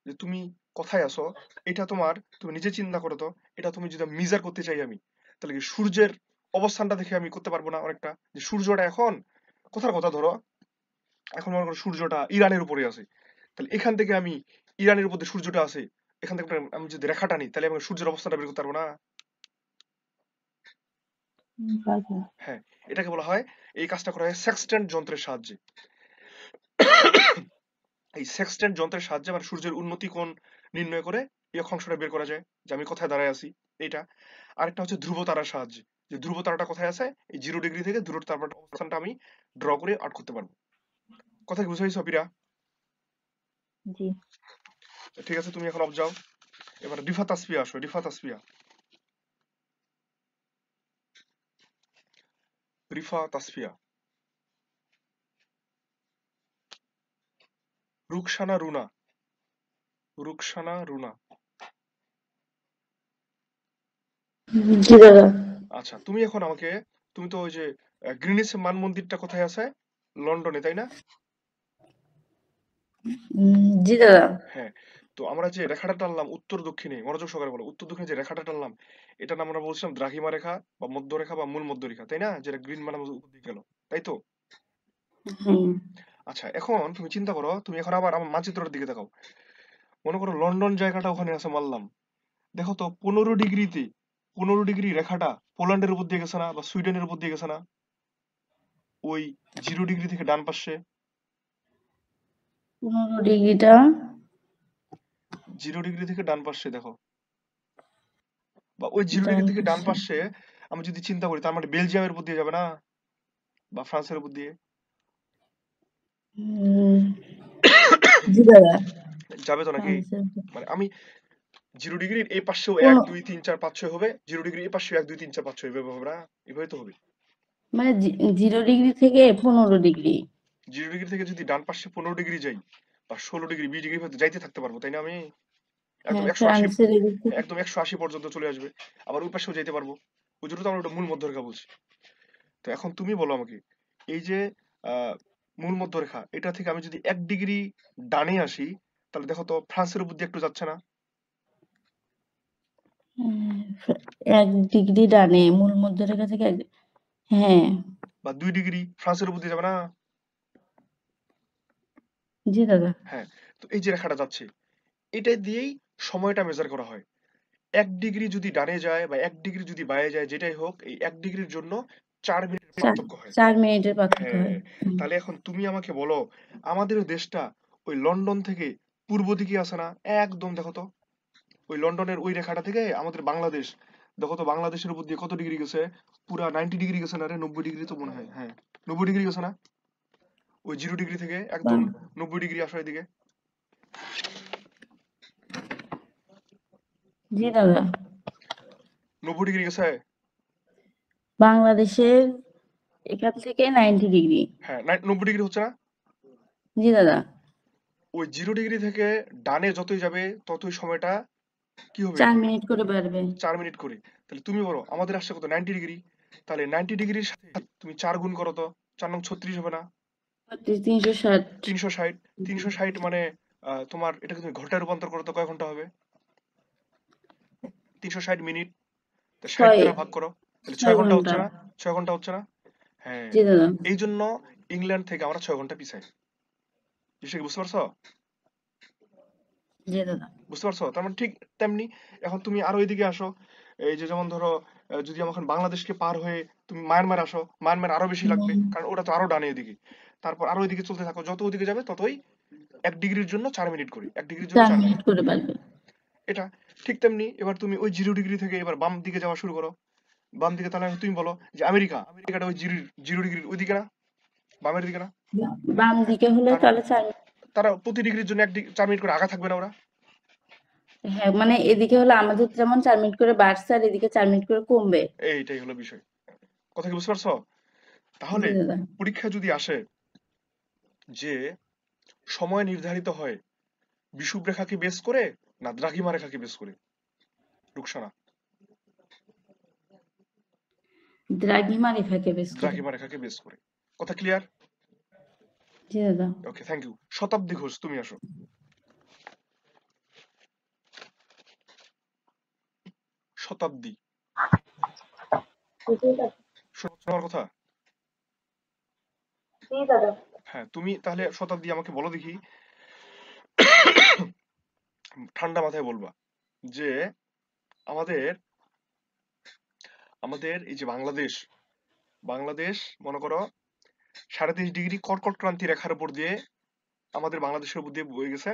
যে তুমি কোথায় আছো, এটা তোমার, তুমি নিজে চিন্তা করো তো, এটা তুমি যদি মেজার করতে চাই আমি, তাহলে কি সূর্যের অবস্থানটা দেখে আমি করতে পারবো না অনেকটা, যে সূর্যটা এখন কোথার কথা ধরো, এখন মনে করো সূর্যটা ইরানের উপরে আছে, তাহলে এখান থেকে আমি ইরানের উপর দিয়ে সূর্যটা আছে, এখান থেকে আমি যদি রেখাটা নিই, তাহলে আমি সূর্যের অবস্থানটা বের করতে পারবো না? পারবো। হ্যাঁ এটাকে বলা হয়, এই কাজটা করা হয় সেক্সট্যান্ট যন্ত্রের সাহায্যে। এই সেক্সট্যান্ট যন্ত্রের সাহায্যে মানে সূর্যের উন্নতি কোণ নির্ণয় করে এই অক্ষাংশটা বের করা যায় যে আমি কোথায় দাঁড়ায় আছি এইটা। আরেকটা হচ্ছে ধ্রুব তারার সাহায্যে, যে ধ্রুব তারাটা কোথায় আছে, এই 0 ডিগ্রি থেকে ধ্রুব তারার অবস্থানটা আমি ড্র করে আউট করতে পারবো। কথা কি বুঝাইছো পিরা? জি। ঠিক আছে তুমি এখন অফ যাও, এবার রিফা তাসফিয়া আসো, রিফা তাসফিয়া, রিফা তাসফিয়া, রুকসানা রুনা, রুকসানা রুনা। জি দাদা। আচ্ছা তুমি এখন আমাকে, তুমি তো ওই যে গ্রিনিচ মান মন্দিরটা কোথায় আছে? লন্ডনে, তাই না? জি দাদা। হ্যাঁ তো আমরা যে রেখাটা টানলাম উত্তর দক্ষিণে, মনোযোগ সহকারে বলো, উত্তর দক্ষিণে যে রেখাটা টানলাম এটা নাম আমরা বলছিলাম দ্রাঘিমা রেখা বা মধ্যরেখা বা মূল মধ্যরেখা, তাই না? যেটা গ্রিন মানে উপর দিকে গেল, তাই তো? হুম। আচ্ছা এখন তুমি চিন্তা করো, তুমি এখন আবার আমার মানচিত্রের দিকে দেখাও, মনে করো লন্ডন জায়গাটা ওখানে আছে মানলাম, দেখো তো 15 ডিগ্রিতে, 15 ডিগ্রি রেখাটা পোল্যান্ডের উপর দিয়ে গেছে না বা সুইডেনের উপর দিয়ে গেছে না? ওই 0 ডিগ্রি থেকে ডান পাশে, 15 ডিগ্রিটা 0 ডিগ্রি থেকে ডান পাশে দেখো, বা ওই 0 ডিগ্রি ডান থেকে ডান পাশে। পাশে আমি যদি চিন্তা করি, তার মানে বেলজিয়ামের উপর দিয়ে যাবে না বা ফ্রান্সের উপর দিয়ে? হুম, জি দাদা। যাবে তো নাকি? ফ্রান্সের মানে আমি 0 ডিগ্রির এই পাশেও 1 কোনো 2 3 4 5 6 হবে, 0 ডিগ্রির এই পাশেও 1 2 3 4 5 6 এভাবে হবে না? এভাবে তো হবে। মানে 0 ডিগ্রি থেকে 15 ডিগ্রি। 0 ডিগ্রি থেকে যদি ডান পাশে 15 ডিগ্রি যাই বা 16 ডিগ্রি 20 ডিগ্রি হতে যাইতে থাকতে পারবো, তাই না? আমি একদম হ্যাঁ 180, ফ্রান্সের এদিক থেকে একদম 180 পর্যন্ত চলে আসবে, আবার ওই পাশেও যেতে পারবো। ওই জন্য তো আমরা ওটা মূল মধ্যরেখা বলছি। তো এখন তুমি বলো আমাকে, এই যে মূল মধ্যরেখা, এটা থেকে আমি যদি 1 ডিগ্রি ডানে আসি, তাহলে দেখো তো ফ্রান্সের উপর দিয়ে একটু যাচ্ছে না? 1 ডিগ্রি ডানে মূল মধ্যরেখা থেকে হ্যাঁ বা 2 ডিগ্রি ফ্রান্সের উপর দিয়ে যাবে না? জি দাদা। হ্যাঁ, তো এই যে রেখাটা যাচ্ছে, এটা দিয়েই সময়টা মেজার করা হয়। 1 ডিগ্রি যদি ডানে যায় বা 1 ডিগ্রি যদি বাইরে যায়, যেটাই হোক, এই 1 ডিগ্রির জন্য 4 মিনিটের পার্থক্য হয়। 4 মিনিটের পার্থক্য হয়। হ্যাঁ, তাহলে এখন তুমি আমাকে বলো, আমাদের দেশটা ওই লন্ডন থেকে পূর্ব দিকে আছে না? একদম দেখো তো, ওই লন্ডনের ওই রেখাটা থেকে আমাদের বাংলাদেশ, দেখো তো বাংলাদেশের উপর দিয়ে কত ডিগ্রি গেছে? পুরা 90 ডিগ্রি গেছে না রে? 90 ডিগ্রি তো মনে হয়, হ্যাঁ 90 ডিগ্রি গেছে না? ওই 0 ডিগ্রি থেকে একদম 90 ডিগ্রি আসো এদিকে। জি দাদা। 90 ডিগ্রি গেছে? বাংলাদেশের এখান থেকে 90 ডিগ্রি। হ্যাঁ, 90 ডিগ্রি হচ্ছে না? জি দাদা। ওই 0 ডিগ্রি থেকে ডানে যতই যাবে ততই সময়টা কি হবে? 4 মিনিট করে বাড়বে। 4 মিনিট করে। তাহলে তুমি বলো, আমাদের আসছে কত? 90 ডিগ্রি। তাহলে 90 ডিগ্রির সাথে তুমি 4 গুণ করো তো, 4 নং 36 হবে না? 360। 360, 360 মানে তোমার এটাকে তুমি ঘন্টায় রূপান্তর করো তো কয় ঘন্টা হবে? 360 মিনিট, 60 দ্বারা ভাগ করো, তাহলে 6 ঘন্টা হচ্ছে না? 6 ঘন্টা হচ্ছে না? হ্যাঁ, জি দাদা। এই জন্য ইংল্যান্ড থেকে আমরা 6 ঘন্টা পিছাই। বিষয়টা কি বুঝতে পারছো? জি দাদা। বুঝতে পারছো? তার মানে ঠিক তেমনি এখন তুমি আরো এদিকে আসো, এই যে যেমন ধরো যদি আমার এখন বাংলাদেশকে পার হয়ে তুমি মায়ানমার আসো, মায়ানমার আরো বেশি লাগবে, কারণ ওটা তো আরো ডানে এদিকে। তারপর আরো এদিকে চলতে থাকো, যত ওদিকে যাবে ততই 1 ডিগ্রির জন্য 4 মিনিট করে, 1 ডিগ্রির জন্য 4 4 মিনিট মিনিট করে বাড়বে। এটা ঠিক তেমনি এবার তুমি ওই 0 ডিগ্রি থেকে এবার বাম দিকে যাওয়া শুরু করো। বাম দিকে, তাহলে তুমি বলো যে আমেরিকাটা ওই 0 ডিগ্রির ওইদিকে না? বামের দিকে না? বাম দিকে হলে তাহলে 4 মিনিট। তারা প্রতি ডিগ্রির জন্য 4 মিনিট করে আগা থাকবে না ওরা? হ্যাঁ মানে এদিকে হলে আমাদের যেমন 4 মিনিট করে বাড়ছে আর এদিকে 4 মিনিট করে কমবে। এইটাই হলো বিষয়। কথা কি বুঝতে পারছো? তাহলে পরীক্ষা যদি আসে যে সময় নির্ধারিত হয় বিষুব রেখাকে বেস করে না দ্রাঘিমা রেখাকে বেস করে, রুকসানা? দ্রাঘিমা রেখাকে বেস করে। দ্রাঘিমা রেখাকে বেস করে। কথা ক্লিয়ার? জি দাদা। ওকে, থ্যাংক ইউ। শতাব্দী ঘোষ, তুমি আসো। শতাব্দী, শোনো আমার কথা? হ্যাঁ, তুমি তাহলে শতাব্দী আমাকে বলো দেখি, ঠান্ডা মাথায় বলবা যে আমাদের আমাদের এই যে বাংলাদেশ মনে করো 23.5 ডিগ্রি কর্কট ক্রান্তি রেখার উপর দিয়ে আমাদের বাংলাদেশের উপর দিয়ে বয়ে গেছে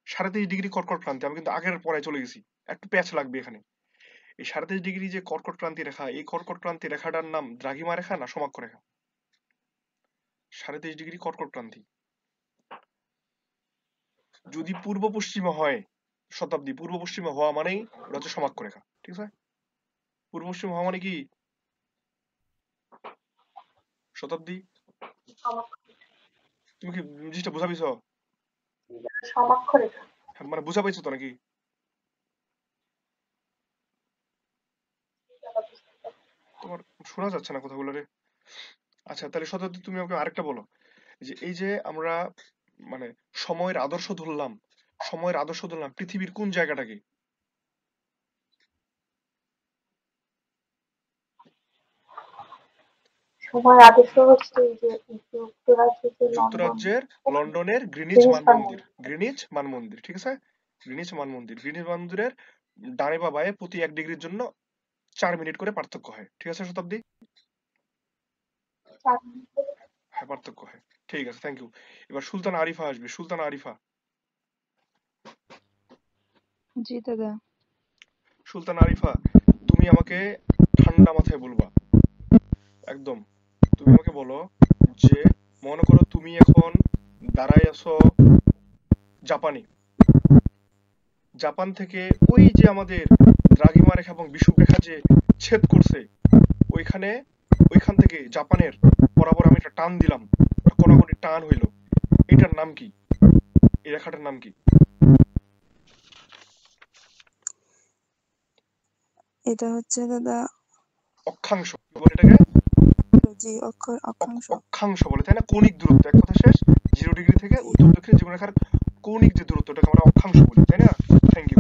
23.5 ডিগ্রি কর্কট ক্রান্তি। আমি কিন্তু আগের পরে চলে গেছি, একটু প্যাচ লাগবে এখানে। এই 23.5 ডিগ্রি যে কর্কট ক্রান্তি রেখা, এই কর্কট ক্রান্তি রেখাটার নাম দ্রাঘিমা রেখা না সমাক্ষ রেখা? 23.5 ডিগ্রি কর্কট ক্রান্তি যদি পূর্ব পশ্চিমে হয়, শতাব্দী, পূর্ব পশ্চিমে হওয়া মানেই ওটা হচ্ছে সমাক্ষ রেখা, ঠিক আছে? পূর্ব পশ্চিমে হওয়া মানে কি শতাব্দী? তুমি কি জিনিসটা বুঝা পেয়েছো? সমাক্ষ রেখা মানে বুঝা পেয়েছো তো নাকি? তোমার শোনা যাচ্ছে না কথাগুলো রে। আচ্ছা, তাহলে শতাব্দী তুমি আমাকে আরেকটা বলো, যে এই যে আমরা মানে সময়ের আদর্শ ধরলাম পৃথিবীর কোন জায়গাটাকে? সময়ের আদর্শ হচ্ছে যে যুক্তরাজ্যের লন্ডনের গ্রিনিচ মানমন্দির, ঠিক আছে? গ্রিনিচ মানমন্দিরের ডানে বা বায়ে প্রতি 1 ডিগ্রির জন্য 4 মিনিট করে পার্থক্য হয়, ঠিক আছে শতাব্দী? হ্যাঁ, পার্থক্য হয়, ঠিক আছে, থ্যাংক ইউ। এবার সুলতানা আরিফা আসবে। সুলতানা আরিফা। জি দাদা। সুলতানা আরিফা, তুমি আমাকে ঠান্ডা মাথায় বলবা একদম। তুমি আমাকে বলো যে মনে করো তুমি এখন দাঁড়ায় আছো জাপান থেকে ওই যে আমাদের দ্রাঘিমা রেখা এবং বিষুব রেখা যে ছেদ করছে, ওইখান থেকে জাপানের বরাবর আমি একটা টান দিলাম, কড়াকড়ি টান হইলো, এটার নাম কি? এই রেখাটার নাম কি? এটা হচ্ছে দাদা অক্ষাংশ বলে এটাকে, জি অক্ষাংশ। অক্ষাংশ বলে, তাই না? কৌণিক দূরত্ব, এক কথা শেষ। 0 ডিগ্রি থেকে উত্তর দক্ষিণ জীবনরেখার কৌণিক যে দূরত্ব, ওটাকে আমরা অক্ষাংশ বলি, তাই না? Thank you.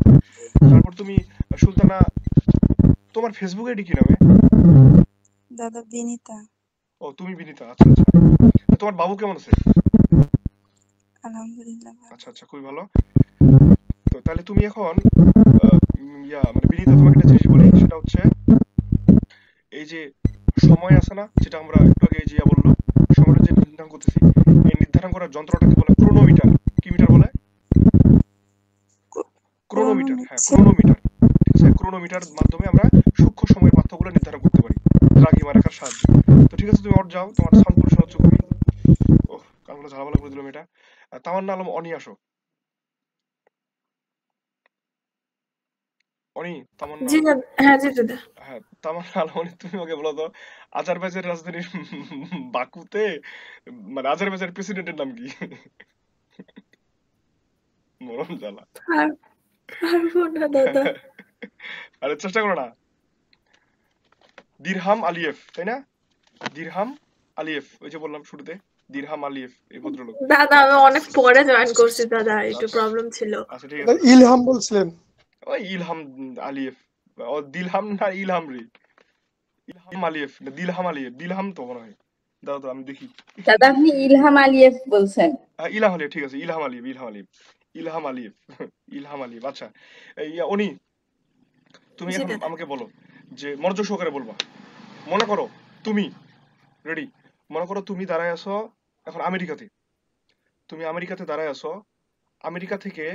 তারপর তুমি সুলতানা, তোমার ফেসবুক আইডি কি নামে? দাদা বিনিতা। ও, তুমি বিনীতা, আচ্ছা আচ্ছা। তোমার বাবু কেমন আছে? আলহামদুলিল্লাহ ভালো। আচ্ছা আচ্ছা, খুবই ভালো। তো তাহলে তুমি এখন মানে বিনীতা, তোমাকে একটা জিনিস বলি, সেটা হচ্ছে এই যে সময় আছে না, যেটা আমরা একটু আগে জিয়া বললো, সময়টা যে নির্ধারণ করতেছি, এই নির্ধারণ করার যন্ত্রটাকে বলে ক্রোনোমিটার। কি মিটার বলে? ক্রোনোমিটার। হ্যাঁ, ক্রোনোমিটার। ঠিক আছে, ক্রোনোমিটার মাধ্যমে আমরা সূক্ষ্ম সময়ের পার্থক্যগুলো নির্ধারণ করতে পারি দ্রাঘিমা রেখার সাহায্যে। তো ঠিক আছে, তুমি ওর যাও, তোমার সাউন্ড পলিউশন হচ্ছে খুবই। ওহ, কানগুলো ঝালাপালা করে দিলাম এটা। তামান্না আলম অনি, আসো। অনি, তামান্না। জি দাদা, হ্যাঁ জি দাদা। হ্যাঁ, তামান্না আলম অনি, তুমি আমাকে বলো তো, আজারবাইজানের রাজধানী বাকুতে মানে আজারবাইজানের প্রেসিডেন্টের নাম কি? মরণ জ্বালা। পারবো না দাদা। আরে চেষ্টা করো না। দিরহাম আলিয়েভ, তাই না? দিরহাম আলিয়েভ, ওই যে বললাম শুরুতে, দিরহাম আলিয়েভ, এই ভদ্রলোক। দাদা আমি অনেক পরে জয়েন করছি দাদা, একটু প্রবলেম ছিল। আচ্ছা ঠিক আছে, ইলহাম বলছিলেন। ওই ইলহাম আলিয়েভ, ও দিলহাম না ইলহাম রে, ইলহাম আলিয়েভ না দিলহাম আলিয়েভ, দিলহাম তো মনে হয়। দাও তো আমি দেখি। দাদা আপনি ইলহাম আলিয়েভ বলছেন। ইলহাম আলিয়েভ, ঠিক আছে, Ilham Aliyev, Ilham Aliyev, Ilham Aliyev, Ilham Aliyev. আচ্ছা, উনি, তুমি এখন আমাকে বলো, যে মনোযোগ সহকারে বলবা। মনে করো তুমি, রেডি, মনে করো তুমি দাঁড়ায় আছো এখন আমেরিকাতে, তুমি আমেরিকাতে দাঁড়ায় আছো, আমেরিকা থেকে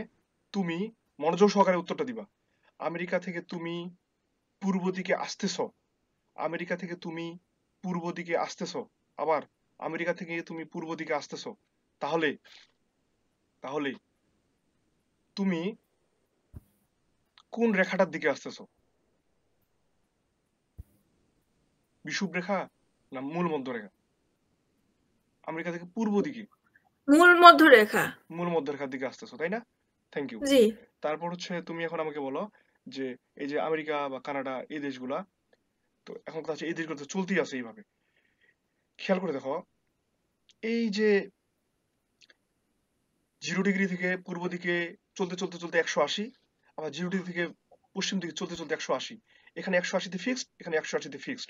তুমি, মনোযোগ সহকারে উত্তরটা দিবা, আমেরিকা থেকে তুমি পূর্ব দিকে আসতেছ, আমেরিকা থেকে তুমি পূর্ব দিকে আসতেছ, আবার আমেরিকা থেকে তুমি পূর্ব দিকে আসতেছ, তাহলে তাহলে তুমি কোন রেখাটার দিকে আসতেছ? বিষুব রেখা না মূল মধ্য রেখা? আমেরিকা থেকে পূর্ব দিকে মূল মধ্যরেখা। মূল মধ্য রেখার দিকে আসতেছো, তাই না? Thank you. জি। তারপর হচ্ছে তুমি এখন আমাকে বলো যে এই যে আমেরিকা বা কানাডা, এই দেশগুলা, তো এখন কথা হচ্ছে এই দেশগুলো তো চলতেই আছে এইভাবে। খেয়াল করে দেখো, এই যে 0 ডিগ্রি থেকে পূর্ব দিকে চলতে চলতে চলতে 180, আবার 0 ডিগ্রি থেকে পশ্চিম দিকে চলতে চলতে 180, এখানে 180তে ফিক্সড, এখানে 180তে ফিক্সড,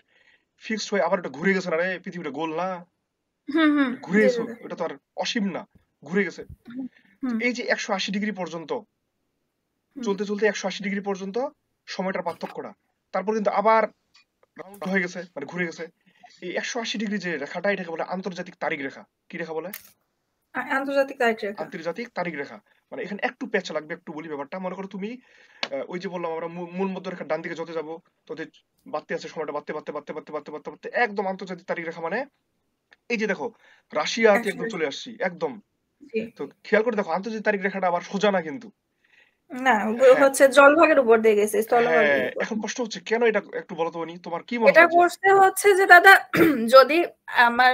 ফিক্সড হয়ে আবার এটা ঘুরে গেছে না রে, পৃথিবীটা গোল না, ঘুরে গেছে, এটা তো আর অসীম না, ঘুরে গেছে। এই যে 180 ডিগ্রি পর্যন্ত চলতে চলতে 180 ডিগ্রি পর্যন্ত সময়টার পার্থক্যটা, তারপর কিন্তু আবার রাউন্ড হয়ে গেছে, মানে ঘুরে গেছে। এই 180 ডিগ্রি যে রেখাটা, এটাকে বলে আন্তর্জাতিক তারিখ রেখা। কি রেখা বলে? আন্তর্জাতিক তারিখ রেখা। আন্তর্জাতিক তারিখ রেখা। মানে এখানে একটু প্যাচ লাগবে, একটু বলি ব্যাপারটা। মনে করো তুমি ওই যে বললাম আমরা মূল মধ্য রেখার ডান দিকে যত যাবো তত বাড়তে আছে সময়টা, বাড়তে বাড়তে বাড়তে বাড়তে বাড়তে বাড়তে বাড়তে একদম আন্তর্জাতিক তারিখ রেখা। মানে এই যে দেখো রাশিয়াতে একদম চলে আসছি একদম। তো খেয়াল করে দেখো, আন্তর্জাতিক তারিখ রেখাটা আবার সোজা না কিন্তু, না হচ্ছে জলভাগের উপর দিয়ে গেছে, স্থলভাগের উপর। এখন কষ্ট হচ্ছে কেন, এটা একটু বলো তো উনি, তোমার কি মনে এটা হয়? করতে হচ্ছে যে দাদা, যদি আমার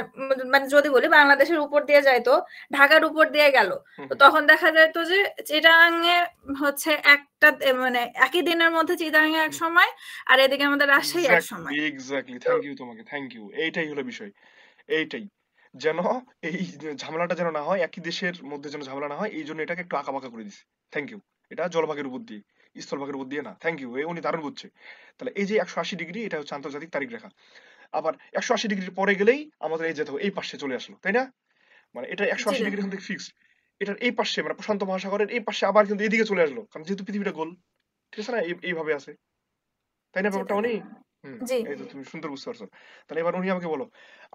মানে যদি বলি বাংলাদেশের উপর দিয়ে যায় তো ঢাকার উপর দিয়ে গেল, তো তখন দেখা যায় তো যে চিটাগাঙে হচ্ছে একটা মানে একই দিনের মধ্যে চিটাগাঙে এক সময়, আর এদিকে আমাদের রাজশাহী এক সময়। এক্স্যাক্টলি, থ্যাংক ইউ তোমাকে, থ্যাংক ইউ। এইটাই হলো বিষয়, এইটাই, যেন এই ঝামেলাটা যেন না হয়, একই দেশের মধ্যে যেন ঝামেলা না হয়, এই জন্য এটাকে একটু আঁকাবাঁকা করে দিছে। Thank you. এটা জলভাগের উপর দিয়ে, স্থলভাগের উপর দিয়ে না। থ্যাংক ইউ, উনি দারুণ বুঝছে। তাহলে এই যে 180 ডিগ্রি, এটা হচ্ছে আন্তর্জাতিক তারিখ রেখা। আবার 180 ডিগ্রির পরে গেলেই আমাদের এই যেতে এই পাশে চলে আসলো, তাই না? মানে এটা 180 ডিগ্রি এখন থেকে ফিক্সড, এটার এই পাশে মানে প্রশান্ত মহাসাগরের এই পাশে আবার কিন্তু এদিকে চলে আসলো, কারণ যেহেতু পৃথিবীটা গোল, ঠিক আছে না, এইভাবে আছে, তাই না ব্যাপারটা? উনি এই তো তুমি সুন্দর বুঝতে পারছো। তাহলে এবার উনি আমাকে বলো,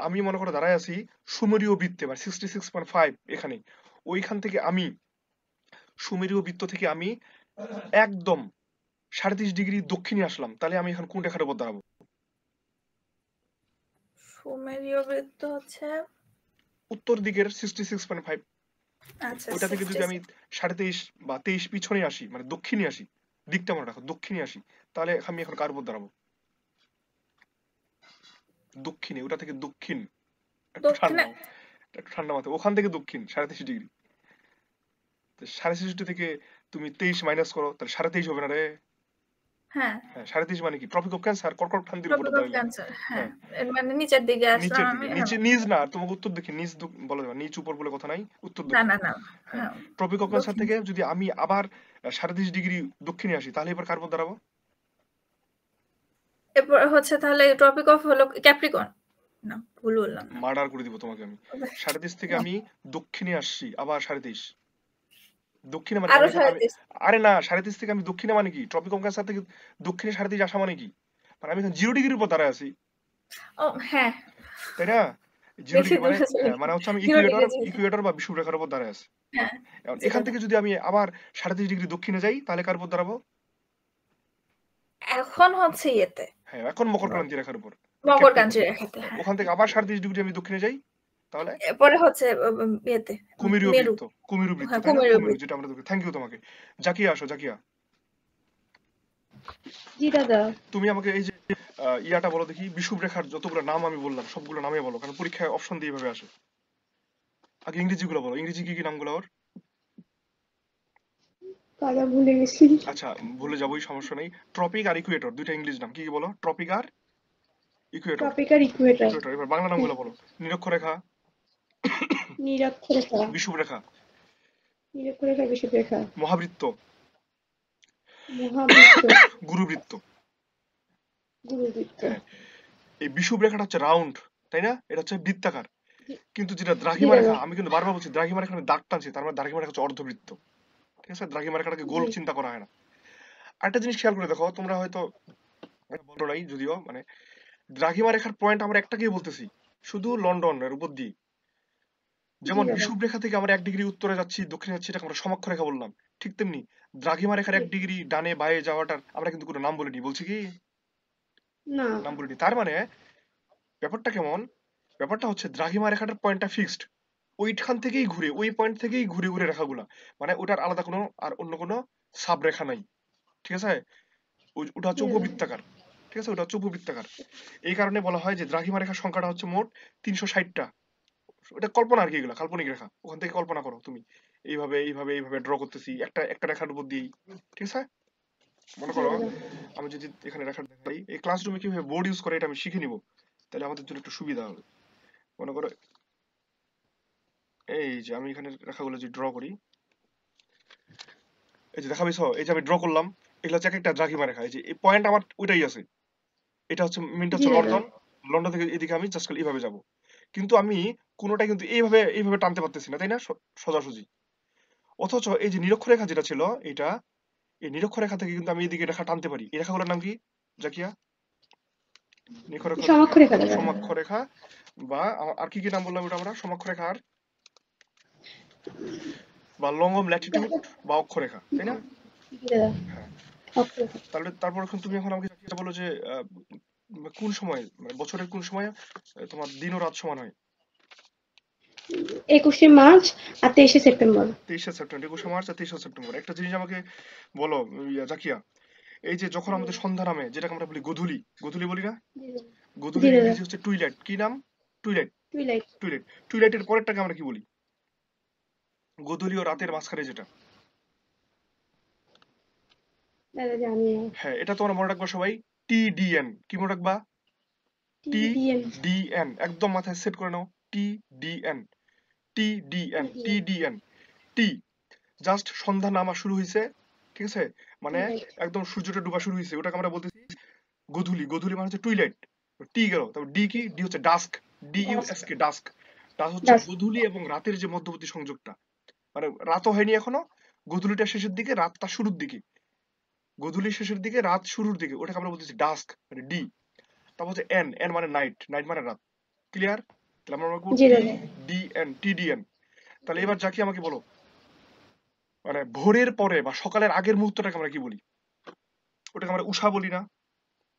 আমি মনে করো দাঁড়ায় আছি সুমেরীয় বৃত্তে, মানে 66.5 এখানে, ওইখান থেকে আমি সুমেরীয় বৃত্ত থেকে আমি একদম 37.5 ডিগ্রি দক্ষিণে আসলাম, তাহলে আমি এখন কোন রেখার উপর দাঁড়াবো? সুমেরীয় বৃত্ত হচ্ছে উত্তর দিকের 66.5। আচ্ছা, ওটা থেকে যদি আমি 23.5 বা 23 পিছনে আসি, মানে দক্ষিণে আসি, দিকটা মনে রাখো, দক্ষিণে আসি, তাহলে আমি এখন কার উপর দাঁড়াবো? দক্ষিণে, ওটা থেকে দক্ষিণ, একটু ঠান্ডা মাথায়, ওখান থেকে দক্ষিণ 23.5 ডিগ্রি। 63.5 থেকে তুমি 23 মাইনাস করো, তাহলে 23.5 হবে না রে? হ্যাঁ, ৩.৫ মানে কি? ট্রপিক অফ ক্যান্সার, কর্কট ক্রান্তির উপরে ট্রপিক অফ দাঁড়াইলাম। ক্যান্সার। হ্যাঁ, হ্যাঁ, এর মানে নিচের দিকে আসলাম নিচের আমি। দিকে। হ্যাঁ, নিচ না, তোমাকে উত্তর দিকে নিচ বলা যাবে না। নিচ উপর বলে কথা নাই, উত্তর না দক্ষিণ। না না, হ্যাঁ, হ্যাঁ, ট্রপিক অফ ক্যান্সার দক্ষিণ। থেকে যদি আমি আবার ৩.৫ ডিগ্রি দক্ষিণে আসি, তাহলে এবার কার পথ দাঁড়াবো? এরপর হচ্ছে তাহলে ট্রপিক অফ হলো ক্যাপ্রিকন। না, ভুল বললাম না। মার্ডার করে দিব তোমাকে আমি। ৩.৫ থেকে আমি দক্ষিণে আসছি, আবার ৩.৫ দক্ষিণে মানে আরো আমি এখানে আমি ৩.৫। আরে না, ৩.৫ থেকে আমি দক্ষিণে মানে কি? ট্রপিক অফ ক্যান্সার থেকে দক্ষিণে ৩.৫ আসা মানে কি? মানে আমি এখন 0 ডিগ্রির উপর দাঁড়ায় আছি, ও হ্যাঁ, তাই না? 0 বেশি ডিগ্রি মানে দূরে চলে মানে হচ্ছে আমি 0 ডিগ্রি ছিল। ইকুয়েটর বা বিষুবরেখার উপর দাঁড়ায় আছি। হ্যাঁ, এখন যেটা এখান থেকে যদি আমি আবার ৩.৫ ডিগ্রি দক্ষিণে যাই, তাহলে কার উপর দাঁড়াবো? এখন হচ্ছে ইয়েতে হ্যাঁ, এখন মকর ক্রান্তি রেখার উপর, মকর ক্যাপ্রিকন। ক্রান্তি রেখাতে। হ্যাঁ, ওখান থেকে আবার ৩.৫ ডিগ্রি আমি দক্ষিণে যাই, তাহলে এরপরে হচ্ছে ইয়েতে কুমিরীয় মেরু। বৃত্ত। কুমিরু বৃত্ত, হ্যাঁ, তাই না? কুমিরু কুমিরু, বৃত্ত। যেটা আমরা থ্যাংক ইউ তোমাকে। জাকিয়া আসো, জাকিয়া। জি দাদা। তুমি আমাকে এই যে ইয়াটা বলো দেখি, বিষুবরেখার যতগুলো নাম আমি বললাম সবগুলো নামে বলো, কারণ পরীক্ষায় অপশন দিয়ে এভাবে আসে। আগে ইংরেজিগুলো বলো, ইংরেজি কি কি নামগুলো ওর? দাদা ভুলে গেছি। আচ্ছা, ভুলে যাবোই, সমস্যা নেই। ট্রপিক আর ইকুয়েটর, দুইটা ইংলিশ নাম। কি কি বলো? ট্রপিক আর ইকুয়েটর। ট্রপিক আর ইকুয়েটর। ইকুয়েটর। এবার বাংলা নামগুলো বলো। নিরক্ষরেখা, নিরক্ষরেখা, বিষুবরেখা, নিরক্ষরেখা, বিষুবরেখা, মহাবৃত্ত, মহাবৃত্ত, গুরুবৃত্ত। গুরুবৃত্ত। হ্যাঁ, এই বিষুবরেখাটা হচ্ছে রাউন্ড, তাই না? এটা হচ্ছে বৃত্তাকার। কিন্তু যেটা জি দ্রাঘিমা দাদা। রেখা, আমি কিন্তু বারবার বলছি দ্রাঘিমা রেখা আমি দাগ টানছি, তার মানে দ্রাঘিমা রেখা হচ্ছে অর্ধবৃত্ত। ঠিক আছে? দ্রাঘিমা রেখাটাকে গোল জি। চিন্তা করা হয় না। আরেকটা জিনিস খেয়াল করে দেখো, তোমরা হয়তো বলো নাই যদিও, মানে দ্রাঘিমা রেখার পয়েন্ট আমরা একটাকেই বলতেছি, শুধু লন্ডনের উপর দিয়ে। জি যেমন দাদা। বিষুব রেখা থেকে আমরা 1 ডিগ্রি উত্তরে যাচ্ছি, দক্ষিণে যাচ্ছি, এটাকে আমরা সমক্ষ রেখা বললাম। ঠিক তেমনি দ্রাঘিমা রেখার 1 ডিগ্রি ডানে বায়ে যাওয়াটার আমরা কিন্তু কোনো নাম বলিনি, বলছি কি? না। নাম বলিনি। তার মানে ব্যাপারটা কেমন? ব্যাপারটা হচ্ছে দ্রাঘিমা রেখাটার পয়েন্টটা ফিক্সড, ওইখান থেকেই ঘুরে, ওই পয়েন্ট থেকেই ঘুরে ঘুরে রেখাগুলা, মানে ওটার আলাদা কোনো আর অন্য কোনো সাব রেখা নাই। ঠিক আছে? ওটা হচ্ছে জি দাদা। উপবৃত্তাকার। ঠিক আছে? ওটা হচ্ছে উপবৃত্তাকার। এই কারণে বলা হয় যে দ্রাঘিমা রেখার সংখ্যাটা হচ্ছে মোট ৩৬০টা। এটা কল্পনা আর কি, এগুলা কাল্পনিক রেখা। ওখান থেকে কল্পনা করো তুমি, এইভাবে এইভাবে এইভাবে ড্র করতেছি একটা একটা রেখার উপর দিয়েই। ঠিক আছে? মনে জি করো দাদা। আমি যদি এখানে রেখা দেখাই, এই ক্লাসরুমে কিভাবে বোর্ড ইউজ করে এটা আমি শিখে নিব, তাহলে আমাদের জন্য একটু সুবিধা হবে। মনে করো এই যে আমি এখানে রেখাগুলো যে ড্র করি, এই যে দেখা পেয়েছো, এই যে আমি ড্র করলাম, এগুলো হচ্ছে এক একটা দ্রাঘিমা রেখা। এই যে এই পয়েন্ট আমার ওইটাই আছে, এটা হচ্ছে মিনটা জি হচ্ছে দাদা। লন্ডন। লন্ডন থেকে এদিকে আমি জাস্ট এইভাবে যাব, কিন্তু আমি কোনোটাই কিন্তু এইভাবে এইভাবে টানতে পারতেছি না, তাই না? সোজাসুজি। অথচ এই যে নিরক্ষরেখা যেটা ছিল, এটা এই নিরক্ষরেখা থেকে কিন্তু আমি এদিকে রেখা টানতে পারি। এই রেখাগুলোর নাম কি জাকিয়া? সমক্ষরেখা দাদা। সমক্ষরেখা, বা আর কি কি নাম বললাম ওটা আমরা? সমক্ষরেখা আর বা লঙ্গম, ল্যাটিটিউড বা অক্ষরেখা, তাই না? জি দাদা। হ্যাঁ, অক্ষরেখা। তাহলে তারপর এখন তুমি এখন আমাকে জাকিয়া বলো যে কোন সময়, মানে বছরের কোন সময় তোমার দিন ও রাত সমান হয়? 21শে মার্চ আর 23শে সেপ্টেম্বর। 23শে সেপ্টেম্বর, 21শে মার্চ আর 23শে সেপ্টেম্বর। একটা জিনিস আমাকে বলো জাকিয়া, এই যে যখন আমাদের সন্ধ্যা নামে, যেটাকে আমরা বলি গোধূলি, গোধূলি বলি না? জি দাদা। জি গোধূলির দাদা। ইংরেজি হচ্ছে টুইলাইট। কি নাম? টুইলাইট। টুইলাইট। টুইলাইট। টুইলাইটের পরেরটাকে আমরা কি বলি? গোধূলি ও রাতের মাঝখানে যেটা। দাদা জানি না। হ্যাঁ, এটা তোমরা মনে রাখবা সবাই, TDN। কি মনে রাখবা? TDN। TDN, একদম মাথায় সেট করে নাও। TDN, TDN, TDN। টি জাস্ট সন্ধ্যা নামা শুরু হয়েছে, ঠিক আছে? মানে একদম সূর্যটা ডুবা শুরু হয়েছে, ওটাকে আমরা বলতেছি গোধূলি। গোধূলি মানে হচ্ছে টুইলাইট। টি গেল, তারপর ডি কি? ডি হচ্ছে ডাস্ক, DUSK, ডাস্ক। ডাস্ক হচ্ছে গোধূলি এবং রাতের যে মধ্যবর্তী সংযোগটা, মানে রাতও হয়নি এখনো, গোধূলিটা শেষের দিকে, রাতটা শুরুর দিকে। গোধূলির শেষের দিকে, রাত শুরুর দিকে, ওটাকে আমরা বলতেছি ডাস্ক, মানে ডি। তারপর হচ্ছে এন, এন মানে নাইট, নাইট মানে রাত। ক্লিয়ার? তাহলে আমরা বলবো TDN, TDN। তাহলে এবার জাকি আমাকে বলো, মানে ভোরের পরে বা সকালের আগের মুহূর্তটাকে আমরা কি বলি? ওটাকে আমরা উষা বলি না?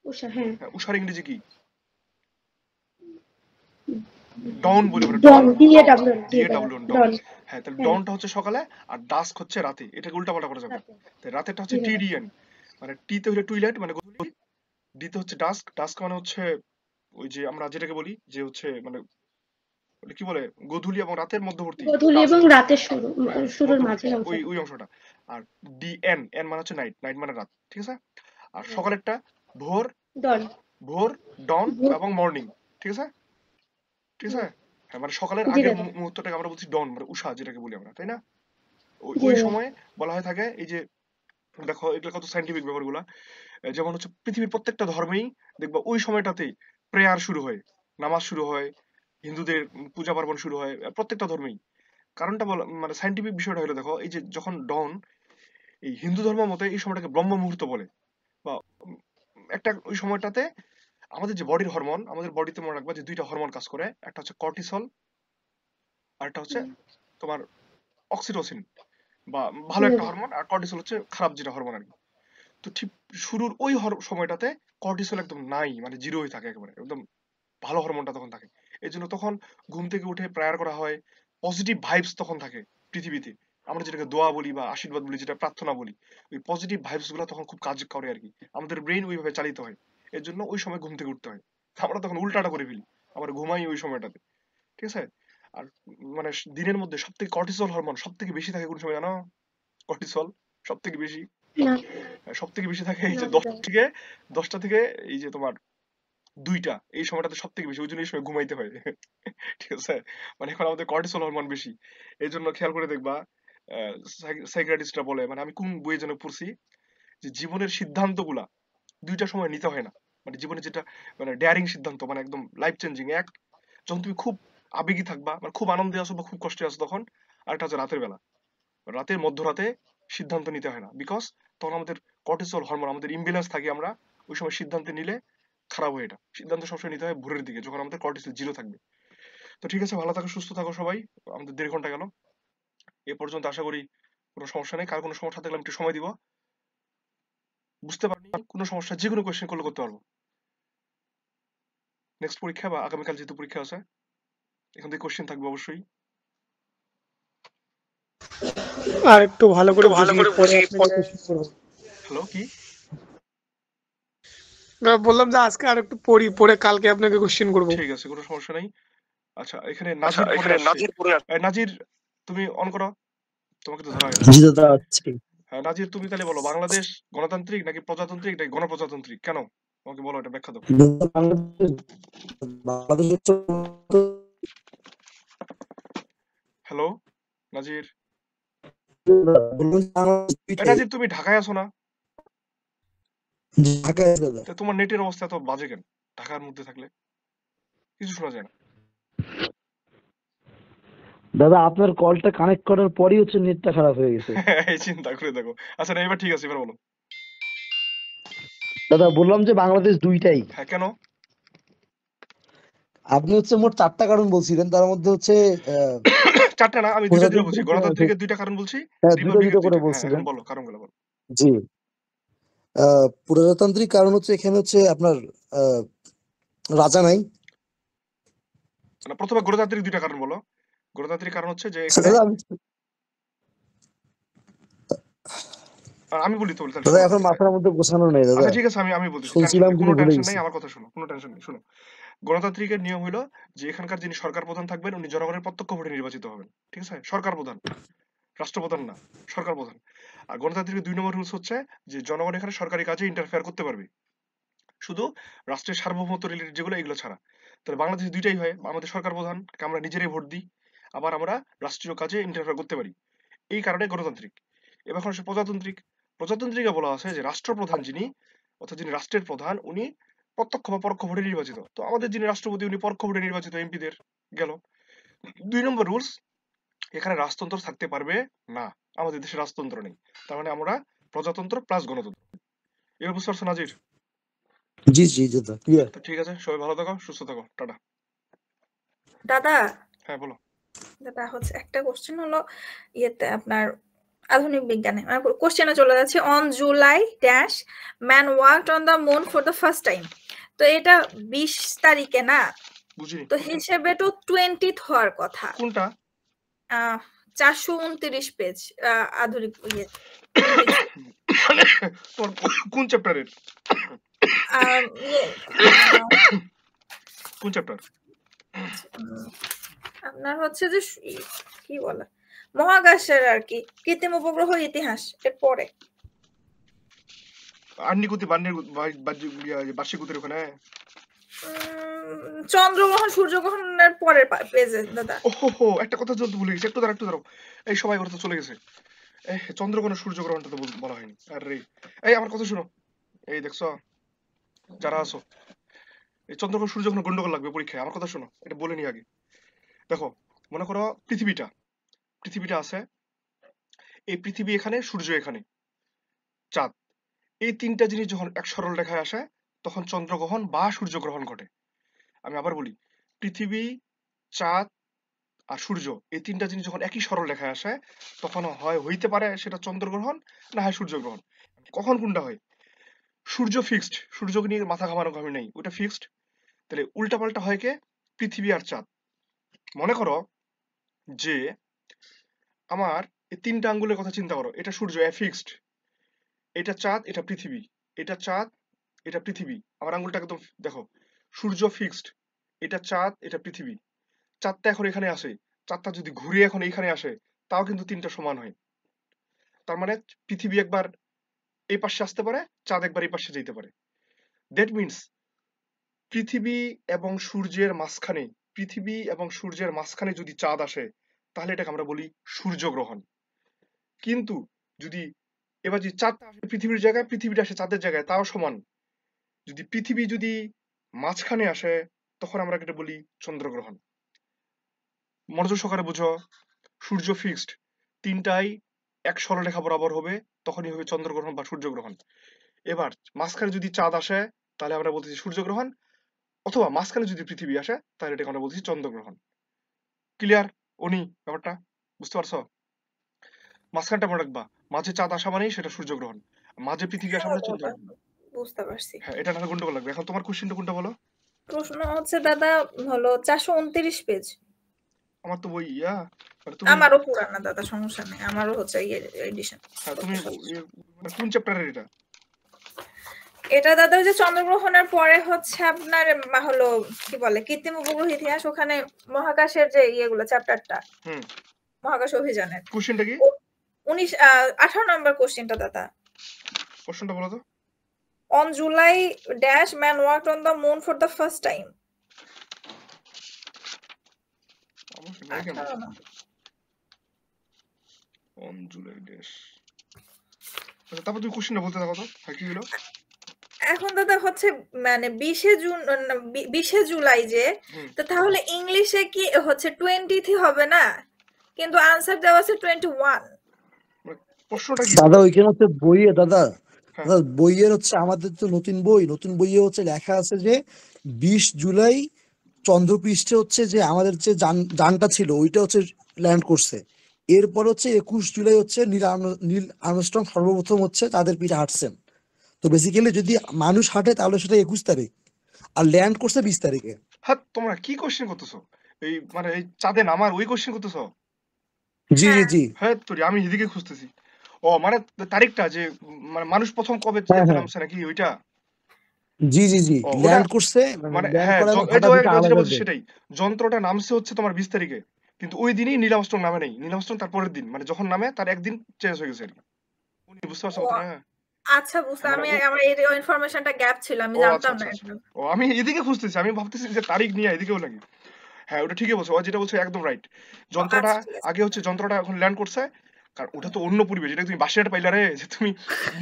উষা, হ্যাঁ। উষার ইংরেজি কি? ডন বলি আমরা। ডন, DAWN, ডন। হ্যাঁ, তাহলে ডনটা হচ্ছে সকালে আর ডাস্ক হচ্ছে রাতে। এটাকে উল্টাপাল্টা করা যাবে। তাই রাতেরটা হচ্ছে TDN, মানে টি তে হলে টুইলাইট মানে গোধূলি, ডি তে হচ্ছে ডাস্ক, ডাস্ক মানে হচ্ছে ওই যে আমরা যেটাকে বলি যে হচ্ছে মানে কি বলে, গোধূলি এবং রাতের মধ্যবর্তী, গোধূলি এবং রাতের শুরুর মাঝে ওই অংশটা। আর DN, এন মানে হচ্ছে নাইট, নাইট মানে রাত। ঠিক আছে? আর সকালেরটা ভোর, ডন ডন ভোর এবং মর্নিং। ঠিক আছে, ঠিক আছে। হ্যাঁ, মানে সকালের জি আগের দাদা মুহূর্তটাকে আমরা বলছি ডন, মানে উষা যেটাকে বলি আমরা, তাই না? জি ওই দাদা সময় বলা হয়ে থাকে এই যে, দেখো এগুলো কত সাইন্টিফিক ব্যাপারগুলা। যেমন হচ্ছে পৃথিবীর প্রত্যেকটা ধর্মেই দেখবা ওই সময়টাতেই প্রেয়ার শুরু হয়, নামাজ শুরু হয়, হিন্দুদের পূজা পার্বণ শুরু হয়, প্রত্যেকটা ধর্মেই। কারণটা বলা মানে সাইন্টিফিক বিষয়টা হলো, দেখো এই যে যখন ডন, এই হিন্দু ধর্ম মতে এই সময়টাকে ব্রহ্ম মুহূর্ত বলে, বা একটা ওই সময়টাতে আমাদের যে বডির হরমোন, আমাদের বডিতে মনে রাখবা যে দুইটা হরমোন কাজ করে, একটা হচ্ছে কর্টিসল আর একটা হচ্ছে তোমার অক্সিটোসিন, বা জি ভালো একটা দাদা হরমোন, আর কর্টিসল হচ্ছে খারাপ যেটা হরমোন আর কি। তো ঠিক শুরুর ওই সময়টাতে কর্টিসল একদম নাই, মানে জিরো হয়ে থাকে, একেবারে একদম ভালো হরমোনটা তখন থাকে। এই জন্য তখন ঘুম থেকে উঠে প্রেয়ার করা হয়, পজিটিভ ভাইবস তখন থাকে পৃথিবীতে। আমরা যেটাকে দোয়া বলি বা আশীর্বাদ বলি, যেটা প্রার্থনা বলি, ওই পজিটিভ ভাইবস গুলো তখন খুব কাজ করে আর কি, আমাদের ব্রেন ওইভাবে চালিত হয়। এর জন্য ওই সময় ঘুম থেকে উঠতে হয়। আমরা তখন উল্টাটা করে ফেলি, আমরা ঘুমাই ওই সময়টাতে। ঠিক আছে। আর মানে দিনের মধ্যে সব থেকে কর্টিসল হরমোন সব থেকে বেশি থাকে কোন সময় জানো? কর্টিসল সব থেকে বেশি, না সব থেকে বেশি থাকে এই না যে দাদা 10টা থেকে এই যে তোমার 2টা, এই সময়টাতে সব থেকে বেশি, ওই জন্য এই সময় ঘুমাইতে হয়। ঠিক আছে। মানে এখন আমাদের কর্টিসল হরমোন বেশি। এই জন্য খেয়াল করে দেখবা সাইকিয়াট্রিস্টরা বলে, মানে আমি কোন বইয়ে যেন পড়ছি, যে জীবনের সিদ্ধান্তগুলা 2টা সময় নিতে হয় না। মানে জীবনে যেটা মানে ডেয়ারিং সিদ্ধান্ত, মানে একদম লাইফ চেঞ্জিং এক, যখন তুমি খুব আবেগী থাকবা, মানে খুব আনন্দে আছো বা খুব কষ্টে আছো তখন। আর একটা হচ্ছে রাতের বেলা, রাতের মধ্যরাতে সিদ্ধান্ত নিতে হয় না, বিকজ তখন আমাদের কর্টিসল হরমোন, আমাদের ইমব্যালেন্স থাকে, আমরা ওই সময় সিদ্ধান্ত নিলে খারাপ হয়। এটা সিদ্ধান্ত সবসময় নিতে হয় ভোরের দিকে, যখন আমাদের কর্টিসল জিরো থাকবে। তো ঠিক আছে, ভালো থাকো, সুস্থ থাকো সবাই। আমাদের 1.5 ঘন্টা গেল এ পর্যন্ত, আশা করি কোনো সমস্যা নেই। কার কোনো সমস্যা থাকলে আমি একটু সময় দিব, বুঝতে পারিনি কোনো সমস্যা, যে কোনো কোয়েশ্চেন করলে করতে পারবো। নেক্সট পরীক্ষা বা আগামীকাল যেহেতু পরীক্ষা আছে, এখান থেকে কোয়েশ্চেন থাকবে অবশ্যই। আর একটু ভালো করে বুঝিয়ে পরে আপনাকে কোশ্চেন করবো। হ্যালো, কি? না, বললাম যে আজকে আর একটু পড়ি, পরে কালকে আপনাকে কোশ্চেন করবো। ঠিক আছে, কোনো সমস্যা নেই। আচ্ছা, এখানে নাজির পরে আসছে। নাজির, তুমি অন করো, তোমাকে তো ধরা হয়নি। জি দাদা আছি। হ্যাঁ নাজির, তুমি তাহলে বলো, বাংলাদেশ গণতান্ত্রিক নাকি প্রজাতান্ত্রিক নাকি গণপ্রজাতান্ত্রিক, কেন? আমাকে বলো, এটা ব্যাখ্যা দাও। হ্যালো নাজির, নাজির তুমি ঢাকায় আছো না? তো তোমার নেটের অবস্থা এত বাজে কেন ঢাকার মধ্যে থাকলে? কিছু শোনা যায় না। দাদা আপনার কলটা কানেক্ট করার পরই হচ্ছে নেটটা খারাপ হয়ে গেছে। এই চিন্তা করে দেখো। আচ্ছা না, এবার ঠিক আছে, এবার বলো। দাদা বললাম যে বাংলাদেশ দুইটাই। হ্যাঁ, কেন? আপনি হচ্ছে মোট 4টা কারণ বলছিলেন, তার মধ্যে হচ্ছে 4টা না, আমি 2টা বলছি। গণতান্ত্রিকের 2টা কারণ বলছি, হ্যাঁ, রিপাবলিকের করে 2টা। হ্যাঁ, বলছিলেন। এখন বলো কারণগুলো বলো। জি, প্রজাতান্ত্রিক কারণ হচ্ছে এখানে হচ্ছে আপনার রাজা নাই। না, প্রথমে গণতান্ত্রিক 2টা কারণ বলো। গণতান্ত্রিক কারণ হচ্ছে যে এখানে, দাদা আমি বলি তো, তাহলে দাদা শোনো। এখন মাথার মধ্যে গোছানো নেই দাদা। আচ্ছা ঠিক আছে, আমি বলতেছি, শুনছিলাম কোনো কিন্তু ভুলে টেনশন গেছি। নেই, আমার কথা শোনো, কোনো টেনশন নেই, শোনো। গণতান্ত্রিকের নিয়ম হলো যে এখানকার যিনি সরকার প্রধান থাকবেন, উনি জনগণের প্রত্যক্ষ ভোটে নির্বাচিত হবেন। ঠিক আছে, সরকার প্রধান, রাষ্ট্রপ্রধান না, সরকার প্রধান। আর গণতান্ত্রিকের 2 নম্বর রুলস হচ্ছে যে জনগণ এখানে সরকারি কাজে ইন্টারফেয়ার করতে পারবে, শুধু রাষ্ট্রের সার্বভৌমত্ব রিলেটেড যেগুলো, এগুলো ছাড়া। তাহলে বাংলাদেশে 2টাই হয়, আমাদের সরকার প্রধান, আমরা নিজেরাই ভোট দিই, আবার আমরা রাষ্ট্রীয় কাজে ইন্টারফেয়ার করতে পারি। এই কারণে গণতান্ত্রিক। এবার আসে প্রজাতান্ত্রিক। প্রজাতান্ত্রিকে বলা আছে যে রাষ্ট্রপ্রধান যিনি, অর্থাৎ যিনি রাষ্ট্রের প্রধান, উনি প্রত্যক্ষ বা পরোক্ষ ভোটে নির্বাচিত। তো আমাদের যিনি রাষ্ট্রপতি, উনি পরোক্ষ ভোটে নির্বাচিত, এমপিদের গেল। 2 নম্বর রুলস, এখানে রাজতন্ত্র থাকতে পারবে না, আমাদের দেশে রাজতন্ত্র নেই। তার মানে আমরা প্রজাতন্ত্র প্লাস গণতন্ত্র। এবার বুঝতে পারছো নাজির? জি জি দাদা, ক্লিয়ার। তো ঠিক আছে, সবাই ভালো থাকো, সুস্থ থাকো, টাটা। দাদা, হ্যাঁ বলো। দাদা হচ্ছে একটা কোশ্চেন হলো ইয়েতে আপনার আধুনিক বিজ্ঞানে, কোশ্চেনে চলে যাচ্ছে। On July dash man worked on the moon for the first time. তো এটা 20 তারিখে না, বুঝিনি তো হিসেবে তো 20th হওয়ার কথা। কোনটা? 429 পেজ আধুনিক ইয়ে তোমার কোন চ্যাপ্টারের? কোন চ্যাপ্টার? আপনার হচ্ছে যে কি বলে মহাকাশের আর কি, কৃত্রিম উপগ্রহ ইতিহাস, এর পরে। আন্নিকুতি বান্নির বার্ষিকুতির ওখানে। চন্দ্রগ্রহণ সূর্যগ্রহণের পরের পেজে দাদা। ওহো, একটা কথা বলতে ভুলে গেছি, একটু দাঁড়াও। এই সবাই ওরা তো চলে গেছে। চন্দ্রগ্রহণ সূর্যগ্রহণটা তো বলা হয়নি। আরে এই আমার কথা শুনো, এই দেখছো যারা আছো, এই চন্দ্রগ্রহণ সূর্যগ্রহণ গন্ডগোল লাগবে পরীক্ষায়, আমার কথা শোনো, এটা বলে নি আগে। দেখো, মনে করো পৃথিবীটা আছে, এই পৃথিবী এখানে, সূর্য এখানে, চাঁদ, এই তিনটা জিনিস যখন এক সরল রেখায় আসে তখন চন্দ্রগ্রহণ বা সূর্যগ্রহণ ঘটে। আমি আবার বলি, পৃথিবী, চাঁদ আর সূর্য, এই তিনটা জিনিস যখন একই সরল রেখায় আসে তখন হইতে পারে সেটা চন্দ্রগ্রহণ, না হয় সূর্যগ্রহণ। কখন কোনটা হয়? সূর্য ফিক্সড, সূর্যকে নিয়ে মাথা ঘামানো ঘামি নেই, ওটা ফিক্সড। তাহলে উল্টাপাল্টা হয় কে? পৃথিবী আর চাঁদ। মনে করো যে আমার এই তিনটা আঙ্গুলের কথা চিন্তা করো, এটা সূর্য ফিক্সড, এটা চাঁদ, এটা পৃথিবী, এটা চাঁদ, এটা পৃথিবী। আমার আঙ্গুলটা একদম দেখো, সূর্য ফিক্সড, এটা চাঁদ, এটা পৃথিবী। চাঁদটা এখন এখানে আসে, চাঁদটা যদি ঘুরে এখন এইখানে আসে তাও কিন্তু তিনটা সমান হয়। তার মানে পৃথিবী একবার এই পাশে আসতে পারে, চাঁদ একবার এই পাশে যেতে পারে। দ্যাট মিনস পৃথিবী এবং সূর্যের মাঝখানে যদি চাঁদ আসে তাহলে এটাকে আমরা বলি সূর্যগ্রহণ। কিন্তু যদি এবার যদি চাঁদ পৃথিবীর জায়গায়, পৃথিবীটা আসে চাঁদের জায়গায়, তাও সমান। যদি পৃথিবী যদি মাঝখানে আসে তখন আমরা এটা বলি চন্দ্রগ্রহণ। মনোযোগ সহকারে বুঝো, সূর্য ফিক্সড, তিনটাই এক সরলরেখা বরাবর হবে, তখনই হবে চন্দ্রগ্রহণ বা সূর্যগ্রহণ। এবার মাঝখানে যদি চাঁদ আসে তাহলে আমরা বলতেছি সূর্যগ্রহণ, অথবা মাঝখানে যদি পৃথিবী আসে তাহলে এটাকে আমরা বলতেছি চন্দ্রগ্রহণ। ক্লিয়ার উনি ব্যাপারটা বুঝতে পারছো? মাঝখানটা মনে রাখবা, মাঝে চাঁদ আসা মানেই সেটা সূর্যগ্রহণ, মাঝে পৃথিবী আসা মানে চন্দ্রগ্রহণ। বুঝতে পারছি। হ্যাঁ, এটা না গন্ডগোল লাগবে। এখন তোমার কোশ্চেনটা কোনটা বলো? প্রশ্ন হচ্ছে দাদা হলো 429 পেজ। আমার তো বই আমারও পুরানা দাদা, সমস্যা নেই, আমারও হচ্ছে এডিশন। হ্যাঁ, তুমি কোন চ্যাপ্টারের এটা? এটা দাদা ওই যে চন্দ্রগ্রহণের পরে হচ্ছে আপনার হলো কি বলে কৃত্রিম উপগ্রহ ইতিহাস, ওখানে মহাকাশের যে ইয়েগুলো চ্যাপ্টারটা, মহাকাশ অভিযানের। কোশ্চেনটা কি? 18 নম্বর কোশ্চেনটা দাদা। কোশ্চেনটা বলো তো। On July dash man walked on the moon for the first time. On July dash, তারপর তুমি কোশ্চেনটা বলতে থাকো তো। হ্যাঁ, কি হলো? এখন দাদা হচ্ছে মানে 20 জুলাই যে, তো তাহলে ইংলিশে কি হচ্ছে 20th হবে না, কিন্তু আনসার দেওয়া আছে 21। প্রশ্নটা কি দাদা? ওইখানে হচ্ছে বইয়ে দাদা বইয়ের হচ্ছে আমাদের তো নতুন বইয়ে হচ্ছে লেখা আছে যে 20 জুলাই চন্দ্রপৃষ্ঠে হচ্ছে যে আমাদের যে যানটা ছিল ওইটা হচ্ছে ল্যান্ড করছে। এরপর হচ্ছে 21 জুলাই হচ্ছে নীল আর্মস্ট্রং সর্বপ্রথম হচ্ছে তাদের পিঠে হাঁটছেন। তো বেসিক্যালি যদি মানুষ হাঁটে তাহলে সেটা 21 তারিখ, আর ল্যান্ড করছে 20 তারিখে। হ্যাঁ, তোমরা কি কোশ্চেন করতেছো? এই মানে এই চাঁদে নামার ওই কোশ্চেন করতেছো? জি জি জি। হ্যাঁ, তোর আমি এদিকে খুঁজতেছি। ও মানে তারিখটা যে মানে মানুষ প্রথম কবে নামছে নাকি ওইটা? জি জি জি, ল্যান্ড করছে মানে হ্যাঁ, সেটাই। যন্ত্রটা নামছে হচ্ছে তোমার 20 তারিখে, কিন্তু ওই দিনই নীল আর্মস্ট্রং নামে নাই। নীল আর্মস্ট্রং তার পরের দিন, মানে যখন নামে তার একদিন চেঞ্জ হয়ে গেছে আর কি। বুঝতে পারছো কথাটা? আচ্ছা, বুঝতে আমার এই ইনফরমেশনটা গ্যাপ ছিল, আমি জানতাম না। ও আমি এদিকে খুঁজতেছি, আমি ভাবতেছি যে তারিখ নিয়ে এদিকেও নাকি। হ্যাঁ, ওটা ঠিকই বলছো, ও যেটা বলছো একদম রাইট। যন্ত্রটা আগে হচ্ছে যন্ত্রটা এখন ল্যান্ড করছে, কারণ ওটা তো অন্য পরিবেশ। এটা তুমি বাসিয়াটা পাইলা রে, যে তুমি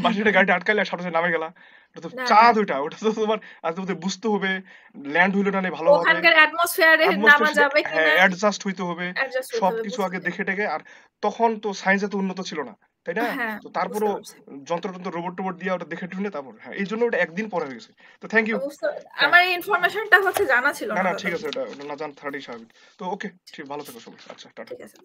বাসিয়াটা গাড়িটা আটকাইলে সাথে নামে গেলা, ওটা তো চাঁদ। ওটা তো তোমার আজ বুঝতে হবে ল্যান্ড হইলো না ভালো হবে, ওখানকার অ্যাটমসফিয়ারে নামা যাবে কিনা, হ্যাঁ অ্যাডজাস্ট হইতে হবে, সবকিছু আগে দেখে টেকে। আর তখন তো সায়েন্স এত উন্নত ছিল না, তাই না? তো তারপরও যন্ত্র রোবট দিয়ে ওটা দেখে টুনে তারপর, হ্যাঁ এই জন্য ওটা একদিন পরে হয়ে গেছে। তো থ্যাংক ইউ। আমার এই ইনফরমেশনটা হচ্ছে জানা ছিল না, ঠিক আছে, ওটা না জান 30 স্বাভাবিক। তো ওকে, ঠিক, ভালো থেকো সবাই। আচ্ছা, টাটা। ঠিক আছে।